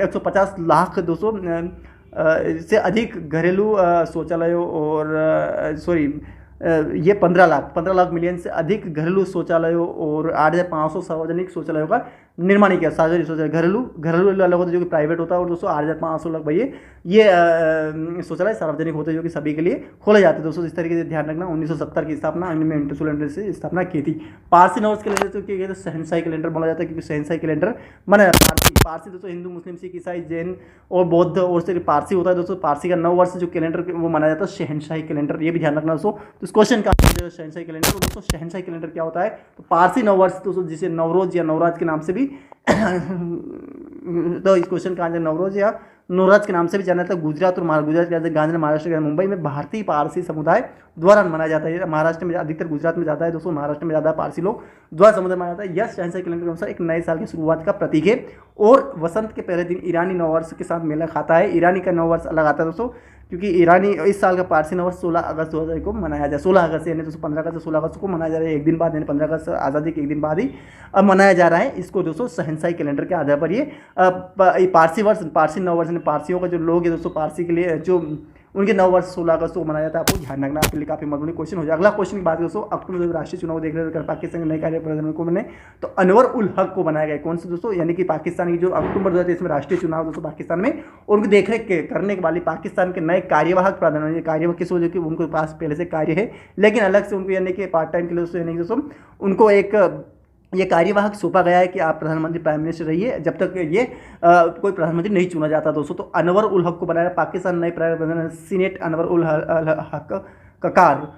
150 लाख दोस्तों से अधिक घरेलू शौचालयों और ये 15 लाख मिलियन से अधिक घरेलू शौचालयों और 8,500 सार्वजनिक शौचालयों का निर्माण किया। सार्वजनिक शौचालय घरेलू अलग होता है जो कि प्राइवेट होता है, और दोस्तों 8,500 लगभग ये शौचालय सार्वजनिक होते हैं जो कि सभी के लिए खोले जाते हैं दोस्तों। इस तरीके से ध्यान रखना। 1970 की स्थापना में इंटरनेशनल से स्थापना की थी। पारसी नववर्ष कैलेंडर तो क्या कहते हैं, शहनशाही कैलेंडर बोला जाता है, क्योंकि शहनशाही कैलेंडर माना जाता है। पारसी दोस्तों हिंदू मुस्लिम सिख ईसाई जैन और बौद्ध और से पारसी होता है दोस्तों। पारसी का नववर्ष जो कैलेंडर वो माना जाता है शहनशाही कैलेंडर, ये भी ध्यान रखना दोस्तों। तो इस क्वेश्चन का शहनशाही कैलेंडर, तो दोस्तों शहनशाही कैलेंडर क्या होता है, तो पारसी नववर्ष दोस्तों जिसे नवरोज या नवराज के नाम से भी तो इस क्वेश्चन का आंसर नवरोज या नवराज के नाम से भी जाना जाता है। गुजरात और गुजरात के गांधी महाराष्ट्र के मुंबई में भारतीय पारसी समुदाय द्वारा मनाया जाता है। महाराष्ट्र में अधिकतर, गुजरात में ज़्यादा है दोस्तों, महाराष्ट्र में ज़्यादा पारसी लोग द्वारा समुदाय मनाया जाता है। यह शहनशाही कैलेंडर के अनुसार एक नए साल की शुरुआत का प्रतीक है और वसंत के पहले दिन ईरानी नववर्ष के साथ मेला खाता है। ईरानी का नववर्ष अलग आता है दोस्तों, क्योंकि ईरानी इस साल का पारसी नववर्ष 16 अगस्त 2000 को मनाया जाए। 16 अगस्त यानी दोस्तों 15 अगस्त से 16 अगस्त को मनाया जा रहा है, एक दिन बाद, यानी 15 अगस्त आज़ादी के एक दिन बाद ही अब मनाया जा रहा है। इसको दोस्तों शहनशाही कैलेंडर के आधार पर ये पारसी वर्ष, पारसी नववर्ष, पारसियों का जो लोग है दोस्तों, पारसी के लिए जो उनके नववर्ष 16 अगस्त को मनाया जाता है। आपको ध्यान रखना, आपके लिए काफी महत्वपूर्ण क्वेश्चन हो जाए। अगला क्वेश्चन की बात करें दोस्तों, अक्टूबर में राष्ट्रीय चुनाव देख रहे थे पाकिस्तान के नए कार्य प्रधानमंत्री को बने, तो अनवर उल हक को बनाया गया। कौन से दोस्तों, यानी कि पाकिस्तान की जो अक्टूबर 2023 में राष्ट्रीय चुनाव दोस्तों पाकिस्तान में, उनको देखरेख करने के वाले पाकिस्तान के नए कार्यवाहक प्रधानमंत्री, कार्यवाहक किस वजह की उनके पास पहले से कार्य है, लेकिन अलग से उनको यानी कि पार्ट टाइम के लिए दोस्तों, यानी कि दोस्तों उनको एक ये कार्यवाहक सौंपा गया है कि आप प्रधानमंत्री प्राइम मिनिस्टर रहिए जब तक ये कोई प्रधानमंत्री नहीं चुना जाता दोस्तों। तो अनवर उल हक को बनाया पाकिस्तान नए प्रधानमंत्री सीनेट अनवर उल हक ककार,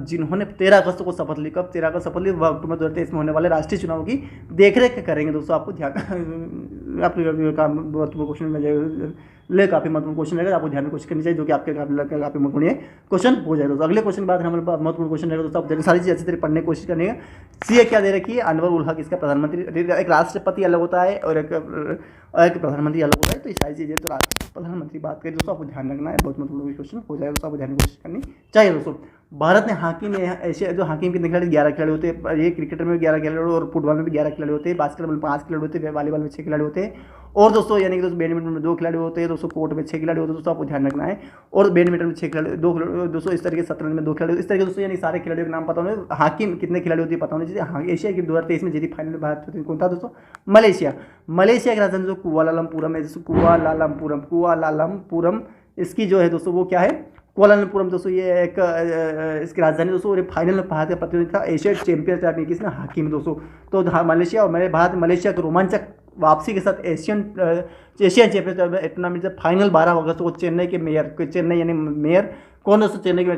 जिन्होंने 13 अगस्त को शपथ ली। कब 13 अगस्त शपथ ली? अक्टूबर 2023 में होने वाले राष्ट्रीय चुनाव की देखरेख करेंगे दोस्तों। आपको ध्यान आपके काम क्वेश्चन में ले काफ़ी महत्वपूर्ण क्वेश्चन रहेगा, आपको ध्यान में कोशिश करनी चाहिए, जो कि आपके काफ़ी महत्वपूर्ण क्वेश्चन हो जाएगा दोस्तों। अगले क्वेश्चन के बाद हमारे महत्वपूर्ण क्वेश्चन रहेगा दोस्तों। आप सारी चीज़ अच्छी तरह पढ़ने की कोशिश करनी है। सीए क्या दे रखी है? अनवर उल हक इसका प्रधानमंत्री, एक राष्ट्रपति अलग होता है और एक प्रधानमंत्री अलग होता है। तो ये सारी चीज़ें तो प्रधानमंत्री बात करें दोस्तों, आपको ध्यान रखना है, बहुत महत्वपूर्ण क्वेश्चन हो जाएगा दोस्तों, आपको ध्यान में कोशिश करनी चाहिए दोस्तों। भारत ने हॉकी में एशिया जो हॉकी में कितने खिलाड़ी? 11 खिलाड़ी होते हैं। ये क्रिकेट में भी 11 खिलाड़ी और फुटबॉल में भी 11 खिलाड़ी होते हैं। बास्केटबॉल में 5 खिलाड़ी होते हैं, वॉलीबॉल में 6 खिलाड़ी होते हैं। और दोस्तों यानी कि दोस्तों बैडमिंटन में 2 खिलाड़ी होते हैं दोस्तों, कोर्ट में 6 खिलाड़ी होते हैं दोस्तों, आपको ध्यान रखना है। और बैडमिंटन में 6 खिलाड़ी, 2 दोस्तों, इस तरीके से शतरंज में 2 खिलाड़ी, इस तरीके दोस्तों यानी सारे खिलाड़ियों के नाम पता होने। हॉकी में कितने खिलाड़ी होते हैं पता होने चाहिए। हाँ, एशिया की 2023 में जीती फाइनल भारत कौन था दोस्तों? मलेशिया। मलेशिया की राजधानी जो कुआलालंपुरम है, कुआलालंपुरम इसकी जो है दोस्तों वो क्या है? कुआलालंपुरम दोस्तों, ये एक इसकी राजधानी दोस्तों। फाइनल में भारत का प्रतिनिधि था एशिया चैंपियनशिप में किसने? हॉकी में दोस्तों। तो मलेशिया और भारत मलेशिया के रोमांचक वापसी के साथ एशियन चैंपियनशिप टूर्नामेंट से फाइनल 12 अगस्त को चेन्नई के चेन्नई यानी मेयर कौन दोस्तों? चेन्नई के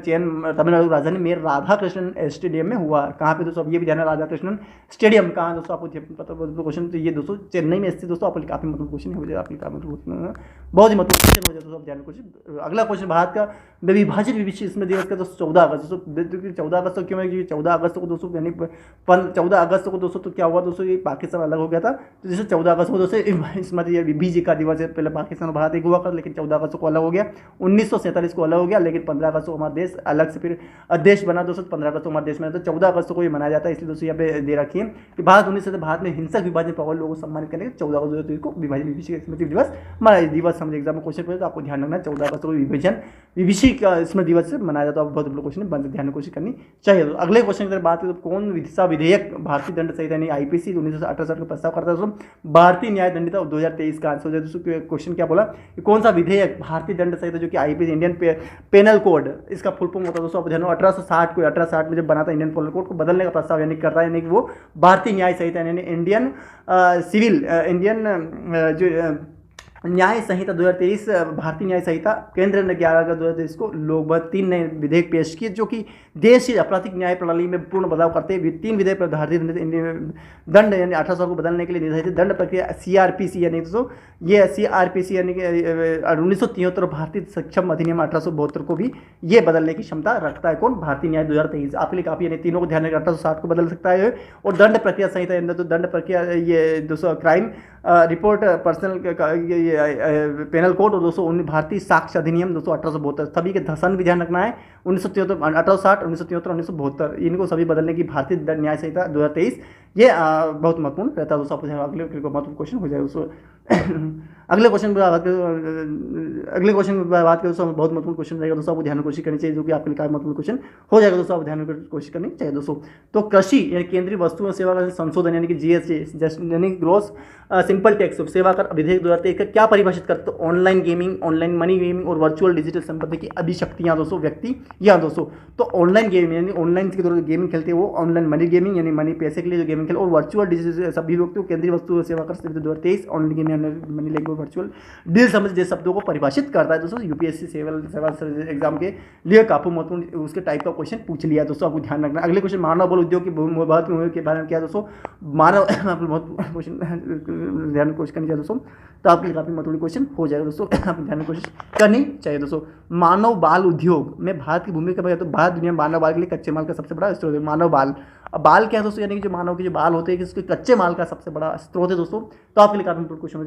तमिलनाडु राजधानी मेयर राधाकृष्णन स्टेडियम में हुआ। कहाँ पे दोस्तों? अब ये भी ध्यान है, राधाकृष्णन स्टेडियम कहाँ दोस्तों? आपको पता क्वेश्चन, तो ये दोस्तों चेन्नई में स्थित दोस्तों। आपको काफी मतलब क्वेश्चन हो जाएगा, आपके काफी बहुत ही मतलब क्वेश्चन हो जाता है दोस्तों, ध्यान क्वेश्चन। अगला क्वेश्चन, भारत का विभाजित विश्व स्मृति दिवस का दोस्तों 14 अगस्त दोस्तों। 14 अगस्त क्यों है? 14 अगस्त को दोस्तों यानी 14 अगस्त को दोस्तों तो क्या हुआ दोस्तों? ये पाकिस्तान अलग हो गया था, तो जैसे 14 अगस्त को दोस्तों स्मृति विभाजित का दिवस है। पहले पाकिस्तान और भारत एक हुआ कर, लेकिन 14 अगस्त को अलग हो गया। 1947 को अलग हो गया, लेकिन 15 अगस्त को हमारा देश अलग से फिर देश बना दोस्तों। 15 अगस्त को हमारे देश में, तो 14 अगस्त को ये मनाया जाता है। इसलिए दोस्तों यहाँ पे दे रखी है कि भारत 19 से भारत में हिंसक विभाजन प्रभावित लोगों को सम्मानित करने के 14 अगस्त को विभाजन स्मृति दिवस मनाया दिवस। हम एग्जाम में क्वेश्चन पूछे तो आपको ध्यान रखना है, 14 अगस्त को विभाजन का स्मृति दिवस से मनाया जाता है। बहुत बड़ा क्वेश्चन है, ध्यान में कोशिश करनी चाहिए। तो अगले क्वेश्चन की बात करें तो कौन विदिशा विधेयक भारतीय दंड संहिता यानी आईपीसी 1968 का प्रस्ताव करता है दोस्तों? भारतीय न्याय दंडिता 2023 का आंसर हो जाए दोस्तों। क्वेश्चन क्या बोला कि कौन सा विधेयक भारतीय दंड संहिता जो कि आईपीसी इंडियन पेनल कोड इसका फुल फॉर्म होता है दोस्तों। 1860 में जब बना था इंडियन पेनल कोड को बदलने का प्रस्ताव यानी करता है, यानी कि वो भारतीय न्याय संहिता यानी इंडियन जो न्याय संहिता 2023 भारतीय न्याय संहिता केंद्र ने 11 अगस्त 2023 को लोकसभा 3 नए विधेयक पेश किए जो कि देश की आपराधिक न्याय प्रणाली में पूर्ण बदलाव करते हुए 3 विधेयक पर भारतीय दंड यानी 18 साल को बदलने के लिए निर्धारित दंड प्रक्रिया सीआरपीसी यानी दोस्तों ये सीआरपीसी यानी कि 1973 भारतीय सक्षम अधिनियम 1872 को भी ये बदलने की क्षमता रखता है। कौन? भारतीय न्याय 2023 आपके लिए काफी यानी तीनों को ध्यान रखकर 1860 को बदल सकता है। और दंड प्रक्रिया संहिता तो दंड प्रक्रिया ये दोस्तों crime report personal penal code और दोस्तों भारतीय साक्ष्य अधिनियम दोस्तों 1872 सभी के सन भी ध्यान रखना है। 1973 1860 1973 1972 इनको सभी बदलने की भारतीय दंड न्याय संहिता 2023 ये बहुत महत्वपूर्ण रहता है दोस्तों। अगले महत्वपूर्ण क्वेश्चन हो जाएगा दोस्तों। अगले क्वेश्चन पर बात करें दोस्तों, बहुत महत्वपूर्ण क्वेश्चन रहेगा दोस्तों, आपको ध्यान में कोशिश करनी चाहिए जो कि आपके लिए महत्वपूर्ण क्वेश्चन हो जाएगा दोस्तों, आप ध्यान में कोशिश करनी चाहिए दोस्तों। तो कृषि यानी केंद्रीय वस्तु और सेवा कर संशोधन यानी कि जीएसटी यानी ग्रॉस सिंपल टैक्स सेवा कर विधेयक 2023 का क्या परिभाषित करते हैं? Online gaming, online money gaming और वर्चुअल डिजिटल संपत्ति की अभिशक्तियां दोस्तों व्यक्ति या दोस्तों। तो ऑनलाइन गेमिंग यानी ऑनलाइन के द्वारा गेमिंग खेलते हैं वो ऑनलाइन मनी गेमिंग यानी मनी पैसे के लिए जो गेमिंग खेल और वर्चुअल डिजिटल सभी लोग तो केंद्रीय वस्तु और सेवा कर 2023 ऑनलाइन गेमिंग मनी लेंगे वर्चुअल डील समझ जैसे शब्दों को परिभाषित करता है दोस्तों। यूपीएससी सिविल एग्जाम के लिए काफी महत्वपूर्ण उसके टाइप का क्वेश्चन पूछ लिया दोस्तों, आपको ध्यान रखना। अगले क्वेश्चन मानव बल उद्योग के बारे में क्या दोस्तों? मानव क्वेश्चन ध्यान कोशिश करनी चाहिए दोस्तों, तो आपके लिए काफी महत्वपूर्ण क्वेश्चन हो जाएगा दोस्तों, आप ध्यान कोशिश करनी चाहिए दोस्तों। मानव बाल उद्योग में भारत की भूमिका तो भारत दुनिया में मानव बाल के लिए कच्चे माल का सबसे बड़ा स्रोत है। मानव बाल बाल क्या है दोस्तों? यानी कि जो मानव के जो बाल होते हैं उसके कच्चे माल का सबसे बड़ा स्रोत है दोस्तों। तो आपके लिए काफी महत्वपूर्ण क्वेश्चन हो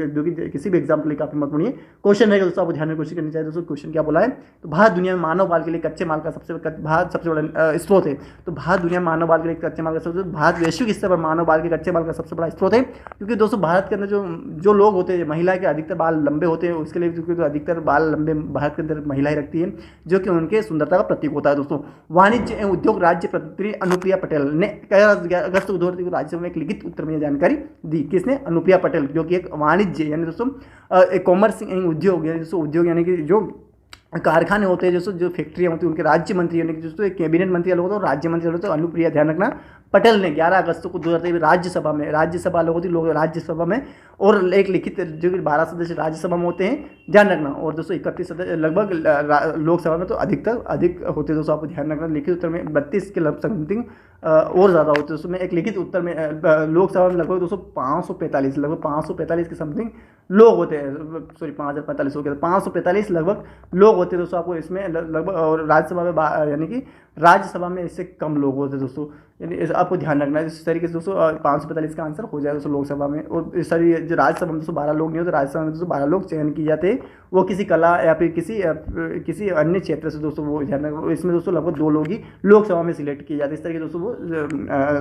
जो कि किसी भी एग्जाम के लिए काफी महत्वपूर्ण क्वेश्चन रहेगा दोस्तों, आपको ध्यान में कोशिश करनी चाहिए दोस्तों। क्वेश्चन क्या बोला है? तो भारत दुनिया में मानव बाल के लिए कच्चे माल का सबसे बड़ा स्रोत है। तो भारत दुनिया में मानव बाल के लिए कच्चे माल का सबसे भारत वैश्विक स्तर पर मानव बाल के कच्चे माल का सबसे बड़ा स्रोत है, क्योंकि दोस्तों भारत के अंदर जो लोग होते हैं महिला के अधिकतर बाल लंबे होते हैं, उसके लिए क्योंकि अधिकतर बाल लंबे भारत के अंदर महिलाएं रखती हैं जो कि उनके सुंदरता का प्रतीक होता है दोस्तों। वाणिज्य एवं उद्योग राज्य मंत्री अनुप्रिया पटेल ने 11 अगस्त 2023 को राज्यसभा में एक लिखित उत्तर में जानकारी दी। किसने? अनुप्रिया पटेल, जो कि एक वाणिज्य यानी दोस्तों कॉमर्स एवं उद्योग यानी दोस्तों उद्योग यानी कि जो कारखाने होते हैं दोस्तों जो फैक्ट्रियाँ होती हैं उनके राज्य मंत्री यानी कि दोस्तों एक कैबिनेट मंत्री अलग होता है और राज्य मंत्री अलग होता है। अनुप्रिया ध्यान रखना पटेल ने 11 अगस्त को 2023 राज्यसभा लोग होती लोग राज्यसभा में, और एक लिखित जो कि 12 सदस्य राज्यसभा में होते हैं, ध्यान रखना, और दोस्तों 31 सदस्य लगभग लोकसभा में तो अधिक होते हैं दोस्तों, आपको ध्यान रखना। लिखित उत्तर में 32 के समथिंग और ज़्यादा होते हैं उसमें। एक लिखित उत्तर में लोकसभा में लगभग दोस्तों 545 के समथिंग लोग होते हैं, सॉरी 5045 हो गया, 545 लगभग लोग होते हैं दोस्तों आपको इसमें लगभग, और राज्यसभा में यानी कि राज्यसभा में इससे कम लोग होते हैं दोस्तों, यानी आपको ध्यान रखना है। इस तरीके से दोस्तों 545 का आंसर हो जाएगा दोस्तों लोकसभा में। और इस सारी जो राज्यसभा में दोस्तों 12 लोग नहीं होते, राज्यसभा में दोस्तों 12 लोग चयन किए जाते हैं, वो किसी कला या फिर किसी अन्य क्षेत्र से दोस्तों, वो ध्यान रखना। इसमें दोस्तों लगभग 2 लोग ही लोकसभा में सिलेक्ट किए जाते हैं, इस तरीके दोस्तों वो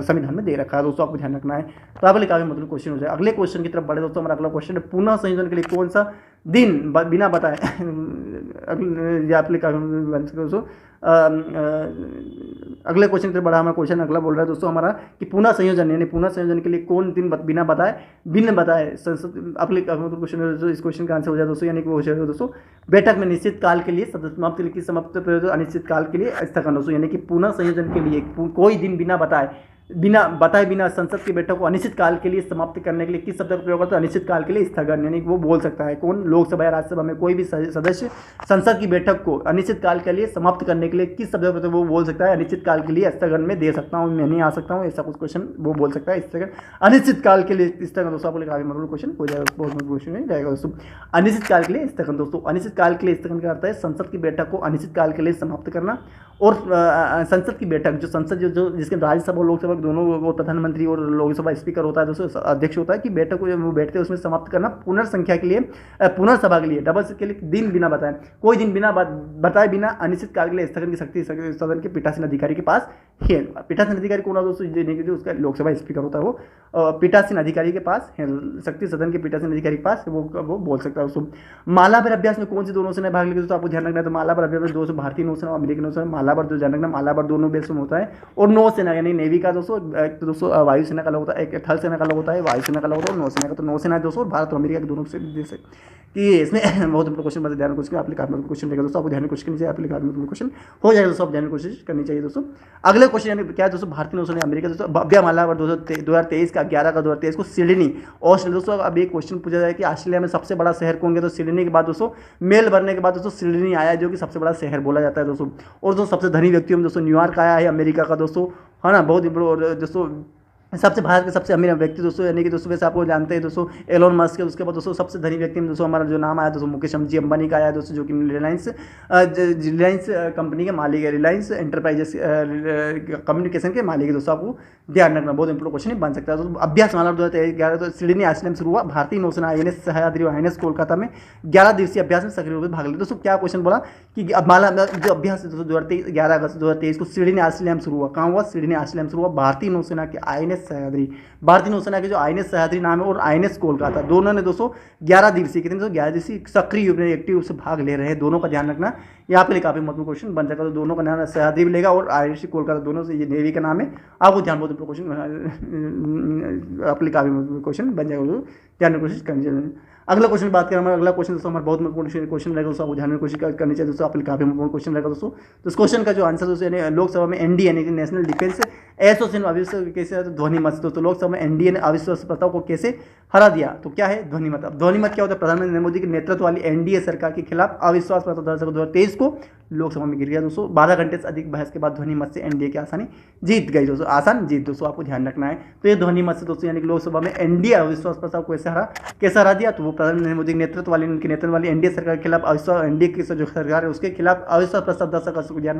संविधान में दे रखा है दोस्तों, आपको ध्यान रखना है। तो आपके लिए काफी मतलब क्वेश्चन हो जाए। अगले क्वेश्चन की तरफ बढ़े दोस्तों। हमारा अगला क्वेश्चन है, पुनः संयोजन के लिए कौन सा दिन बिना बताए दोस्तों अगले क्वेश्चन की तरफ बढ़ा। हमारा क्वेश्चन अगला बोल रहा है दोस्तों हमारा कि पुनः संयोजन यानी पुनः संयोजन के लिए कौन दिन बिना बताए संसद। अगले क्वेश्चन इस क्वेश्चन का आंसर हो जाए दोस्तों, यानी कि वो हो जाएगा दोस्तों बैठक में निश्चित काल के लिए समाप्त अनिश्चित काल के लिए स्थगन दोस्तों, यानी कि पुनः संयोजन के लिए कोई दिन बिना बताए संसद की बैठक को अनिश्चित काल के लिए समाप्त करने के लिए किस शब्द का प्रयोग करता है? अनिश्चित काल के लिए स्थगन, यानी कि वो बोल सकता है कौन? लोकसभा या राज्यसभा में कोई भी सदस्य संसद की बैठक को अनिश्चित काल के लिए समाप्त करने के लिए किस शब्द का वो बोल सकता है? अनिश्चित काल के लिए स्थगन में दे सकता हूँ, मैं नहीं आ सकता हूँ, ऐसा कुछ क्वेश्चन वो बोल सकता है। स्थगन अनिश्चित काल के लिए स्थगन दोस्तों, आपको काफी मतलब क्वेश्चन हो जाएगा, बहुत मतलब क्वेश्चन हो जाएगा दोस्तों। अनिश्चित काल के लिए स्थगन दोस्तों, अनिश्चित काल के लिए स्थगन का अर्थ है संसद की बैठक को अनिश्चित काल के लिए समाप्त करना। और संसद की बैठक जो जिसके राज्यसभा और लोकसभा दोनों वो प्रधानमंत्री और लोकसभा स्पीकर होता है दोस्तों, अध्यक्ष होता है, कि बैठक को वो बैठते हैं उसमें समाप्त करना पुनर्संख्या के लिए, पुनर्सभा के लिए, डबल के लिए दिन बिना बताए, कोई दिन बिना बताए बिना अनिश्चित काल के लिए स्थगन की शक्ति सदन के पीठासीन अधिकारी के पास है। पीठासीन अधिकारी कौन है दोस्तों? जो उसका लोकसभा स्पीकर होता है वो पीठासीन अधिकारी के पास है, शक्ति सदन के पीठासीन अधिकारी के पास वो बोल सकता है उसको। मालाबार अभ्यास में कौन सी दोनों सेना भाग लेगी दोस्तों? आपको ध्यान रखना है। तो मालाबार अभ्यास में दोस्तों भारतीय नौसेना और अमेरिकी नौसेना, मालाबार जो ध्यान रखना, मालाबार दोनों बेस में होता है। और नौसेना यानी नेवी का दोस्तों वायुसेना का अलग होता है, एक थल सेना का अलग होता है, वायुसेना का अलग होता है, और नौसेना का। तो नौसेना है दोस्तों भारत और अमेरिका के दोनों से देश है कि इसमें बहुत इंपॉर्टेंट क्वेश्चन बता ध्यान क्वेश्चन आपके काफी क्वेश्चन रहेगा दोस्तों, आपको ध्यान क्वेश्चन चाहिए, आपके काफी क्वेश्चन हो जाएगा दोस्तों, आप ध्यान कोशिश करनी चाहिए दोस्तों। अगले क्वेश्चन यानी क्या है दोस्तों? भारतीय नौसेना अमेरिका दोस्तों भव्य मालाबार 2023 का 11 का 2023 को सिडनी ऑस्ट्रेलिया दोस्तों। अब एक क्वेश्चन पूछा जाए कि ऑस्ट्रेलिया में सबसे बड़ा शहर कौन है? तो सिडनी के बाद दोस्तों मेलबर्न के बाद दोस्तों सिडनी आया, जो कि सबसे बड़ा शहर बोला जाता है दोस्तों। और दोस्तों सबसे धनी व्यक्तियों में दोस्तों न्यूयॉर्क आया है अमेरिका का दोस्तों, है ना, बहुत ही दोस्तों सबसे भारत के सबसे अमीर व्यक्ति दोस्तों, यानी कि दोस्तों वैसे आपको जानते हैं दोस्तों एलोन मस्क है। उसके बाद दोस्तों सबसे धनी व्यक्ति में दोस्तों हमारा जो नाम आया दोस्तों मुकेश अंबानी का आया दोस्तों, जो कि रिलायंस कंपनी के मालिक है, रिलायंस एंटरप्राइजेस कम्युनिकेशन के मालिक है दोस्तों, आपको ध्यान रखना, बहुत इंपॉर्टेंट क्वेश्चन बन सकता है दोस्तों। अभ्यास माला 2011 तो सिडनी ऑस्ट्रेलिया में शुरू हुआ। भारतीय नौसेना INS सह्याद्री और INS कोलकाता में 11 दिवसीय अभ्यास में सक्रिय रूप से भाग लिया दोस्तों। क्या क्वेश्चन बोला कि माला जो अभ्यास दोस्तों 11 अगस्त 2023 को सिडनी ऑस्ट्रेलिया में शुरू हुआ। कहाँ हुआ? सिडनी ऑस्ट्रेलिया में शुरू हुआ। भारतीय नौसेना के INS सह्याद्री, भारतीय नौसेना के जो INS सह्याद्री नाम है और INS कोलकाता, दोनों ने दोस्तों 11 दिवसीय कितने दोस्तों 11 दिवसीय सक्रिय एक्टिव रूप से भाग ले रहे हैं। दोनों का ध्यान रखना, ये आपके लिए काफी महत्वपूर्ण क्वेश्चन बन जाएगा। तो दोनों का नाम सह्याद्री भी लेगा और INS कोलकाता, दोनों से ये नेवी का नाम है, आपको ध्यान बहुत क्वेश्चन आपके लिए काफी महत्वपूर्ण क्वेश्चन बन जाएगा, ध्यान कोशिश करनी चाहिए। अगला क्वेश्चन बात करें, हमारा अगला क्वेश्चन दोस्तों हमारा बहुत महत्वपूर्ण क्वेश्चन रहेगा दोस्तों, आपको ध्यान में कोशिश करनी चाहिए दोस्तों, आपके काफी महत्वपूर्ण क्वेश्चन रहेगा दोस्तों। तो इस क्वेश्चन का जो आंसर दोस्तों यानी लोकसभा में NDA यानी कि नेशनल डिफेंस एसोसिएशन अविश्वास कैसे ध्वनि मत दोस्तों, लोकसभा में NDA ने अविश्वास प्रस्ताव को कैसे हरा दिया? तो क्या है ध्वनि मत। अब ध्वनि मत क्या होता है? प्रधानमंत्री नरेंद्र मोदी के नेतृत्व वाली NDA सरकार के खिलाफ अविश्वास प्रस्ताव 2023 को लोकसभा में गिर गया दोस्तों। 12 घंटे से अधिक बहस के बाद ध्वनि मत से NDA की आसानी जीत गई दोस्तों, आसान जीत दोस्तों, आपको ध्यान रखना है। तो ये ध्वनि मत से दोस्तों यानी कि लोकसभा में NDA अविश्वास प्रस्ताव को कैसे हरा दिया? तो वो प्रधानमंत्री नरेंद्र मोदी के नेतृत्व वाली NDA सरकार के खिलाफ अविश्वास, NDA की जो सरकार है उसके खिलाफ अविश्वास प्रस्ताव 10 अगस्त को ध्यान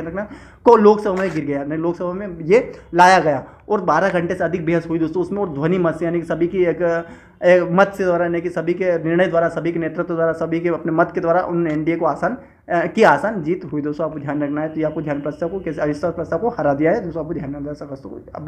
रखना को लोकसभा में गिर गया, नहीं लोकसभा में ये लाया गया और 12 घंटे से अधिक बहस हुई दोस्तों उसमें। और ध्वनि मत से यानी कि सभी की एक मत से द्वारा यानी कि सभी के निर्णय द्वारा, सभी के नेतृत्व द्वारा, सभी के अपने मत के द्वारा उन NDA को आसान जीत हुई दोस्तों, आपको ध्यान रखना है। तो ये आपको ध्यान प्रस्ताव को कैसे अविश्वास प्रस्ताव को हरा दिया है दोस्तों, आपको ध्यान रखना है। अब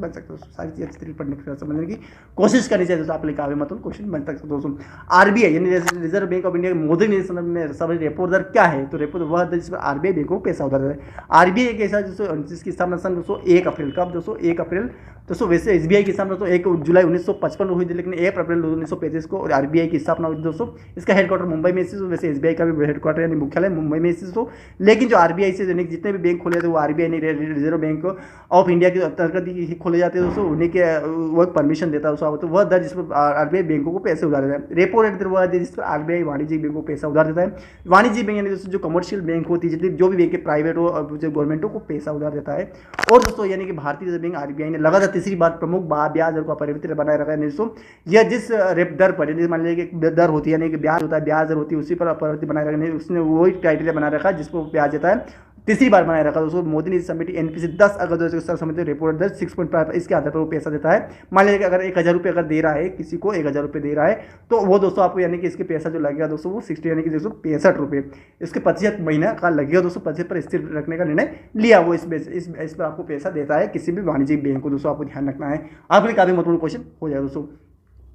बन सकते हो सारी चीज़ अच्छी तरीके पढ़ने की समझने की कोशिश करनी चाहिए दोस्तों, आप लिए काफी मतलब क्वेश्चन बन सकते दोस्तों। RBI यानी रिजर्व बैंक ऑफ इंडिया के मौद्रिक नीति में सब रेपो दर क्या है? तो रेपो वह दर जिस पर RBI बैंकों को पैसा उधार है। RBI एक ऐसा दोस्तों जिसकी स्थापना सन दोस्तों 1 अप्रैल, कब दोस्तों 1 अप्रैल दोस्तों, वैसे SBI की स्थापना दोस्तों 1 जुलाई 1955 को हुई थी, लेकिन 1 अप्रैल 1935 को RBI की स्थापना हुई थी दोस्तों। इसका हेडक्वार्टर मुंबई में स्थित, वैसे SBI का भी हेडक्वार्टर यानी मुख्यालय मुंबई में स्थित हो। लेकिन जो आरबीआई से यानी जितने भी बैंक खोले थे वो आरबीआई ने रिजर्व बैंक ऑफ इंडिया के अंतर्गत ही खोले जाते हैं दोस्तों, उन्हीं के वो परमिशन देता है दोस्तों। तो वह दर जिस पर आरबीआई बैंकों को पैसे उधार देता है। रेपो रेट दर वह है जिस पर आरबीआई वाणिज्यिक बैंकों को पैसा उधार देता है। वाणिज्यिक बैंक यानी दोस्तों जो कमर्शियल बैंक होती है, जितनी जो भी बैंक प्राइवेट हो और जो गवर्नमेंट हो को पैसा उधार देता है। और दोस्तों यानी कि भारतीय रिजर्व बैंक आरबीआई ने लगातार तीसरी बार प्रमुख ब्याज दर को अपरिवर्तित बनाए रखा है दोस्तों। यह जिस रेप दर पर मान लीजिए कि दर होती है यानी कि ब्याज होता है, ब्याज दर होती है, उसी पर अपरिवर्तित बनाए रखने उसने वही क्राइटेरिया बना रखा है जिसको ब्याज देता है। तीसरी बार बनाए रखा दोस्तों। मोदी ने समिति एनपीसी 10 अगस्त 2017 समिति रिपोर्ट दर 6.5 इसके आधार पर वो पैसा देता है। मान लीजिए कि अगर 1000 रुपये अगर दे रहा है, किसी को 1000 रुपये दे रहा है, तो वो दोस्तों आपको यानी कि इसके पैसा जो लगेगा दोस्तों वो 60 यानी कि 265 रुपये इसके 25 महीना का लगेगा दोस्तों। 25 पर स्थिर रखने का निर्णय लिया वो इस पर आपको पैसा देता है किसी भी वाणिज्यिक बैंक को दोस्तों, आपको ध्यान रखना है। आपके लिए काफी महत्वपूर्ण क्वेश्चन हो जाएगा दोस्तों।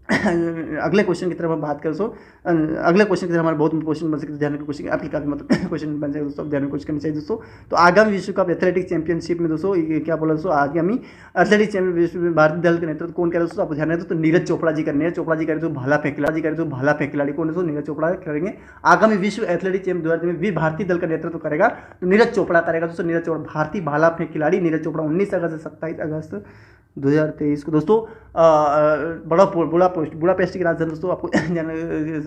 अगले क्वेश्चन की तरफ हम बात करें तो अगले क्वेश्चन की तरफ हमारे बहुत क्वेश्चन बन सकते हैं, ध्यान रखना क्वेश्चन आपकी काफी मतलब क्वेश्चन बन जाएगा दोस्तों, ध्यान कुछ करनी चाहिए दोस्तों। तो आगामी विश्व कप एथलेटिक्स चैंपियनशिप में दोस्तों ये क्या बोला दोस्तों, आगामी एथलेटिक्स चैंपियनशिप में भारतीय दल के नेतृत्व कौन करेगा दोस्तों, आपको ध्यान रखना। तो नीरज चोपड़ा जी करेंगे, चोपड़ा जी करें तो भाला फेंक खिलाड़ी कौन दोस्तों, नीरज चोपड़ा करेंगे। आगामी विश्व एथलेटिक्स चैंपियन 2023 भी भारतीय दल का नेतृत्व करेगा तो नीरज चोपड़ा करेगा दोस्तों। नीरज चोपड़ा भारतीय भाला फेंक खिलाड़ी नीरज चोपड़ा 19 अगस्त से 27 अगस्त 2023 को दोस्तों बुडापेस्ट की राजधानी दोस्तों आपको ध्यान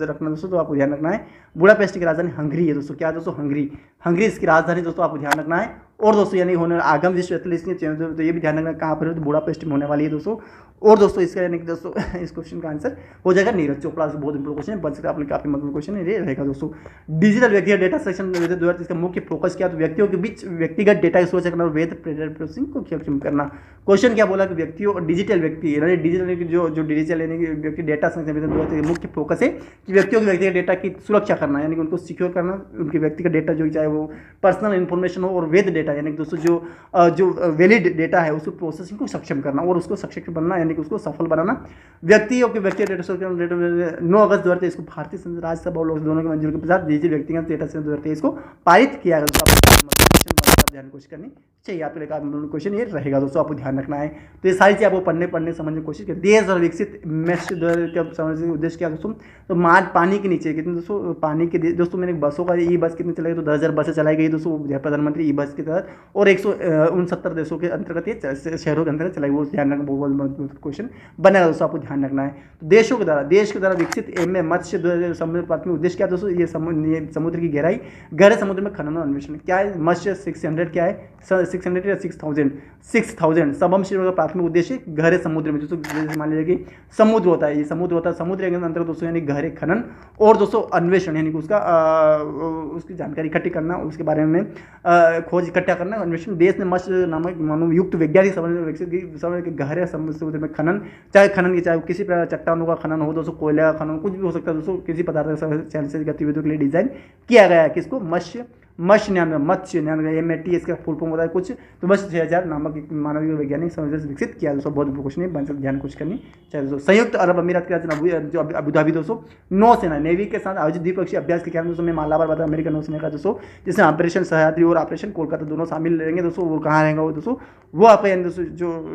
रखना दोस्तों। तो आपको ध्यान रखना है बुडापेस्ट की राजधानी हंगरी है दोस्तों। क्या दोस्तों, हंगरी इसकी राजधानी दोस्तों, आपको ध्यान रखना है। और दोस्तों यानी होने आगामी विश्व एथलेटिक्स चैंपियनशिप तो ये भी ध्यान रखना कहाँ पर है, तो बुडापेस्ट में होने वाली है दोस्तों। और दोस्तों इसका यानी कि दोस्तों इस क्वेश्चन का आंसर हो जाएगा नीरज चोपड़ा। बहुत इंपॉर्टेंट क्वेश्चन बन सकता है, आपके काफी महत्वपूर्ण क्वेश्चन ये रहेगा दोस्तों। डिजिटल व्यक्तिगत डेटा सेक्शन 2023 का मुख्य फोकस क्या, तो व्यक्तियों के बीच व्यक्तिगत डेटा स्टोरेज करना और वेद प्रोसेसिंग को सक्षम करना। क्वेश्चन क्या बोला कि व्यक्तियों और डिजिटल व्यक्ति यानी डिजिटल जो डिजिटल यानी कि व्यक्ति डेटा संरक्षण मुख्य फोकस है कि व्यक्तियों के व्यक्तिगत डेटा की सुरक्षा करना यानी कि उनको सिक्योर करना, उनके व्यक्तिगत डेटा जो चाहे वो पर्सनल इन्फॉर्मेशन हो और वेद डेटा यानी कि दोस्तों जो वैलिड डेटा है उसको प्रोसेसिंग को सक्षम करना और उसको सक्षम बनना यानी कि उसको सफल बनाना। व्यक्तियों के व्यक्तिगत डेटा 9 अगस्त 2023 को भारतीय संसद राज्यसभा और लोकसभा दोनों के मंजूरी के साथ डिजिटल व्यक्तिगत डेटा 2023 को पारित किया गया। ध्यान कोशिश करनी चाहिए, आपके लिए क्वेश्चन ये रहेगा दोस्तों, आपको ध्यान रखना है। तो ये सारी चीज़ आपको पढ़ने समझने की कोशिश करें। देश और विकसित मेष समझने का उद्देश्य क्या दोस्तों, तो मार्च पानी के नीचे कितने दोस्तों, पानी के दोस्तों मैंने बसों का ई बस कितने चलाई, तो 10,000 बसें चलाई गई दोस्तों प्रधानमंत्री ई बस के तहत और 169 देशों के अंतर्गत ये शहरों के अंतर्गत चलाई, वो ध्यान रखना बहुत क्वेश्चन बनेगा दोस्तों, आपको ध्यान रखना है। तो देश के द्वारा विकसित एम मत्स्य समुद्र प्राथमिक उद्देश्य क्या दोस्तों, ये समुद्र की गहराई, गहरे समुद्र में खनन और अन्वेषण। क्या है मत्स्य 600 क्या है 600 या 6000 सबमर्सिबल का प्राथमिक उद्देश्य गहरे समुद्र में दोस्तों, जैसे मान लीजिए कि समुद्र होता है, ये समुद्र होता है, समुद्र के अंतर्गत दोस्तों यानी गहरे खनन और दोस्तों अन्वेषण यानी कि उसकी जानकारी इकट्ठी करना, उसके बारे में खोज इकट्ठा करना, अन्वेषण। देश ने मत्स्य नामक मानव युक्त वैज्ञानिक समझ विकसित की गहरे समुद्र में खनन, चाहे किसी प्रकार चट्टानों का खनन हो दोस्तों, कोयले का खनन, कुछ भी हो सकता है दोस्तों, किसी पदार्थ से गतिविधियों के लिए डिजाइन किया गया है। किसको, मत्स्य MAT इसका फुल फॉर्म होता है कुछ, तो मत्स्य 6000 नामक मानवीय वैज्ञानिक समझ से विकसित किया दोस्तों। बहुत क्वेश्चन बन सकते, ध्यान कुछ करनी चाहिए दोस्तों। संयुक्त अरब अमीरात के राजधानी जो अबू धाबी दोस्तों नौसेना नेवी के साथ आयोजित द्विपक्षीय अभ्यास के कारण दोस्तों मैं मालाबार बताया अमेरिकन नौसेना का दोस्तों, जिसमें ऑपरेशन सह्याद्री और ऑपरेशन कोलकाता दोनों शामिल रहेंगे दोस्तों। वो कहाँ रहेगा वो दोस्तों, वो आपका दोस्तों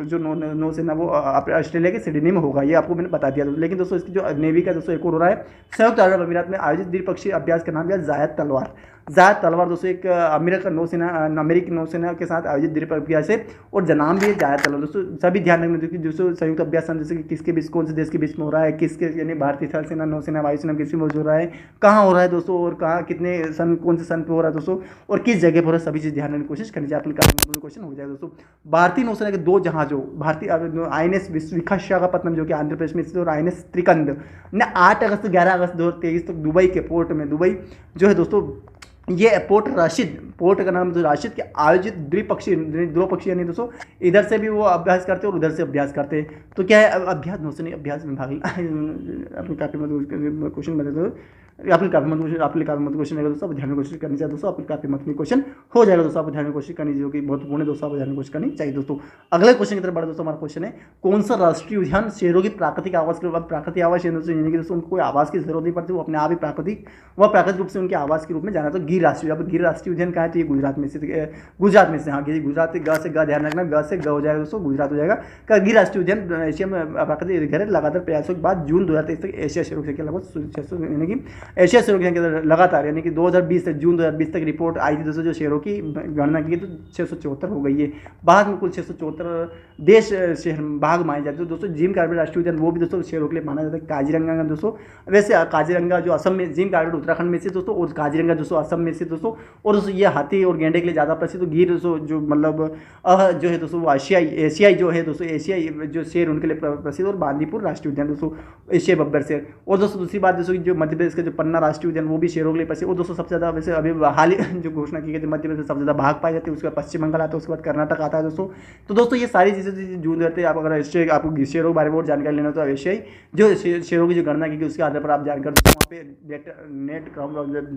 जो नौसेना वो ऑस्ट्रेलिया के सिडनी में होगा, ये आपको मैंने बता दिया दोस्तों। लेकिन दोस्तों इसकी जो नेवी का दोस्तों एक और हो रहा है, संयुक्त अरब अमीरात में आयोजित द्विपक्षीय अभ्यास का नाम दिया जायद तलवार दोस्तों, एक अमेरिकी नौसेना के साथ आयोजित द्विपक्षीय अभ्यास है और जनाम भी है जायद तलवार दोस्तों। सभी ध्यान रखना कि दोस्तों संयुक्त अभ्यास जैसे कि किसके बीच, कौन से देश के बीच में हो रहा है, किसके यानी भारतीय थल सेना, नौसेना, वायुसेना किस में हो रहा है, कहाँ हो रहा है दोस्तों, और कहाँ कितने सन, कौन से सन पे हो रहा है दोस्तों, और किस जगह पर हो रहा है, सभी चीज़ ध्यान रखने की कोशिश करनी चाहिए। आपके क्वेश्चन हो जाएगा दोस्तों। भारतीय नौसेना के 2 जहाजों, भारतीय INS विशाखापत्तनम जो कि आंध्र प्रदेश में स्थित और INS त्रिकंद ने 8 अगस्त 11 अगस्त 2023 तक दुबई के पोर्ट में, दुबई जो है दोस्तों ये पोर्ट का नाम तो राशिद के आयोजित द्विपक्षीय यानी दोस्तों इधर से भी वो अभ्यास करते हैं और उधर से अभ्यास करते हैं। तो क्या है अभ्यास नौसेना अभ्यास में भाग अपने काफी मतलब क्वेश्चन बने तो आपके काफी मत क्वेश्चन रहेगा दोस्तों, ध्यान में कोशिश करनी चाहिए दोस्तों। आपके काफी मत क्वेश्चन हो जाएगा दोस्तों, आप ध्यान में कोशिश करनी चाहिए, महत्वपूर्ण है दोस्तों, आप ध्यान में कोशिश करनी चाहिए दोस्तों। अगले क्वेश्चन की तरफ बढ़ा दोस्तों, हमारा क्वेश्चन है कौन सा राष्ट्रीय उद्यान शेरों की प्राकृतिक आवास के, प्राकृतिक आवास यानी कि दोस्तों उनको कोई आवास की जरूरत नहीं पड़ती, वो अपने आप ही प्राकृतिक रूप से उनके आवास के रूप में जाना। तो गिर राष्ट्रीय, अब गिर राष्ट्रीय उद्यान कहाँ है, तो ये गुजरात में से, गुजरात में से, हाँ गुजरात से, ग से ग ध्यान रखना, ग से ग हो जाएगा दोस्तों, गुजरात हो जाएगा। गिर राष्ट्रीय उद्यान एशिया में प्राकृतिक घर है। लगातार प्रयासों के बाद जून 2023 तक एशिया शेरों की संख्या लगभग 600, यानी कि एशिया शेरों की संख्या लगातार, यानी कि 2020 से जून 2020 तक रिपोर्ट आई थी दोस्तों, जो शेरों की गणना की तो 674 हो गई है। बाद में कुल 674 देश शहर भाग माने जाते हैं दोस्तों। जिम कॉर्बेट राष्ट्रीय उद्यान वो भी दोस्तों शेरों के लिए माना जाता है। काजीरंगा का दोस्तों, वैसे काजीरंगा जो असम में, जिम कॉर्बेट उत्तराखंड में से दोस्तों, और काजीरंगा दोस्तों असम में से दोस्तों। और दोस्तों ये हाथी और गेंडे के लिए ज़्यादा प्रसिद्ध, तो गिर दोस्तों जो मतलब जो है दोस्तों वो एशियाई जो है दोस्तों, एशियाई जो शेर उनके लिए प्रसिद्ध, और बांदीपुर राष्ट्रीय उद्यान दोस्तों एशियाई बब्बर शेर। और दोस्तों दूसरी बात दोस्तों, जो मध्य प्रदेश का जो पन्ना राष्ट्रीय उद्यान वो भी शेरों के लिए प्रसिद्ध। और दोस्तों सबसे ज़्यादा वैसे अभी हाल ही जो घोषणा की गई थी, मध्य प्रदेश में सबसे ज़्यादा भाग पाए जाते हैं, उसके बाद पश्चिम बंगाल आता है, उसके बाद कर्नाटक आता है दोस्तों। तो दोस्तों ये सारी चीज़ें जून रहते हैं। आप अगर आपको शेरों के बारे में और जानकारी लेना तो एशियाई जो शेरों की जो गणना की गई उसके आधार पर आप जानकारी दोस्तों वहाँ पे डेटा नेट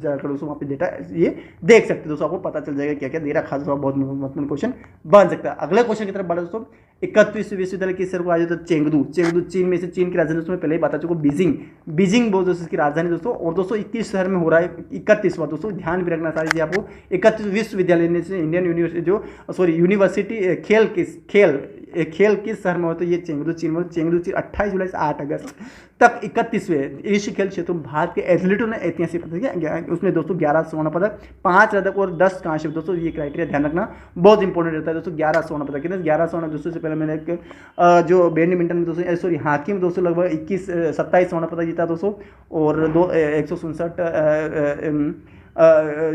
जाकर दोस्तों वहाँ पे डेटा ये देख सकते हैं दोस्तों, आपको पता चल जाएगा क्या क्या दे रहा, खास बहुत महत्वपूर्ण क्वेश्चन बन सकता है। अगले क्वेश्चन की तरफ बढ़े दोस्तों। 31वीं विश्वविद्यालय किस शहर को आयोजित होता है? चेंगदू। चेंगदू चीन में से, चीन की राजधानी दोस्तों मैं पहले ही बता चुका हूँ, बीजिंग। बीजिंग बहुत दोस्तों इसकी राजधानी दोस्तों। और दोस्तों 21 शहर में हो रहा है 31वां दोस्तों, ध्यान भी रखना सारी चीज़ आपको। 31 विश्वविद्यालय इंडियन यूनिवर्सिटी जो यूनिवर्सिटी खेल किस शहर में होता है? ये चेंगदू चीन में। चेंगदू चीन 28 जुलाई से 8 अगस्त तक 31वें एशियाई खेल क्षेत्र में भारत के एथलीटों ने ऐतिहासिक पदक, उसमें दोस्तों 11 स्वर्ण पदक, 5 रजत और 10 कांस्य दोस्तों। ये क्राइटेरिया ध्यान रखना बहुत इंपॉर्टेंट रहता है दोस्तों। 11 स्वर्ण पदक, कितने 11 स्वर्ण दोस्तों। से पहले मैंने एक जो बैडमिंटन में दोस्तों हॉकी में दोस्तों लगभग 27 स्वर्ण पदक जीता दोस्तों। और 167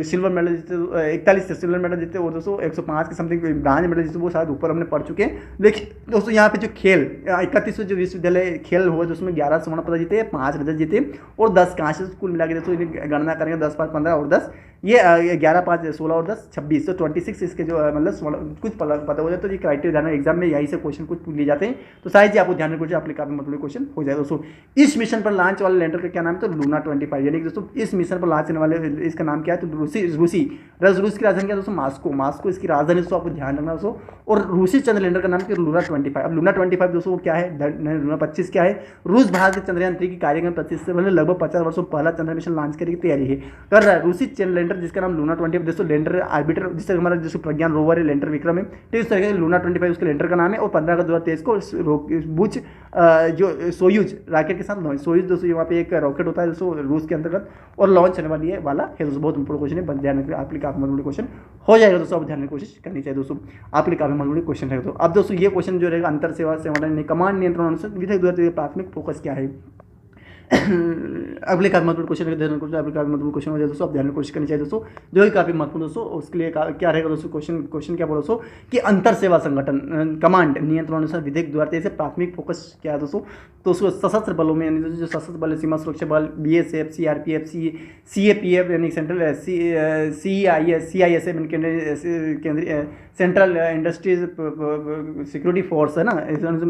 सिल्वर मेडल जीते, 41 सिल्वर मेडल जीते, और दोस्तों 105 के समथिंग ब्रांज मेडल जीते, वो शायद ऊपर हमने पढ़ चुके हैं। लेकिन दोस्तों यहाँ पे जो खेल 31वें जो विश्वविद्यालय खेल हुए उसमें 11 स्वर्ण पदक जीते, 5 रजत जीते और 10 कांस्य, कुल मिला के दोस्तों गणना करेंगे 10, 5, 15 और 10, ये 11, 5, 16 और 10, 26, तो 26 इसके जो मतलब कुछ पता हो जाए। तो ये क्राइटेरिया ध्यान, एग्जाम में यही से क्वेश्चन कुछ लिए जाते हैं, तो शायद जी आपको ध्यान रखो, आपके काफी मतलब क्वेश्चन हो जाए दोस्तों। इस मिशन पर लॉन्च वाले लैंडर का क्या नाम है? तो लूना 25, यानी कि दोस्तों इस मिशन पर लॉन्च होने वाले इसका नाम क्या है? तो रूस की राजधानी क्या दोस्तों? मास्को इसकी राजधानी दोस्तों, आपको ध्यान रखना दोस्तों। और रूसी चंद्र लैंडर का नाम क्या? लूना 25। अब लूना 25 दोस्तों क्या है? लूना 25 क्या है? रूस भारत के चंद्रयान 3 की कार्यक्रम 25 से पहले लगभग 50 वर्षों पहला चंद्र मिशन लॉन्च करने की तैयारी है कर रहा है रूसी चंद्र लैंडर, जिसका नाम लूना 25 दोस्तों। लैंडर आर्बिटर, जिससे हमारा जैसे प्रज्ञान रोवर है, लैंडर विक्रम है, तो इस तरह लूना 25 उसके लैंडर का नाम है। और 15 अगस्त 2023 को बुच जो सोयूज रॉकेट के साथ लॉन्च, सोयूज दोस्तों वहाँ पे एक रॉकेट होता है दोस्तों रूस के अंतर्गत, और लॉन्च होने वाली है वाला है दोस्तों। बहुत इंपॉर्टेंट क्वेश्चन है, ध्यान रखिए, आपके काफी महत्वपूर्ण क्वेश्चन हो जाएगा दोस्तों। आप ध्यान रखने की कोशिश करनी चाहिए दोस्तों, आपके लिए काफी महत्वपूर्ण क्वेश्चन है। तो अब दोस्तों ये क्वेश्चन जो रहेगा, अंतर सेवा कमांड नियंत्रण अनुसार विधेयक 2023 प्राथमिक फोकस क्या है? अगले काफी महत्वपूर्ण क्वेश्चन क्वेश्चन हो जाए दोस्तों, आप ध्यान में कोशिश करनी चाहिए दोस्तों, जो भी काफी महत्वपूर्ण दोस्तों। उसके लिए क्या रहेगा दोस्तों? क्वेश्चन क्या बोला दोस्तों कि अंतर सेवा संगठन कमांड नियंत्रण अनुसार विधेयक 2023 से प्राथमिक फोकस क्या है दोस्तों? तो उसको सशस्त्र बलों में, यानी जो सशस्त्र बल, सीमा सुरक्षा बल, BSF, CRPF, CAPF, यानी सेंट्रल CISF केंद्रीय सेंट्रल इंडस्ट्रीज सिक्योरिटी फोर्स है ना,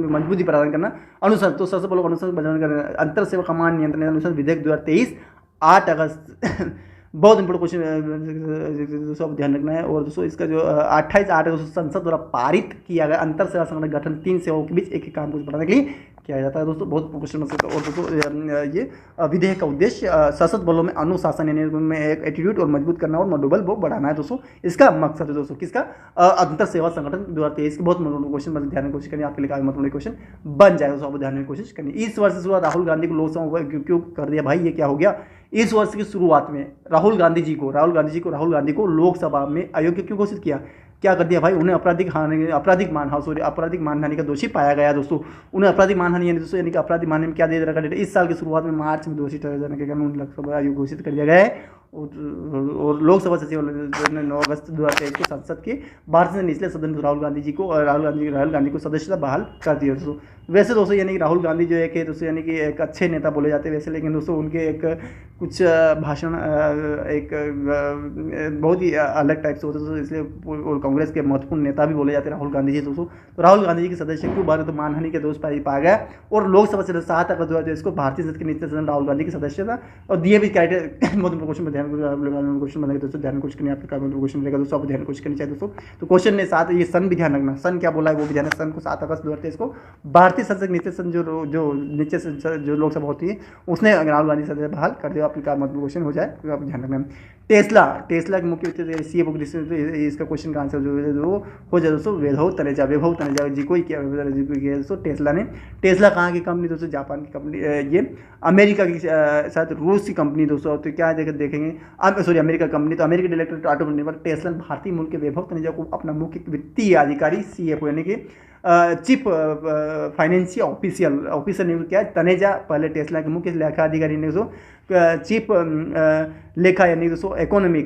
मजबूती प्रदान करना अनुसार, तो सशस्त्र बलों को अनुसार अंतर सेवा कमांड नियंत्रण अनुसार विधेयक 2023 8 अगस्त बहुत इंपॉर्टेंट क्वेश्चन दोस्तों, आप ध्यान रखना है। और दोस्तों इसका जो 28/8 अगस्त संसद द्वारा पारित किया गया अंतर सेवा संगठन गठन 3 सेवाओं के बीच एक काम को बढ़ाने के लिए किया जाता है दोस्तों। बहुत क्वेश्चन बन सकता है। और दोस्तों ये विधेयक का उद्देश्य सशस्त्र बलों में अनुशासन, यानी उनमें एक एटीट्यूड और मजबूत करना और मनोबल वो बढ़ाना है दोस्तों। इसका मकसद है दोस्तों किसका? अंतर सेवा संगठन 2023 के बहुत महत्वपूर्ण क्वेश्चन, मतलब ध्यान की कोशिश करनी, आपके लिए काफी महत्वपूर्ण क्वेश्चन बन जाएगा दोस्तों, आप ध्यान की कोशिश करनी। इस वर्ष से राहुल गांधी को लोकसभा क्यों कर दिया भाई, ये क्या हो गया? इस वर्ष की शुरुआत में राहुल गांधी जी को लोकसभा में अयोग्य क्यों घोषित किया? क्या कर दिया भाई? उन्हें आपराधिक मानहानि का दोषी पाया गया दोस्तों। उन्हें आपराधिक मानहानि यानी कि आपराधिक मानहानि में क्या दे रखा? इस साल की शुरुआत में मार्च में दोषी ठहराए जाने के कारण उन्हें लोकसभा आयोग घोषित कर दिया गया है। और लोकसभा सचिव ने 9 अगस्त 2023 को संसद के भारत से निचले सदन में राहुल गांधी को सदस्यता बहाल कर दिया दोस्तों। वैसे दोस्तों यानी कि राहुल गांधी जो एक है दोस्तों, यानी कि एक अच्छे नेता बोले जाते हैं वैसे, लेकिन दोस्तों उनके एक कुछ भाषण एक बहुत ही अलग टाइप से होते हैं, इसलिए और कांग्रेस के महत्वपूर्ण नेता भी बोले जाते हैं राहुल गांधी जी दोस्तों। तो राहुल गांधी जी की सदस्य क्यों भारत मानहानि के दोष पाया गया, और लोकसभा से 7 अगस्त 2023 को भारतीय संसद के निचले सदन राहुल गांधी की सदस्यता और दिए भी क्राइटेरिया बहुत क्वेश्चन में ध्यान क्वेश्चन बनाएंगे दोस्तों, ध्यान कोशिश करनी, आपके क्वेश्चन रहेगा दोस्तों, आपको ध्यान कोशिश करनी चाहिए दोस्तों। तो क्वेश्चन ने 7 ये सन भी ध्यान रखना, सन क्या बोला है वो भी ध्यान, सन को 7 अगस्त 2023 को भारतीय संसद के नीचे सदन जो नीचे जो लोकसभा होती है उसने राहुल गांधी सदस्य बहाल कर दिया। आपके का मतलब क्वेश्चन हो जाए, तो आप ध्यान रखना। टेस्ला की मुख्य सीएफओ की दृष्टि से इसका क्वेश्चन का आंसर जो है वो हो जाए दोस्तों वैभव तनेजा जी को ही किया दोस्तों टेस्ला ने। टेस्ला कहाँ की कंपनी दोस्तों? जापान की कंपनी, ये अमेरिका की शायद रूस की कंपनी दोस्तों। तो क्या देखेंगे सॉरी अमेरिका कंपनी, तो अमेरिकी डायरेक्टर ऑटोमोबाइल टेस्ला भारतीय मूल के वैभव तनेजा को अपना मुख्य वित्तीय अधिकारी सीएफओ यानी कि चीफ फाइनेंशियल ऑफिसर नियुक्त किया। तनेजा पहले टेस्ला के मुख्य लेखा अधिकारी ने चीफ लेखा यानी दोस्तों इकोनॉमी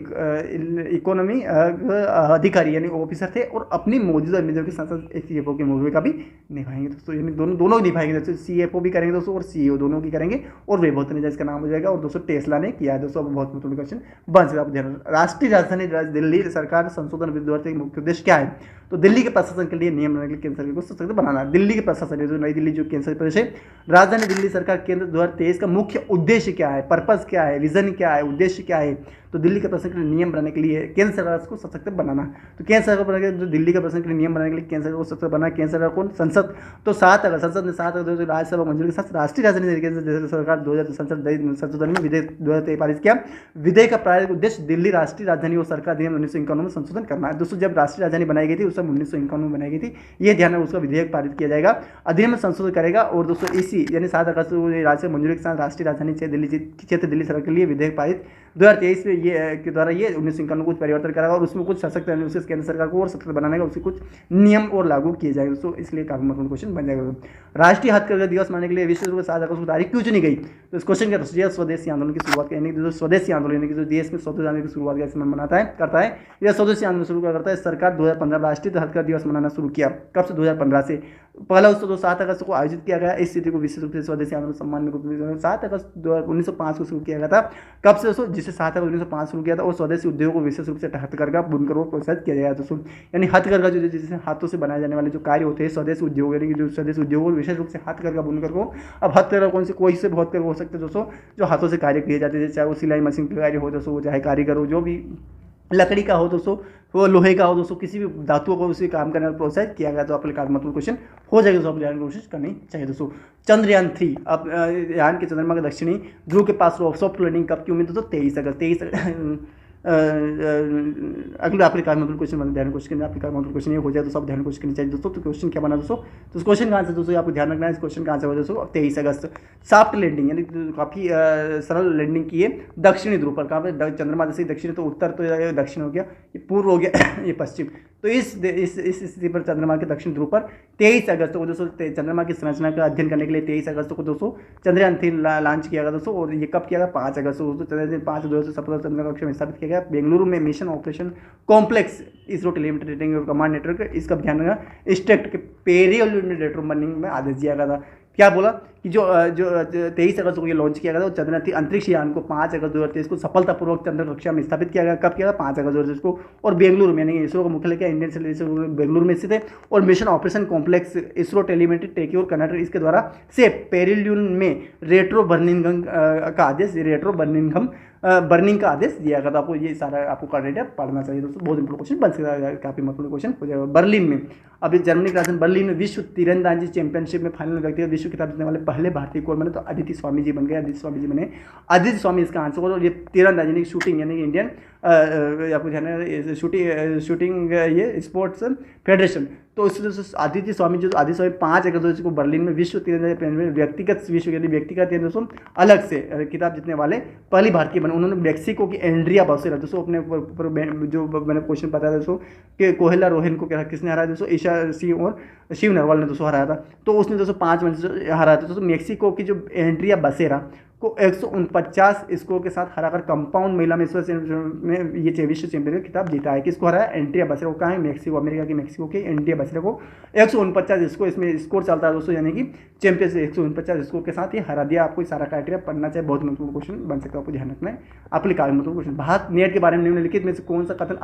अधिकारी यानी ऑफिसर थे, और अपनी मौजूदा उम्मीदवार के साथ साथ सीएफओ की भूमिका भी निभाएंगे दोस्तों, यानी दोनों निभाएंगे दोस्तों, सीएफओ भी करेंगे दोस्तों और सीईओ दोनों की करेंगे, और वैभव तनेजा इसका नाम हो जाएगा। और दोस्तों टेस्ला ने किया है दोस्तों, बहुत महत्वपूर्ण क्वेश्चन बन सकता है। राष्ट्रीय राजधानी दिल्ली सरकार संशोधन विद्यार्थी मुख्य उद्देश्य क्या है? तो दिल्ली के प्रशासन के लिए नियम बनाने के लिए केंद्र सरकार को सशक्त बनाना। दिल्ली के प्रशासन जो नई दिल्ली जो केंद्र प्रदेश है, राजधानी दिल्ली सरकार केंद्र 2023 का मुख्य उद्देश्य क्या है, पर्पस क्या है, विजन क्या है, उद्देश्य क्या है? तो दिल्ली के प्रशासन के लिए नियम बनाने के लिए केंद्र सरकार को सशक्त बनाना। तो केंद्र सरकार बनाने जो दिल्ली के प्रशासन के लिए नियम बनाने के लिए केंद्र सरकार को सशक्त बनाना। केंद्र सरकार कौन? संसद। तो 7 अगस्त संसद ने 7 अगस्त राज्यसभा मंजूरी के साथ राष्ट्रीय राजधानी केंद्र सरकार 2000 संसद में विधेयक 2023 पारित किया। विधेयक का प्राथमिक उद्देश्य दिल्ली राष्ट्रीय राजधानी और सरकार अधिनियम 1951 में संशोधन करना है। दोस्तों जब राष्ट्रीय राजधानी बनाई गई थी उस समय 1951 में बनाई गई थी, ये ध्यान में उसका विधेयक पारित किया जाएगा, अधिनियम में संशोधन करेगा। और दोस्तों इसी यानी 7 अगस्त राज्यसभा मंजूरी के साथ राष्ट्रीय राजधानी क्षेत्र दिल्ली सरकार के लिए विधेयक पारित 2023 में ये के द्वारा ये 1951 कुछ परिवर्तन करेगा, और उसमें कुछ सशक्त अनुच्छेद केंद्र सरकार को और सशक्त बनाने का उसके कुछ नियम और लागू किए जाएंगे दोस्तों, इसलिए काफी महत्वपूर्ण क्वेश्चन बन जाएगा। राष्ट्रीय हथकरघा दिवस मनाने के लिए विश्व में 7 अगस्त को तारीख क्यों चुनी गई? तो इस क्वेश्चन का स्वदेशी आंदोलन की शुरुआत यानी जो स्वदेशी आंदोलन यानी कि जो देश में स्वदेशी आंदोलन की शुरुआत कैसे मनाता है करता है, यह स्वदेशी आंदोलन शुरू करता है सरकार 2015 राष्ट्रीय हथकरघा दिवस मनाना शुरू किया। कब से? 2015 से। पहला उत्सव 7 अगस्त को आयोजित किया गया। इस स्थिति को विशेष रूप से स्वदेशी आंदोलन सम्मान में 7 अगस्त 1905 को शुरू किया गया था। कब से दोस्तों? जिसे 7 अगस्त 1905 शुरू किया था, और स्वदेशी उद्योग को विशेष रूप से हथकरघा बुनकर को प्रोत्साहित किया गया दोस्तों, यानी हथकरघा जो जिससे हाथों से बनाए जाने वाले जो कार्य होते हैं स्वदेशी उद्योग यानी कि जो स्वदेशी उद्योग विशेष रूप से हथकरघा बुनकर को। अब हथकरघा कौन से कोई से बहुत कर हो सकते हैं दोस्तों, जो हाथों से कार्य किए जाते हैं, चाहे वो सिलाई मशीन का कार्य हो दोस्तों, चाहे कारीगर हो, जो भी लकड़ी का हो दोस्तों, वो लोहे का हो दोस्तों, किसी भी धातुओं को उसी काम करने में प्रोत्साहित किया गया। तो आपके लिए महत्वपूर्ण क्वेश्चन हो जाएगा दोस्तों, आप जानने की कोशिश करनी चाहिए दोस्तों। चंद्रयान 3 अब यान के चंद्रमा के दक्षिणी ध्रुव के पास सॉफ्ट लैंडिंग कब की उम्मीद दोस्तों? 23 अगस्त अगले आपके कार्य मतलब क्वेश्चन बना ध्यान क्वेश्चन आपके कार्य मतलब क्वेश्चन ये हो जाए तो सब ध्यान क्वेश्चन करनी चाहिए दोस्तों। तो क्वेश्चन क्या बना दोस्तों? तो उस क्वेश्चन का आंसर दोस्तों आपको ध्यान रखना है, इस क्वेश्चन का आंसर हो दोस्तों 23 अगस्त। सॉफ्ट लैंडिंग यानी काफ़ी सरल लैंडिंग की है दक्षिणी ध्रुव पर। कहाँ पे? चंद्रमा जैसे दक्षिण, तो उत्तर तो दक्षिण हो गया, ये पूर्व हो गया, ये पश्चिम। तो इस स्थिति पर चंद्रमा के दक्षिण ध्रुव पर 23 अगस्त को दोस्तों चंद्रमा की संरचना का अध्ययन करने के लिए 23 अगस्त को दोस्तों चंद्रयान 3 लॉन्च किया गया दोस्तों। और ये कब किया गया? 5 अगस्त को दोस्तों। चंद्रयान 5 2017 चंद्रमा कक्षा में स्थापित किया गया। बेंगलुरु में mission operation complex ISRO telemetry command network, इसका ध्यान रखना स्टेट के पेरियल रेट्रो बर्निंग में आदेश दिया गया था। क्या बोला कि जो 23 अगस्त को ये लॉन्च किया गया था, चंद्रयान अंतरिक्ष यान को 5 अगस्त 2023 को सफलतापूर्वक चंद्र कक्षा में स्थापित किया गया। कब किया गया? 5 अगस्त 2023 को। और बेंगलुरु में यानी इसरो का मुख्यालय क्या? इंडियन स्पेस बेंगलुरु में स्थित है। और mission operation complex ISRO telemetry टेक्योर कनेक्टर इसके द्वारा से पेरिलियन में रेट्रो बर्निंग का आदेश बर्निंग का आदेश दिया गया था। आपको ये सारा आपको क्राइटेरिया पढ़ना चाहिए दोस्तों, बहुत इंपॉर्टेंट क्वेश्चन बन सकता है, काफी महत्वपूर्ण क्वेश्चन हो जाएगा। बर्लिन में अभी जर्मनी की राजधानी बर्लिन में विश्व तीरंदाजी चैंपियनशिप में फाइनल व्यक्तिगत विश्व खिताब जीतने वाले पहले भारतीय कौन बने? तो अदिति स्वामी जी बन गए। अदिति स्वामी जी बने। अदिति स्वामी इसका आंसर होगा। ये तीरंदाजी यानी शूटिंग यानी इंडियन आपको ध्यान है शूटिंग ये स्पोर्ट्स फेडरेशन। तो इस आदित्य स्वामी 5 अगस्त को बर्लिन में विश्व तीरंदाजी में व्यक्तिगत दोस्तों अलग से खिताब जीतने वाले पहली भारतीय बने। उन्होंने मेक्सिको की एंड्रिया बसेरा दोस्तों अपने जो मैंने क्वेश्चन बताया दोस्तों कि कोहेला रोहन को किसने हराया दोस्तों? ईशा सिंह और शिव नरवाल ने दोस्तों हराया था। तो उसने दोस्तों 5 मैच हराया था दोस्तों। मेक्सिको की जो एंड्रिया बसेरा को 149 स्कोर के साथ हराकर कंपाउंड महिला में ये विश्व चैंपियन का खिताब जीता है। किसको हराया? एंड्रिया बसेरा को। कहाँ है? मेक्सिको, अमेरिका की मेक्सिको के एंड्रिया बसेरा को 149 इसको इसमें स्कोर चलता है दोस्तों, यानी कि चैंपियन से 149 स्कोर के साथ ये हरा दिया। आपको सारा क्राइटेरिया पढ़ना चाहिए, बहुत महत्वपूर्ण क्वेश्चन बन सकता है, आपको ध्यान रखना है। आपके काफी महत्वपूर्ण क्वेश्चन। भारत नेट के बारे में निम्नलिखित में से कौन सा कथन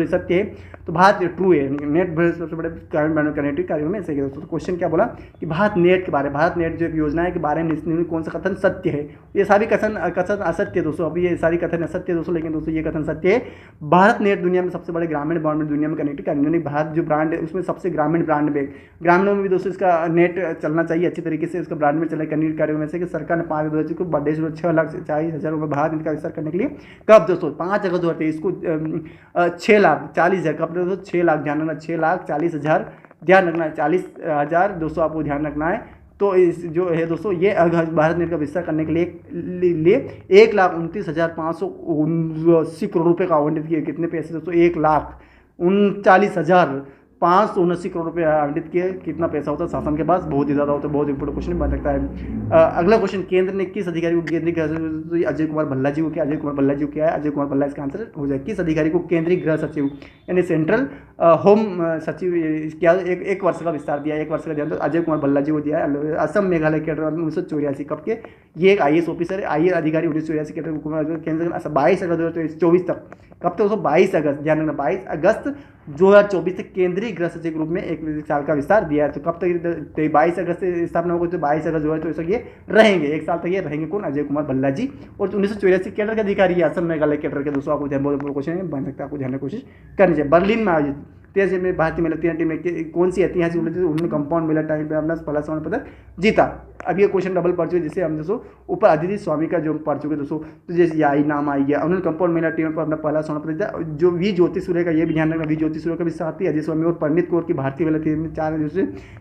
सत्य है? तो भारत ट्रू है, नेट सबसे बड़े कनेक्टिव कार्यों में से दोस्तों। क्वेश्चन क्या बोला कि भारत नेट जो एक योजना है के बारे में कौन सा कथन सत्य है? ये सारी कथन कथन असत्य है दोस्तों। अभी ये सारी कथन असत्य है दोस्तों, लेकिन दोस्तों ये कथन सत्य है। भारत नेट दुनिया में सबसे बड़े ग्रामीण ब्रॉडबैंड दुनिया में कनेक्ट करने वाली भारत जो ब्रांड है उसमें सबसे ग्रामीण ब्रांड में, ग्रामीणों में भी दोस्तों इसका नेट चलना चाहिए अच्छी तरीके से, इसका ब्रांड में चले कनेक्ट कार्यों में से कि सरकार ने 5 को बर्थडे 6,40,000 रुपये भारत नेट का विस्तार करने के लिए कब दोस्तों 5 अगस्त 2023 को 6,40,000 कब दोस्तों 6 लाख, ध्यान रखना 6,40,000 ध्यान रखना है, 40,000 दोस्तों आपको ध्यान रखना है। तो इस जो है दोस्तों ये भारत नेट का विस्तार करने के लिए 1,29,579 करोड़ रुपए का आवंटित किए। कितने पैसे दोस्तों 1,39,579 करोड़ रुपए आवंटित किए। कितना पैसा होता है शासन के पास, बहुत ही ज़्यादा होता है, बहुत इंपोर्टेंट क्वेश्चन बन सकता है। अगला क्वेश्चन, केंद्र ने किस अधिकारी को केंद्रीय गृह सचिव अजय कुमार भल्ला जी को किया, अजय कुमार भल्ला जी को क्या है, अजय कुमार भल्ला इसका आंसर हो जाए। किस अधिकारी को केंद्रीय गृह सचिव यानी सेंट्रल होम सचिव क्या एक वर्ष का विस्तार दिया, 1 वर्ष का दिया, तो अजय कुमार भल्ला जी को दिया है। असम मेघालय केडर 1984 कब के, ये एक IAS ऑफिसर है, IAS अधिकारी 1984 केडर केंद्र 22 अगस्त 2024 तक, कब तक 22 अगस्त, ध्यान रखना 22 अगस्त 2024 तक केंद्रीय गृह सचिव के रूप में 1 साल का विस्तार दिया है। तो कब तक 22 अगस्त से स्थापना होगी, तो 22 अगस्त 2024 तक ये रहेंगे, 1 साल तक ये रहेंगे। कौन, अजय कुमार भल्ला जी। और 1984 केडर के अधिकारी है, असम मेघालय केडर के दोस्तों, आपको ध्यान बहुत क्वेश्चन बन सकता है, आपको ध्यान कोशिश करनी चाहिए। बर्लिन में आयोजित 13 में भारतीय महिला टीम में कौन सी ऐतिहासिक उन्होंने कंपाउंड महिला टाइम पर अपना पहला स्वर्ण पदक जीता। अब ये क्वेश्चन डबल पढ़ चुके, जिससे हम दोस्तों ऊपर अदिति स्वामी का जो पढ़ चुके दोस्तों, तो जैसे याई नाम आई गया, उन्होंने कंपाउंड महिला टीम पर अपना पहला स्वर्ण पदक जीता। जो वी ज्योति सूर्य का ये भी ध्यान रखना, वी ज्योति सूर्य का भी साथ ही अजय स्वामी और पंडित कौर की भारतीय महिला टीम में 4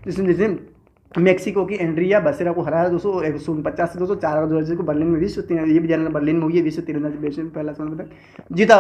जिसमें जैसे मेक्सिको की एंड्रिया बसेरा को हराया दोस्तों 149 से दोस्तों 4 अगस्त को बर्लिन में विश्व ये भी जानना, बर्लिन में हुई है विश्व तीरंदाजी में पहला स्वर्ण पदक जीता।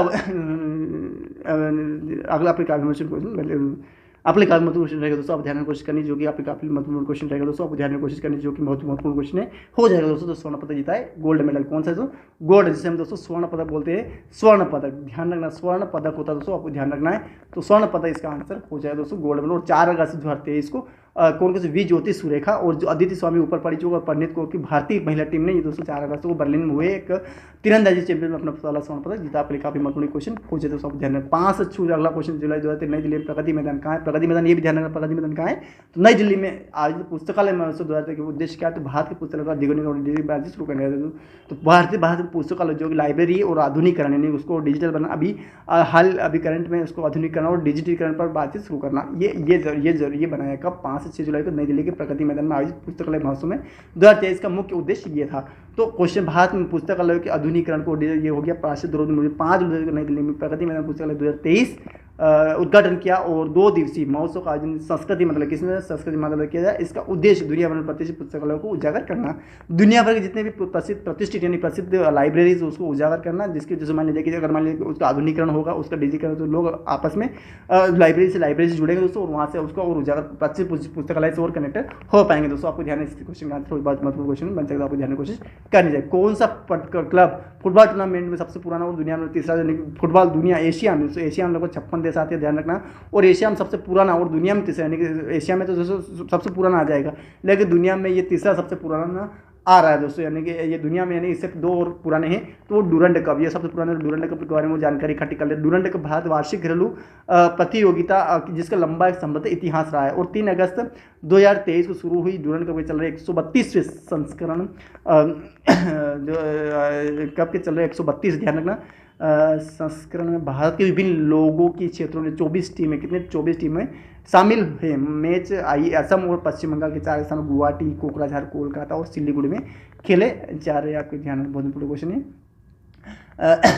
अगला आपके क्वेश्चन आपके काफी महत्वपूर्ण क्वेश्चन रहेगा दोस्तों, आप ध्यान में कोशिश करनी, जो कि आपके काफी महत्वपूर्ण क्वेश्चन रहेगा दोस्तों, आप ध्यान में कोशिश करनी, जो कि बहुत महत्वपूर्ण क्वेश्चन है हो जाएगा दोस्तों। तो स्वर्ण पदक जीता है, गोल्ड मेडल कौन सा है दोस्तों, गोल्ड, जिसे हम दोस्तों स्वर्ण पदक बोलते हैं, स्वर्ण पदक ध्यान रखना, स्वर्ण पदक होता है दोस्तों, आपको ध्यान रखना है। तो स्वर्ण पदक इसका आंसर हो जाएगा दोस्तों गोल्ड मेडल। और 4 अगस्त 2023 को कौन कौन से वी ज्योति सुरेखा और जो अदिति स्वामी ऊपर पड़ी चुका और पंडित कौर की भारतीय महिला टीम ने ये दोस्तों 4 अगस्त को बर्लिन में हुए एक तीरंदाजी चैंपियन में अपना पहला स्वर्ण पदक जीता। आपके लिए काफी महत्वपूर्ण क्वेश्चन हो जाए दोस्तों, ध्यान रखना। 5 से छू अगला क्वेश्चन, जुलाई 2023 नई दिल्ली में प्रगति मैदान कहाँ है, प्रगति मैदान ये भी ध्यान रखना, प्रगति मैदान कहाँ है, तो नई दिल्ली में आज पुस्तकालय महोत्सव 2023 के उद्देश्य क्या है, तो भारत के पुस्तकालय का द्विगुणीकरण शुरू करने हैं। तो भारत पुस्तकालय जो लाइब्रेरी और आधुनिकरण यानी उसको डिजिटल बना, अभी करंट में उसको आधुनिकरण और डिजिटलीकरण पर बातचीत शुरू करना, ये बनाया कब 5 से 6 जुलाई को नई दिल्ली के प्रगति मैदान में आयोजित पुस्तकालय महोत्सव में 2023 का मुख्य उद्देश्य ये था। तो क्वेश्चन, भारत में पुस्तकालय के आधुनिकरण को ये हो गया प्राचीन 5 जुलाई को नई दिल्ली में प्रगति मैदान पुस्तकालय 2023 उद्घाटन किया और 2 दिवसीय महोत्सव का आयोजन संस्कृति मतलब किसने संस्कृति मंत्रालय किया जाए। इसका उद्देश्य दुनिया भर में प्रतिष्ठित पुस्तकालयों को उजागर करना, दुनिया भर के जितने भी प्रतिष्ठित यानी प्रसिद्ध लाइब्रेरीज उसको उजागर करना, जिसके जैसे मान लीजिए कि अगर मान लीजिए उसका आधुनिकरण होगा, उसका डिजिटलीकरण, तो लोग आपस में लाइब्रेरी से जुड़ेंगे दोस्तों, और वहाँ से उसका और उजागर प्रतिष्ठित पुस्तकालय से और कनेक्टेड हो पाएंगे दोस्तों। आपको ध्यान इस क्वेश्चन का आंसर बहुत महत्वपूर्ण क्वेश्चन बन सकता है, आपको ध्यान कोशिश करनी चाहिए। कौन सा क्लब फुटबॉल टूर्नामेंट में सबसे पुराना और दुनिया में तीसरा, फुटबॉल दुनिया एशिया में, तो एशिया में लगभग 56 देश आते हैं, ध्यान रखना, और एशिया में सबसे पुराना और दुनिया में तीसरा, यानी कि एशिया में तो सबसे पुराना आ जाएगा, लेकिन दुनिया में ये तीसरा सबसे पुराना आ रहा है दोस्तों, यानी कि ये दुनिया में यानी इससे 2 और पुराने हैं। तो डूरंड कप ये सबसे पुराना डूरंड कप के बारे में जानकारी इकट्ठी कर ले। डूरंड कप भारत वार्षिक घरेलू प्रतियोगिता जिसका लंबा एक समृद्ध इतिहास रहा है और 3 अगस्त 2023 को शुरू हुई। डूरंड कप चल रहे 132वें संस्करण जो कप के चल रहे 132, ध्यान रखना संस्करण में भारत के विभिन्न लोगों की क्षेत्रों में 24 टीमें, कितने 24 टीमें शामिल हैं। मैच आई असम और पश्चिम बंगाल के 4 स्थानों गुवाहाटी, कोकराझार, कोलकाता और सिलीगुड़ी में खेले जा रहे हैं। आपके ध्यान बहुत इंपोर्टेंट क्वेश्चन है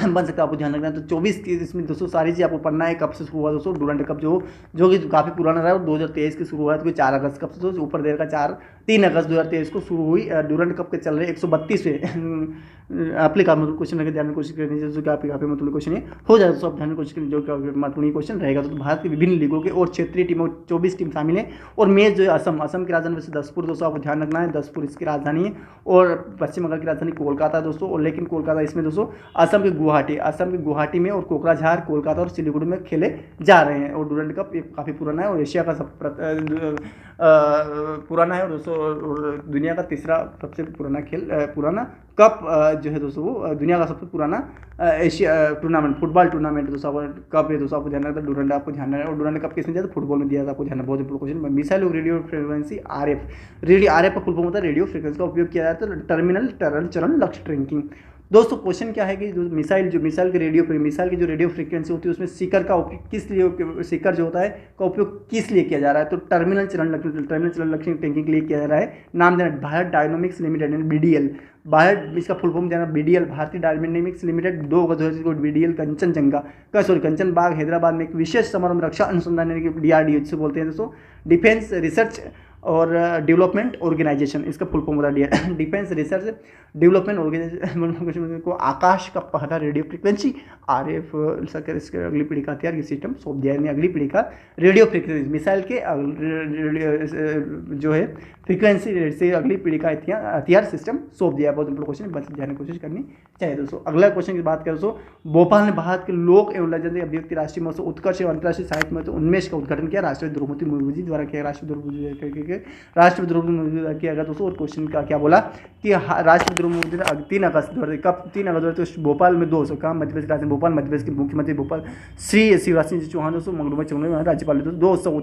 बन सकता है, आपको ध्यान रखना है। तो 24 इसमें दोस्तों सारी चीज़ आपको पढ़ना है। कब से शुरू हुआ दोस्तों डूरंड कप, जो कि काफ़ी पुराना रहा है और 2023 की शुरू हुआ है, तो 4 अगस्त कब से तो ऊपर देर का 3 अगस्त 2023 को शुरू हुई। डूरंड कप के चल रहे 132वें आपके काफी मतलब क्वेश्चन ध्यान में कोशिश करनी चाहिए, जो कि आपके काफी मतलब क्वेश्चन है हो जाए दोस्तों, आप ध्यान में कोशिश करें, जो कि महत्वपूर्ण क्वेश्चन रहेगा। तो भारत की विभिन्न लीगों के और क्षेत्रीय टीमों 24 टीम शामिल है और मैच जो है असम की राजधानी वैसे दसपुर दोस्तों, आपको ध्यान रखना है, दसपुर इसकी राजधानी है और पश्चिम बंगाल की राजधानी कोलकाता है दोस्तों। और लेकिन कोलकाता इसमें दोस्तों असम के गुवाहाटी में और कोकराझार, कोलकाता और सिलीगुड़ी में खेले जा रहे हैं। और डूरंड कप ये काफ़ी पुराना है और एशिया का पुराना है और दोस्तों दुनिया का तीसरा सबसे पुराना कप जो है दोस्तों वो दुनिया का सबसे पुराना एशिया टूर्नामेंट, फुटबॉल टूर्नामेंट दोस्तों कप है दोस्तों, आपको ध्यान रखना डूरंड आपको ध्यान रखना। और डूरंड कप किसने दिया? तो फुटबॉल में दिया था, आपको ध्यान रखना, बहुत इंपॉर्टेंट क्वेश्चन। मिसाइल और रेडियो फ्रीक्वेंसी आरएफ का फुल फॉर्म होता है रेडियो फ्रीक्वेंसी का उपयोग किया जाता है टर्मिनल चरण लक्ष्य ट्रैकिंग। दोस्तों क्वेश्चन क्या है कि जो मिसाइल की जो रेडियो फ्रीक्वेंसी होती है उसमें सीकर का उपयोग किस लिए, सीकर जो होता है का उपयोग किस लिए किया जा रहा है? तो टर्मिनल चरण लक्ष्य ट्रैकिंग के लिए किया जा रहा है। नाम देना Bharat dynamics limited BDL, Bharat इसका फुल फॉर्म देना BDL, भारतीय डायनामिक्स लिमिटेड 2 अगस्त को BDL कंचनबाग हैदराबाद में एक विशेष समारोह रक्षा अनुसंधान यानी कि DRDO से बोलते हैं दोस्तों, डिफेंस रिसर्च और डेवलपमेंट ऑर्गेनाइजेशन, इसका फुल फॉर्म होता है डिफेंस रिसर्च डेवलपमेंट ऑर्गेनाइजेशन को आकाश का पहला रेडियो फ्रीक्वेंसी RF इसके अगली पीढ़ी का हथियार सिस्टम सौंप दिया, यानी अगली पीढ़ी का रेडियो फ्रीक्वेंसी मिसाइल के जो है फ्रीक्वेंसी से अगली पीढ़ी का हथियार सिस्टम सौंप दिया। बहुत इंपॉर्टेंट क्वेश्चन, बस जानने की कोशिश करनी चाहिए दोस्तों। अगला क्वेश्चन की बात करें दोस्तों, भोपाल में भारत के लोक एवं लेजेंडरी अभिव्यक्ति राष्ट्रीय महोत्सव उत्कर्ष एवं अंतर्राष्ट्रीय साहित्य महोत्सव उन्मेष का उद्घाटन किया राष्ट्रपति द्रौपदी मुर्मू जी द्वारा किया। राष्ट्रपति द्रौपदी मुर्मू द्वारा किया गया दोस्तों। और क्वेश्चन का क्या बोला कि राष्ट्रपति द्रौपदी मुर्मू 3 अगस्त भोपाल में 200 का मध्य प्रदेश राज्य भोपाल मध्य प्रदेश के मुख्यमंत्री भोपाल श्री शिवराज सिंह चौहान दोस्तों मंगलूर चौहान राज्यपाल दोस्तों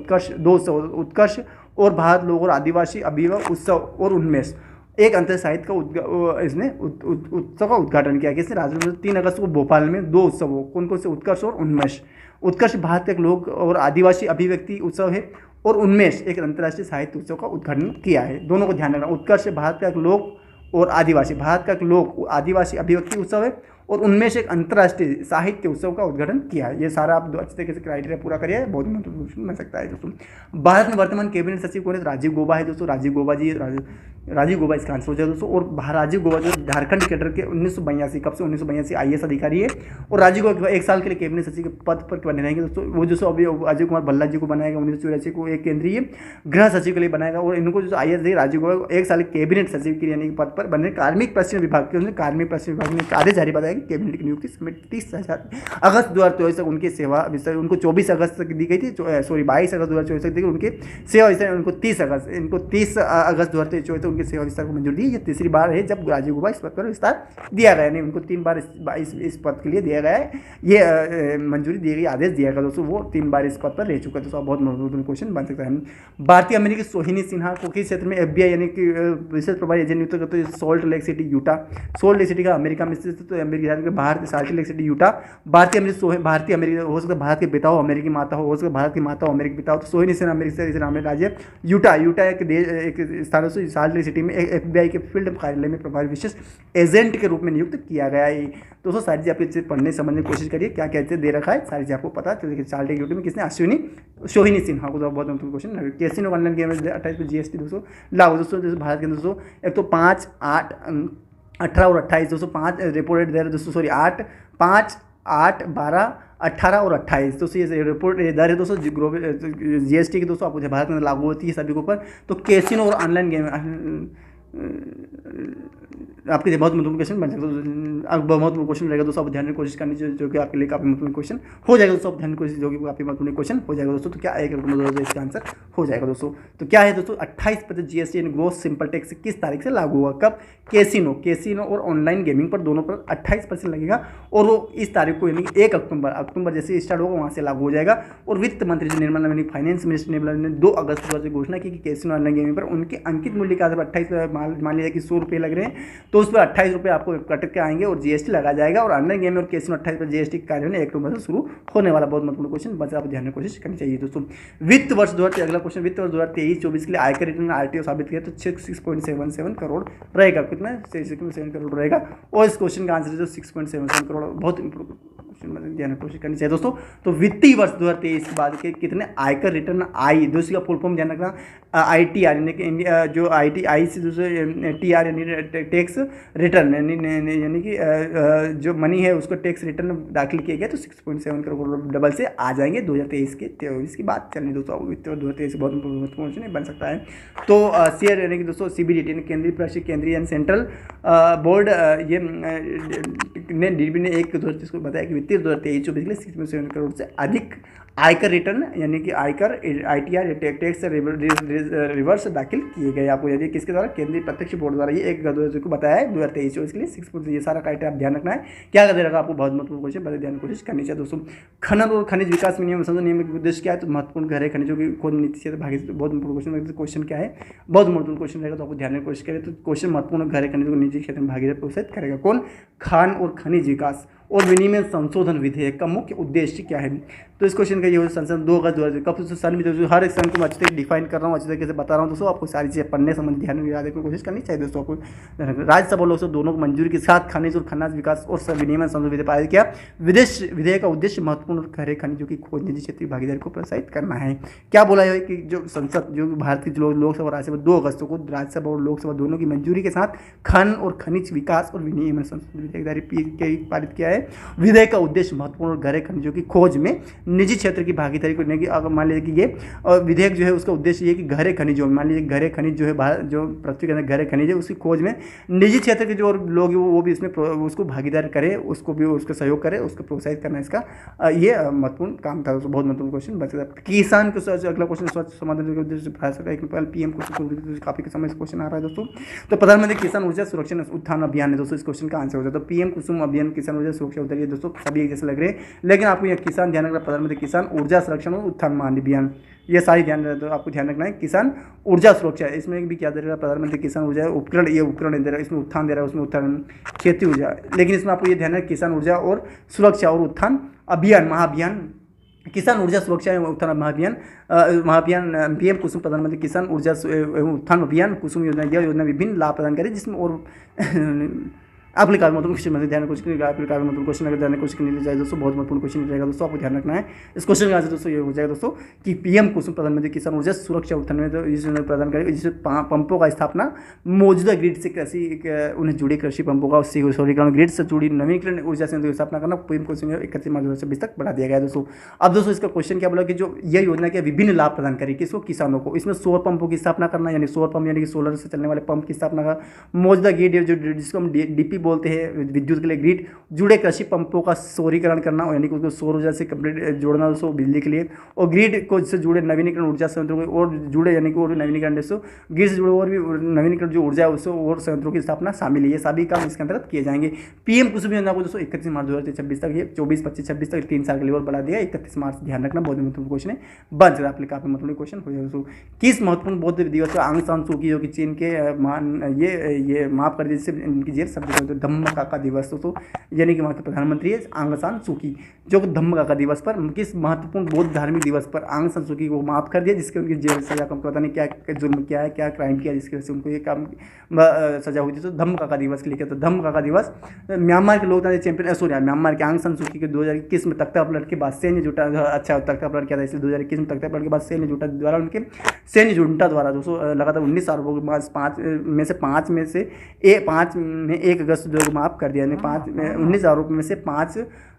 उत्कर्ष और भारत लोक और आदिवासी अभिनव उत्सव और उन्मेष एक अंतर साहित्य का इसने उत्सव का उद्घाटन किया। किसने? राष्ट्रपति 3 अगस्त को भोपाल में 2 उत्सव हो, कौन कौन से? उत्कर्ष और उन्मेष। उत्कर्ष भारत के लोक और आदिवासी अभिव्यक्ति उत्सव है और उन्मेष एक अंतर्राष्ट्रीय साहित्य उत्सव का उद्घाटन किया है। दोनों को ध्यान रखना। उत्कर्ष भारत का एक लोक और आदिवासी, भारत का एक लोक आदिवासी अभिव्यक्ति उत्सव है और उनमें से एक अंतर्राष्ट्रीय साहित्य उत्सव का उद्घाटन किया है। ये सारा आप अच्छे तरीके से क्राइटेरिया पूरा करिए, बहुत महत्वपूर्ण बन सकता है दोस्तों। भारत में वर्तमान कैबिनेट सचिव कौन है? राजीव गौबा है दोस्तों। राजीव गौबा इसका आंसर हो जाए दोस्तों। और राजीव गौबा जो झारखंड कैडर के 1982 कब से 1982 IAS अधिकारी है और राजीव गौबा 1 साल के लिए कैबिनेट सचिव के पद पर बने रहेंगे दोस्तों। वो जो अभी अजय कुमार भल्ला जी को बनाएगा 1984 को एक केंद्रीय गृह सचिव के लिए बनाएगा और इनको जो IAS है राजीव गौबा 1 साल कैबिनेट सचिव के यानी पद पर बने कार्मिक प्रश्न विभाग ने आदेश जारी बताया कि कैबिनेट की नियुक्ति समेत 30 अगस्त 2024 तक उनकी सेवा विस्तार उनको 24 अगस्त तक दी गई थी, 22 अगस्त 2024 तक दी गई उनके सेवा विस्तार उनको 30 अगस्त 2024 तक उनके सेवा विस्तार को मंजूरी दी। ये तीसरी बार है जब राजीव गौबा इस पद पर विस्तार दिया गया, नहीं उनको 3 बार इस पद के लिए दिया गया है, ये मंजूरी दी गई, आदेश दिया गया दोस्तों। वो 3 बार इस पद पर रह चुका है दोस्तों। बहुत महत्वपूर्ण क्वेश्चन बन सकता है। भारतीय अमेरिकी सोहिनी सिन्हा को किस क्षेत्र में FBI यानी कि विशेष प्रभारी एजेंट नियुक्त करते हैं? Salt lake city Utah, salt lake city का अमेरिका में स्थित तो America Bharat salt lake city Utah भारतीय अमेरिकी हो सकता है भारत के पिता हो अमेरिकी माता हो सकता है भारत की माता हो अमेरिकी पिता हो। तो सोहिनी सिन्हा अमेरिका से नाम है राज्य यूटा एक स्थान से सॉल्ट लेक सिटी में FBI के फील्ड कार्यालय में प्रभारी विशेष एजेंट के रूप में नियुक्त किया गया है। दोस्तों सारी चीज़ आप पढ़ने समझने की कोशिश करिए, क्या क्या दे रखा है सारी चीज़ आपको पता है। तो देखिए सॉल्ट लेक यूटा में किसने? सोहिनी सिन्हा को। बहुत महत्वपूर्ण क्वेश्चन। कैसीनो ऑनलाइन गेम 28 पे GST दोस्तों लागू दोस्तों। जैसे भारत के दोस्तों एक तो 5, 8, 18 और 28 दोस्तों 5 रेपो रेट दे रहे दोस्तों, सॉरी 8, 5, 8, 12, 18 और 28 दोस्तों ये रिपोर्ट दर है दोस्तों GST की दोस्तों आपको भारत में लागू होती है सभी के ऊपर। तो कैसीनो और ऑनलाइन गेम आपके बहुत महत्वपूर्ण क्वेश्चन बन सकता है। बहुत महत्वपूर्ण क्वेश्चन रहेगा दोस्तों, आप ध्यान की कोशिश करनी चाहिए जो कि आपके लिए काफी महत्वपूर्ण क्वेश्चन हो जाएगा दोस्तों। आप ध्यान की कोशिश जो कि काफी महत्वपूर्ण क्वेश्चन हो जाएगा दोस्तों। तो क्या आएगा दोस्तों इसका आंसर हो जाएगा दोस्तों। तो क्या है दोस्तों 28% GST यानी ग्रोस सिंपल टैक्स किस तारीख से लागू हुआ? कब? कैसीनो और ऑनलाइन गेमिंग पर दोनों पर 28% लगेगा और वो इस तारीख को यानी 1 अक्टूबर जैसे स्टार्ट होगा वहाँ से लागू हो जाएगा। और वित्त मंत्री जो निर्मला यानी फाइनेंस मिनिस्टर निर्मला ने 2 अगस्त को घोषणा की कि कैसीनो ऑनलाइन गेमिंग पर उनके अंकित मूल्य के आधार पर 28 मान लीजिए कि 100 रुपये लग रहे हैं तो उस पर 28 रुपये आपको कट के आएंगे और GST लगा जाएगा। और ऑनलाइन गेम और कैसीनो 28 पर GST कार्य 1 अक्टूबर से शुरू होने वाला। बहुत महत्वपूर्ण क्वेश्चन, बस आप ध्यान में कोशिश करनी चाहिए दोस्तों। वित्त वर्ष 2023 अगला क्वेश्चन वित्त वर्ष 2023-24 के लिए आयकर रिटर्न RTO साबित किया तो 6.77 करोड़ रहेगा। कितना? 6.7 करोड़ रहेगा। और इस क्वेश्चन का आंसर जो 6.77 करोड़ बहुत क्वेश्चन मतलब ध्यान रखना कोशिश करनी चाहिए दोस्तों। तो वित्तीय वर्ष 2023 के बाद के कितने आयकर रिटर्न आई, दूसरी का फुल फॉर्म ध्यान रखना ITR यानी कि इंडिया जो ITI से दूसरे TR यानी टैक्स रिटर्न यानी कि जो मनी है उसको टैक्स रिटर्न दाखिल किया गया तो 6.7 करोड़ डबल से आ जाएंगे 2023 के 23 की बात चलनी दोस्तों। वित्तीय 2023 बहुत महत्वपूर्ण बन सकता है। तो शेयर यानी कि दोस्तों CBDT यानी केंद्रीय प्रशासित केंद्रीय एंड सेंट्रल बोर्ड ये ने DB ने 1 को बताया कि वित्तीय 2023-24 के लिए 6.7 करोड़ से अधिक आयकर रिटर्न यानी कि आयकर ITR टैक्स रिवर्स दाखिल किए गए। आपको यदि किसके द्वारा, केंद्रीय प्रत्यक्ष बोर्ड द्वारा ये 1 को बताया है 2023 के लिए 6 ये सारा क्राइटेरिया आप ध्यान रखना है। क्या कर देगा आपको बहुत महत्वपूर्ण क्वेश्चन बता ध्यान कोशिश करनी चाहिए दोस्तों। खनन और खनिज विकास नियम संशोधन नियम का उद्देश्य क्या है, तो महत्वपूर्ण गहरे खनिजों की खोज नीति से भागी बहुत महत्वपूर्ण क्वेश्चन क्या है, बहुत महत्वपूर्ण क्वेश्चन रहेगा तो आपको ध्यान रखने की कोशिश करें। तो क्वेश्चन महत्वपूर्ण गहरे खनिजों को निजी क्षेत्र में भागीदारी प्रोत्साहित करेगा कौन, खान और खनिज विकास और विनिमय संशोधन विधेयक का मुख्य उद्देश्य क्या है। तो इस क्वेश्चन का ये संसद 2 अगस्त 2000 कब सन में जो हर एक सन को मैं अच्छे तरीके डिफाइन कर रहा हूँ, अच्छे तरीके से बता रहा हूँ दोस्तों। आपको सारी चीज़ें पढ़ने संबंधी ध्यान में याद रखने की कोशिश करनी चाहिए दोस्तों। आपको राज्यसभा लोकसभा दोनों को मंजूरी के साथ खनिज और खनिज विकास और विनिमय संशोधन विधेयक पारित किया। विदेश विधेयक का उद्देश्य महत्वपूर्ण गहरे खनिजों की खोज निजी क्षेत्रीय भागीदारी को प्रोत्साहित करना है। क्या बोला है कि जो संसद जो भारत की लोकसभा और राज्यसभा 2 अगस्त को राज्यसभा और लोकसभा दोनों की मंजूरी के साथ खन और खनिज विकास और विनिमय संशोधन विधेयक पारित किया है। विधेयक का उद्देश्य महत्वपूर्ण गहरे खनिजों की खोज में निजी क्षेत्र की भागीदारी को लेकर, अगर मान लीजिए कि ये विधेयक जो है उसका उद्देश्य ये कि गहरे खनिजों में, मान लीजिए गहरे खनिज जो है भारत जो पृथ्वी के अंदर गहरे खनिज है उसकी खोज में निजी क्षेत्र के जो लोग वो भी इसमें उसको भागीदार करे, उसको भी उसका सहयोग करे, उसको प्रोत्साहित करना इसका ये महत्वपूर्ण काम था। बहुत महत्वपूर्ण क्वेश्चन बच सकता है। किसान को अगला क्वेश्चन स्वच्छ समाधान के उद्देश्य PM कुसुम काफी समय क्वेश्चन आ रहा है दोस्तों। तो प्रधानमंत्री किसान ऊर्जा सुरक्षा उत्थान अभियान है दोस्तों, इस क्वेश्चन का आंसर हो जाता है। तो PM कुसुम अभियान किसान ऊर्जा सुरक्षा उतरिए दोस्तों, सभी एक जैसे लग रहे हैं, लेकिन आपको यह किसान ध्यान रखना, प्रधानमंत्री किसान ऊर्जा संरक्षण और उत्थान महाअभियान, ये सारी ध्यान तो आपको ध्यान रखना है। किसान ऊर्जा सुरक्षा है, इसमें भी क्या दे रहा है, प्रधानमंत्री किसान ऊर्जा उपकरण, ये उपकरण दे रहा है, इसमें उत्थान दे रहा है, उसमें उत्थान खेती ऊर्जा, लेकिन इसमें आपको ये ध्यान है किसान ऊर्जा और सुरक्षा और उत्थान अभियान महाअभियान, किसान ऊर्जा सुरक्षा एवं उत्थान महाअभियान PM कुसुम प्रधानमंत्री किसान ऊर्जा एवं उत्थान अभियान कुसुम योजना, यह योजना विभिन्न लाभ प्रदान करे जिसमें और आपके काफी महत्वपूर्ण क्वेश्चन में ध्यान क्वेश्चन क्वेश्चन अगर ध्यान क्वेश्चन नहीं जाए दोस्तों, बहुत महत्वपूर्ण क्वेश्चन रहेगा दोस्तों, आपको ध्यान रखना है। इस क्वेश्चन का आंसर दोस्तों ये हो जाएगा दोस्तों कि PM कुसुम प्रधानमंत्री किसान ऊर्जा सुरक्षा उत्थान में तो इस योजना प्रदान करेगी जिससे पंपों का स्थापना मौजूदा ग्रिड से कृषि उन्हें जुड़े कृषि पंपों का सौरीकरण, ग्रिड से जुड़ी नवीकरण ऊर्जा संयंत्र की स्थापना करना PM कुसुम 31 मार्च 2026 तक बढ़ा दिया गया दोस्तों। अब दोस्तों इसका क्वेश्चन क्या बोला कि जो यह योजना के विभिन्न लाभ प्रदान करेगी किसको, किसानों को। इसमें सौर पंपों की स्थापना करना, यानी सौर पंप यानी कि सोलर से चलने वाले पंप की स्थापना का, मौजूदा ग्रिड जो जिसको हम DP बोलते हैं विद्युत के लिए ग्रिड, जुड़े कृषि पंपों का सौरीकरण करना यानी कि उसको सौर ऊर्जा से कंप्लीट जोड़ना दोस्तों बिजली के लिए, और ग्रिड को से जुड़े नवीनीकरण ऊर्जा संयंत्रों को और जुड़े यानी कि और नवीनीकरण दोस्तों ग्रिड से जुड़े और भी नवीनीकरण जो ऊर्जा है उससे और संयंत्रों की स्थापना शामिल है। ये सभी काम इसके अंतर्गत किए जाएंगे। PM कुसुम योजना को दोस्तों 31 मार्च 2026 तक, ये 24, 25, 26 तक 3 साल के लिए और बढ़ा दिया 31 मार्च, ध्यान रखना बहुत महत्वपूर्ण क्वेश्चन है, बन सकता है आपके काफी महत्वपूर्ण क्वेश्चन हो जाएगा दोस्तों। किस महत्वपूर्ण बौद्ध दिवस पर आंग सान सू की जो कि चीन के ये माफ कर दीजिए इनकी जेल शब्द धम्म काका दिवस दोस्तों, यानी कि वहाँ के प्रधानमंत्री है आंग सान सू की, जो धम्म काका दिवस पर किस महत्वपूर्ण बौद्ध धार्मिक दिवस पर आंग सान सू की को माफ कर दिया जिसके उनकी जेल सजा कम, पता नहीं क्या जुर्म किया है, क्या क्राइम किया जिसकी वजह से उनको ये काम सजा हुई थी। तो धम्म काका दिवस के लिए, तो धम्म काका दिवस म्यांमार के लोकतांत्रिक चैंपियन सोनिया म्यांमार के आंग सान सू की के 2021 में तख्ता पलट के बाद सैन्य जुटा, अच्छा तख्ता पलट किया था इसलिए 2021 में तख्ता पलट के बाद सैन्य जुटा द्वारा उनके सैन्य जुंटा द्वारा दोस्तों लगातार 19 आरोपों के बाद 5 में 1 अगस्त को माफ कर दिया, 19 आरोप में से 5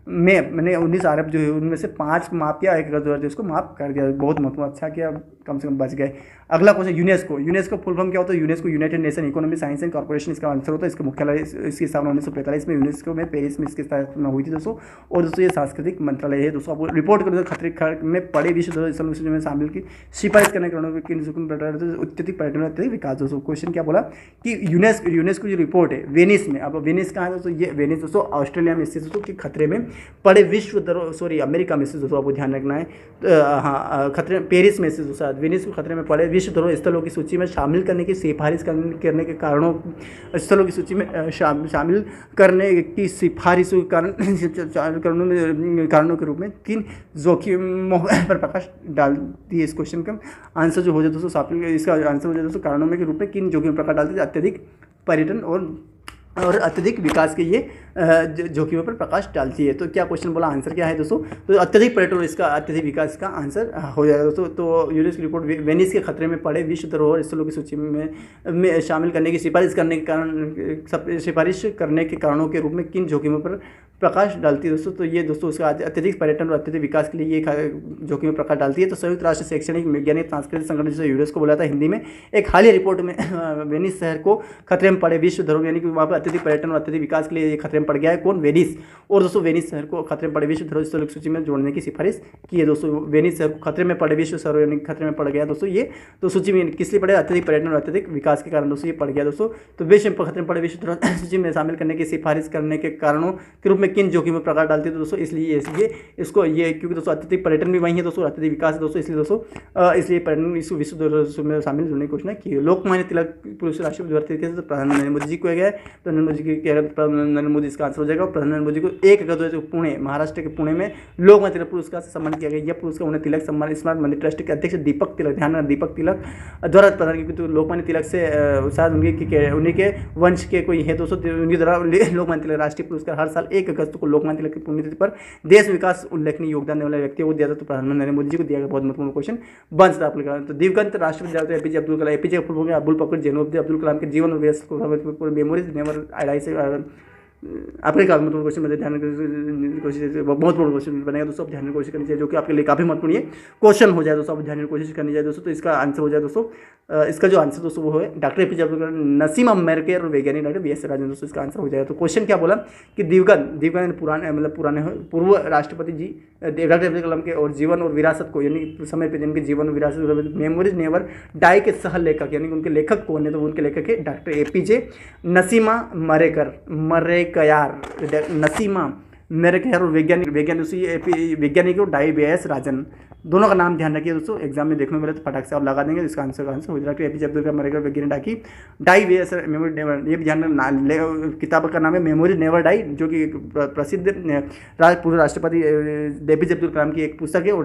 में मैंने 19 आरोप जो है उनमें से 5 माफ किया, 1 अगस्त 2023 को माफ कर दिया, बहुत महत्वपूर्ण, अच्छा किया, कम से कम बच गए। अगला क्वेश्चन यूनेस्को फुल फॉर्म क्या होता है, UNESCO United nation economic science and corporation इसका आंसर होता है। इसका मुख्यालय इसकी स्थापना 1945 में यूनेस्को में पेरिस में इसकी स्थापना हुई थी दोस्तों। और दोस्तों ये सांस्कृतिक मंत्रालय है दोस्तों। आपको रिपोर्ट करें खतरे में पड़े विश्व धरोहर स्थलों में शामिल की सिफारिश करने के अत्यधिक पर्यटन अत्यधिक विकास दोस्तों। क्वेश्चन क्या बोला कि यूनेस्को जो रिपोर्ट है वेनिस में, अब वेनिस कहाँ है दोस्तों, ये वेनिस दोस्तों ऑस्ट्रेलिया में स्थित दोस्तों, कि खतरे में पड़े अमेरिका में स्थित दोस्तों, आपको ध्यान रखना है। हाँ खतरे पेरिस में स्थित दोस्तों, वेनिस को खतरे में पड़े विश्व धरोहर स्थलों की सूची में शामिल करने की सिफारिश करने के कारणों, स्थलों की सूची में शामिल करने की सिफारिश के कारणों के रूप में 3 जोखिमों पर प्रकाश डालती है। इस क्वेश्चन का आंसर जो हो जाए दोस्तों, इसका आंसर हो जाए दोस्तों, कारणों में के रूप में किन जोखिमों पर प्रकाश डालती है, अत्यधिक पर्यटन और और अत्यधिक विकास के ये जोखिमों पर प्रकाश डालती है। तो क्या क्वेश्चन बोला, आंसर क्या है दोस्तों? तो अत्यधिक पर्यटन और इसका अत्यधिक विकास का आंसर हो जाएगा दोस्तों। तो यूनेस्को रिपोर्ट वेनिस के खतरे में पड़े विश्व धरोहर स्थलों की सूची में शामिल करने की सिफारिश करने के कारणों के रूप में किन जोखिमों पर प्रकाश डालती है दोस्तों? तो ये दोस्तों उसका अत्यधिक पर्यटन और अत्यधिक विकास के लिए ये जोखिम में प्रकाश डालती है। तो संयुक्त राष्ट्र शैक्षणिक वैज्ञानिक सांस्कृतिक संगठन जिसे यूनेस्को बोला था हिंदी में, एक हालिया रिपोर्ट में वेनिस शहर को खतरे में पड़े विश्व धरोहर यानी कि वहाँ पर अत्यधिक पर्यटन और अत्यधिक विकास के लिए ये खतरे में पड़ गया है। कौन? वेनिस। और दोस्तों वेनिस शहर को खतरे में पड़े विश्व धरोहर स्थलों की सूची में जोड़ने की सिफारिश की है दोस्तों। वेनिस शहर को खतरे में पड़े विश्व धरोहर यानी खतरे में पड़ गया दोस्तों ये, तो सूची में किस लिए पड़े? अत्यधिक पर्यटन और अत्यधिक विकास के कारण दोस्तों ये पड़ गया दोस्तों। तो विश्व खतरे में पड़े विश्व धरोहर सूची में शामिल करने की सिफारिश करने के कारणों के रूप में किन जोखिम में प्रकाश डालती है दोस्तों? इसलिए इसको ये क्योंकि दोस्तों अत्यधिक पर्यटन भी वही है दोस्तों, अत्यधिक विकास है दोस्तों, इसलिए दोस्तों इसलिए पर्यटन इसको विश्व धरोहर में शामिल होने की घोषणा की। लोकमान्य तिलक पुरुष राष्ट्रपति भारतीय तरीके से प्रधानमंत्री नरेंद्र मोदी जी को गया है। तो नरेंद्र मोदी जी नरेंद्र मोदी इसका आंसर हो जाएगा। प्रधानमंत्री मोदी को 1 अगस्त पुणे महाराष्ट्र के पुणे में लोकमान्य तिलक पुरस्कार से सम्मानित किया गया। यह पुरस्कार उन्हें तिलक सम्मान स्मार्ट मंदिर ट्रस्ट के अध्यक्ष दीपक तिलक, ध्यान रखना दीपक तिलक द्वारा प्रदान किया। तो लोकमान्य तिलक से शायद उन्हीं के वंश के कोई है दोस्तों, उनके द्वारा लोकमान्य तिलक राष्ट्रीय पुरस्कार हर साल 1 अगस्त को लोकमान्य तिलक की पुण्यतिथि पर देश विकास उल्लेखनीय योगदान देने वाले व्यक्तियों को दिया था। तो प्रधानमंत्री नरेंद्र मोदी जी को दिया गया। बहुत महत्वपूर्ण क्वेश्चन बन सकता है आप लोग। तो दिवंगत राष्ट्रपति एपीजे अब्दुल कलाम, एपीजे अब्दुल फकीर जैनुद्दीन अब्दुल कलाम के जीवन और विरासत को मेमोरीज नेवर आइडाई से आपके काफी महत्वपूर्ण क्वेश्चन में ध्यान कोशिश बहुत महत्वपूर्ण क्वेश्चन बनेगा दोस्तों, आप ध्यान में कोशिश करनी चाहिए, जो कि आपके लिए काफी महत्वपूर्ण ये क्वेश्चन हो जाए दोस्तों, आप ध्यान में कोशिश करनी चाहिए दोस्तों। तो इसका आंसर हो जाए दोस्तों, इसका जो आंसर दोस्तों वो है डॉक्टर एपीजे अब्दुल कलाम, नसीम अमेरिकर और वैज्ञानिक डॉक्टर वीएस राजन दोस्तों, इसका आंसर हो जाएगा। तो क्वेश्चन क्या बोला कि दिवंगत पुराने पूर्व राष्ट्रपति जी डॉक्टर अब्दुल कलाम के और जीवन और विरासत को यानी समय पे जिनके जीवन और विरासत मेमोरीज नेवर डाई के सह लेखक यानी उनके लेखक कौन है? तो उनके लेखक है डॉक्टर एपीजे नसीमा मरेकयार नसीमा मेरेकयार और वैज्ञानिक और डाई वीएस राजन, दोनों का नाम ध्यान रखिए दोस्तों। एग्जाम में देखने मिले तो फटाक से आप लगा देंगे। इसका आंसर हो जाएगा एपीजे अब्दुल कलाम मरेकर वैज्ञानिक डाई वीएस मेमोरी नेवर, ये भी ध्यान रखना। किताब का नाम है मेमोरी नेवर डाई, जो कि प्रसिद्ध पूर्व राष्ट्रपति एपीजे अब्दुल कलाम की एक पुस्तक है। और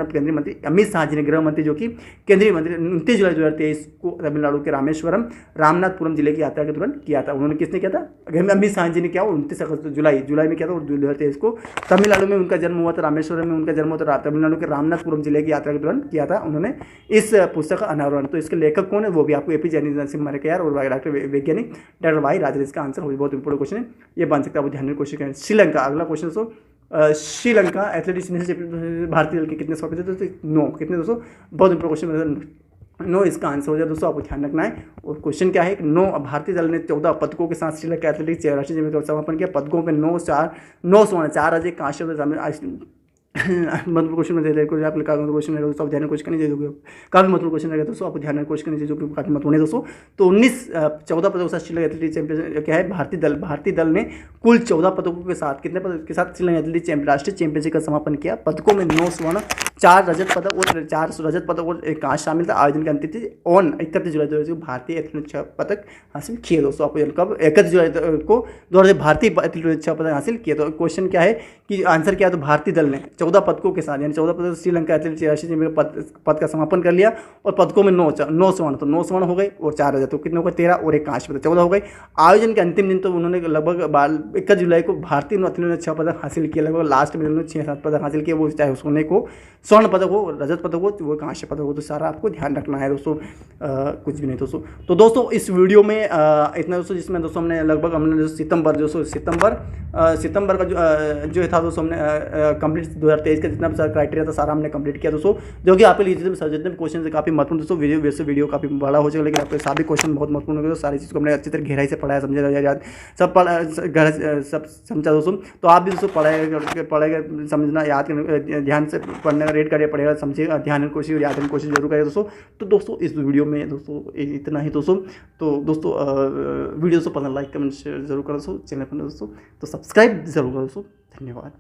केंद्रीय मंत्री अमित शाह जी ने, गृह मंत्री जो कि केंद्रीय मंत्री 29 जुलाई 2023 को तमिलनाडु के रामेश्वरम रामनाथपुरम जिले की यात्रा के दौरान किया था। उन्होंने किसने किया था? अमित शाह जी ने किया 29 अगस्त जुलाई में किया था। और 2023 को तमिलनाडु में उनका जन्म हुआ था, रामेश्वरम में उनका जन्म हुआ था, तमिलनाडु के रामनाथपुरम जिले की यात्रा के दौरान किया था उन्होंने इस पुस्तक का अनावरण। तो इसके लेखक कौन है? वो भी आपको एपीजे नसीम मरेकयार और डॉक्टर वैज्ञानिक डॉक्टर वाई राजन, इसका आंसर हो। बहुत इंपॉर्टेंट क्वेश्चन है, ये बन सकता है, आप ध्यान में कोशिश करें। श्रीलंका, अगला क्वेश्चन दोस्तों, श्रीलंका एथलेटिक्स भारतीय दल के कितने स्वर्ण थे दोस्तों? 9। कितने दोस्तों? बहुत इंपॉर्टेंट क्वेश्चन, 9 इसका आंसर हो जाए दोस्तों, आपको ध्यान रखना है। और क्वेश्चन क्या है? 9 भारतीय दल ने 14 पदकों के साथ श्रीलंका एथलेटिक्स राष्ट्रीय टीम का समापन किया। पदकों पे 9 स्वर्ण 4 अजय कांस्य मतलब क्वेश्चन में दे रहे आप क्वेश्चन रहेगा दोस्तों, आप ध्यान कोशिश करनी चाहिए, काफी महत्वपूर्ण क्वेश्चन रहेगा दोस्तों, आपको ध्यान कोशिश करनी चाहिए, जो कि काफी महत्वपूर्ण है दोस्तों। तो 14 पदकों के साथ श्रीलंका एथलेटिक्स चैंपियन क्या है? भारतीय दल ने कुल 14 पदकों के साथ कितने पदक के साथ श्रीलंका एथलेटिक्स राष्ट्रीय चैंपियनशिप का समापन किया। पदकों में 9 स्वर्ण 4 रजत पदक और 4 रजत पदक और 1 कांस्य शामिल था। आयोजन के अंतिम तिथि 31 जुलाई 2023 भारतीय एथलीट 6 पदक हासिल किए दोस्तों। आपको कब? 31 जुलाई को 2023 भारतीय एथलीट 6 पदक हासिल किए। तो क्वेश्चन क्या है कि आंसर क्या है? तो भारतीय दल ने 14 पदकों के साथ यानी 14 पदक श्रीलंका एथलेटिक्स राष्ट्रीय टीम पद का समापन कर लिया। और पदकों में 9 स्वर्ण, तो 9 स्वर्ण हो गए और 4 रजत, तो कितने हो गए? 13 और 1 कांस्य पदक, 14 हो गए। आयोजन के अंतिम दिन तो उन्होंने लगभग 21 जुलाई को भारतीय एथलीट ने 6 पदक हासिल किया, लगभग लास्ट में उन्होंने 6-7 पदक हासिल किए, वो चाहे सोने को स्वर्ण पदक हो, रजत पदक हो, वो कांस्य पदक हो, तो सारा आपको ध्यान रखना है दोस्तों, कुछ भी नहीं दोस्तों। तो दोस्तों इस वीडियो में इतना दोस्तों, जिसमें दोस्तों हमने सितंबर का जो था दोस्तों, हमने कंप्लीट 2023 का जितना भी सारा क्राइटेरिया था सारा हमने कंप्लीट किया दोस्तों, जो कि आपके लिए जितने भी क्वेश्चन से काफी महत्वपूर्ण दोस्तों। वीडियो काफी बड़ा हो जाएगा, लेकिन आपके सभी क्वेश्चन बहुत महत्वपूर्ण हो गए। सारी चीज़ को हमने अच्छी तरह गहराई से पढ़ाया, समझा, सब समझा दोस्तों। तो आप भी दोस्तों पढ़ेगा समझना, याद ध्यान से पढ़ने का रेट करिए, पढ़ेगा समझिएगा, ध्यान कोशिश और याद करने की कोशिश जरूर करेगा दोस्तों। तो दोस्तों इस वीडियो में दोस्तों इतना ही दोस्तों। तो दोस्तों वीडियो दोस्तों पसंद लाइक कमेंट शेयर जरूर करो दोस्तों, चैनल पर दोस्तों तो सब्सक्राइब जरूर करो दोस्तों। धन्यवाद।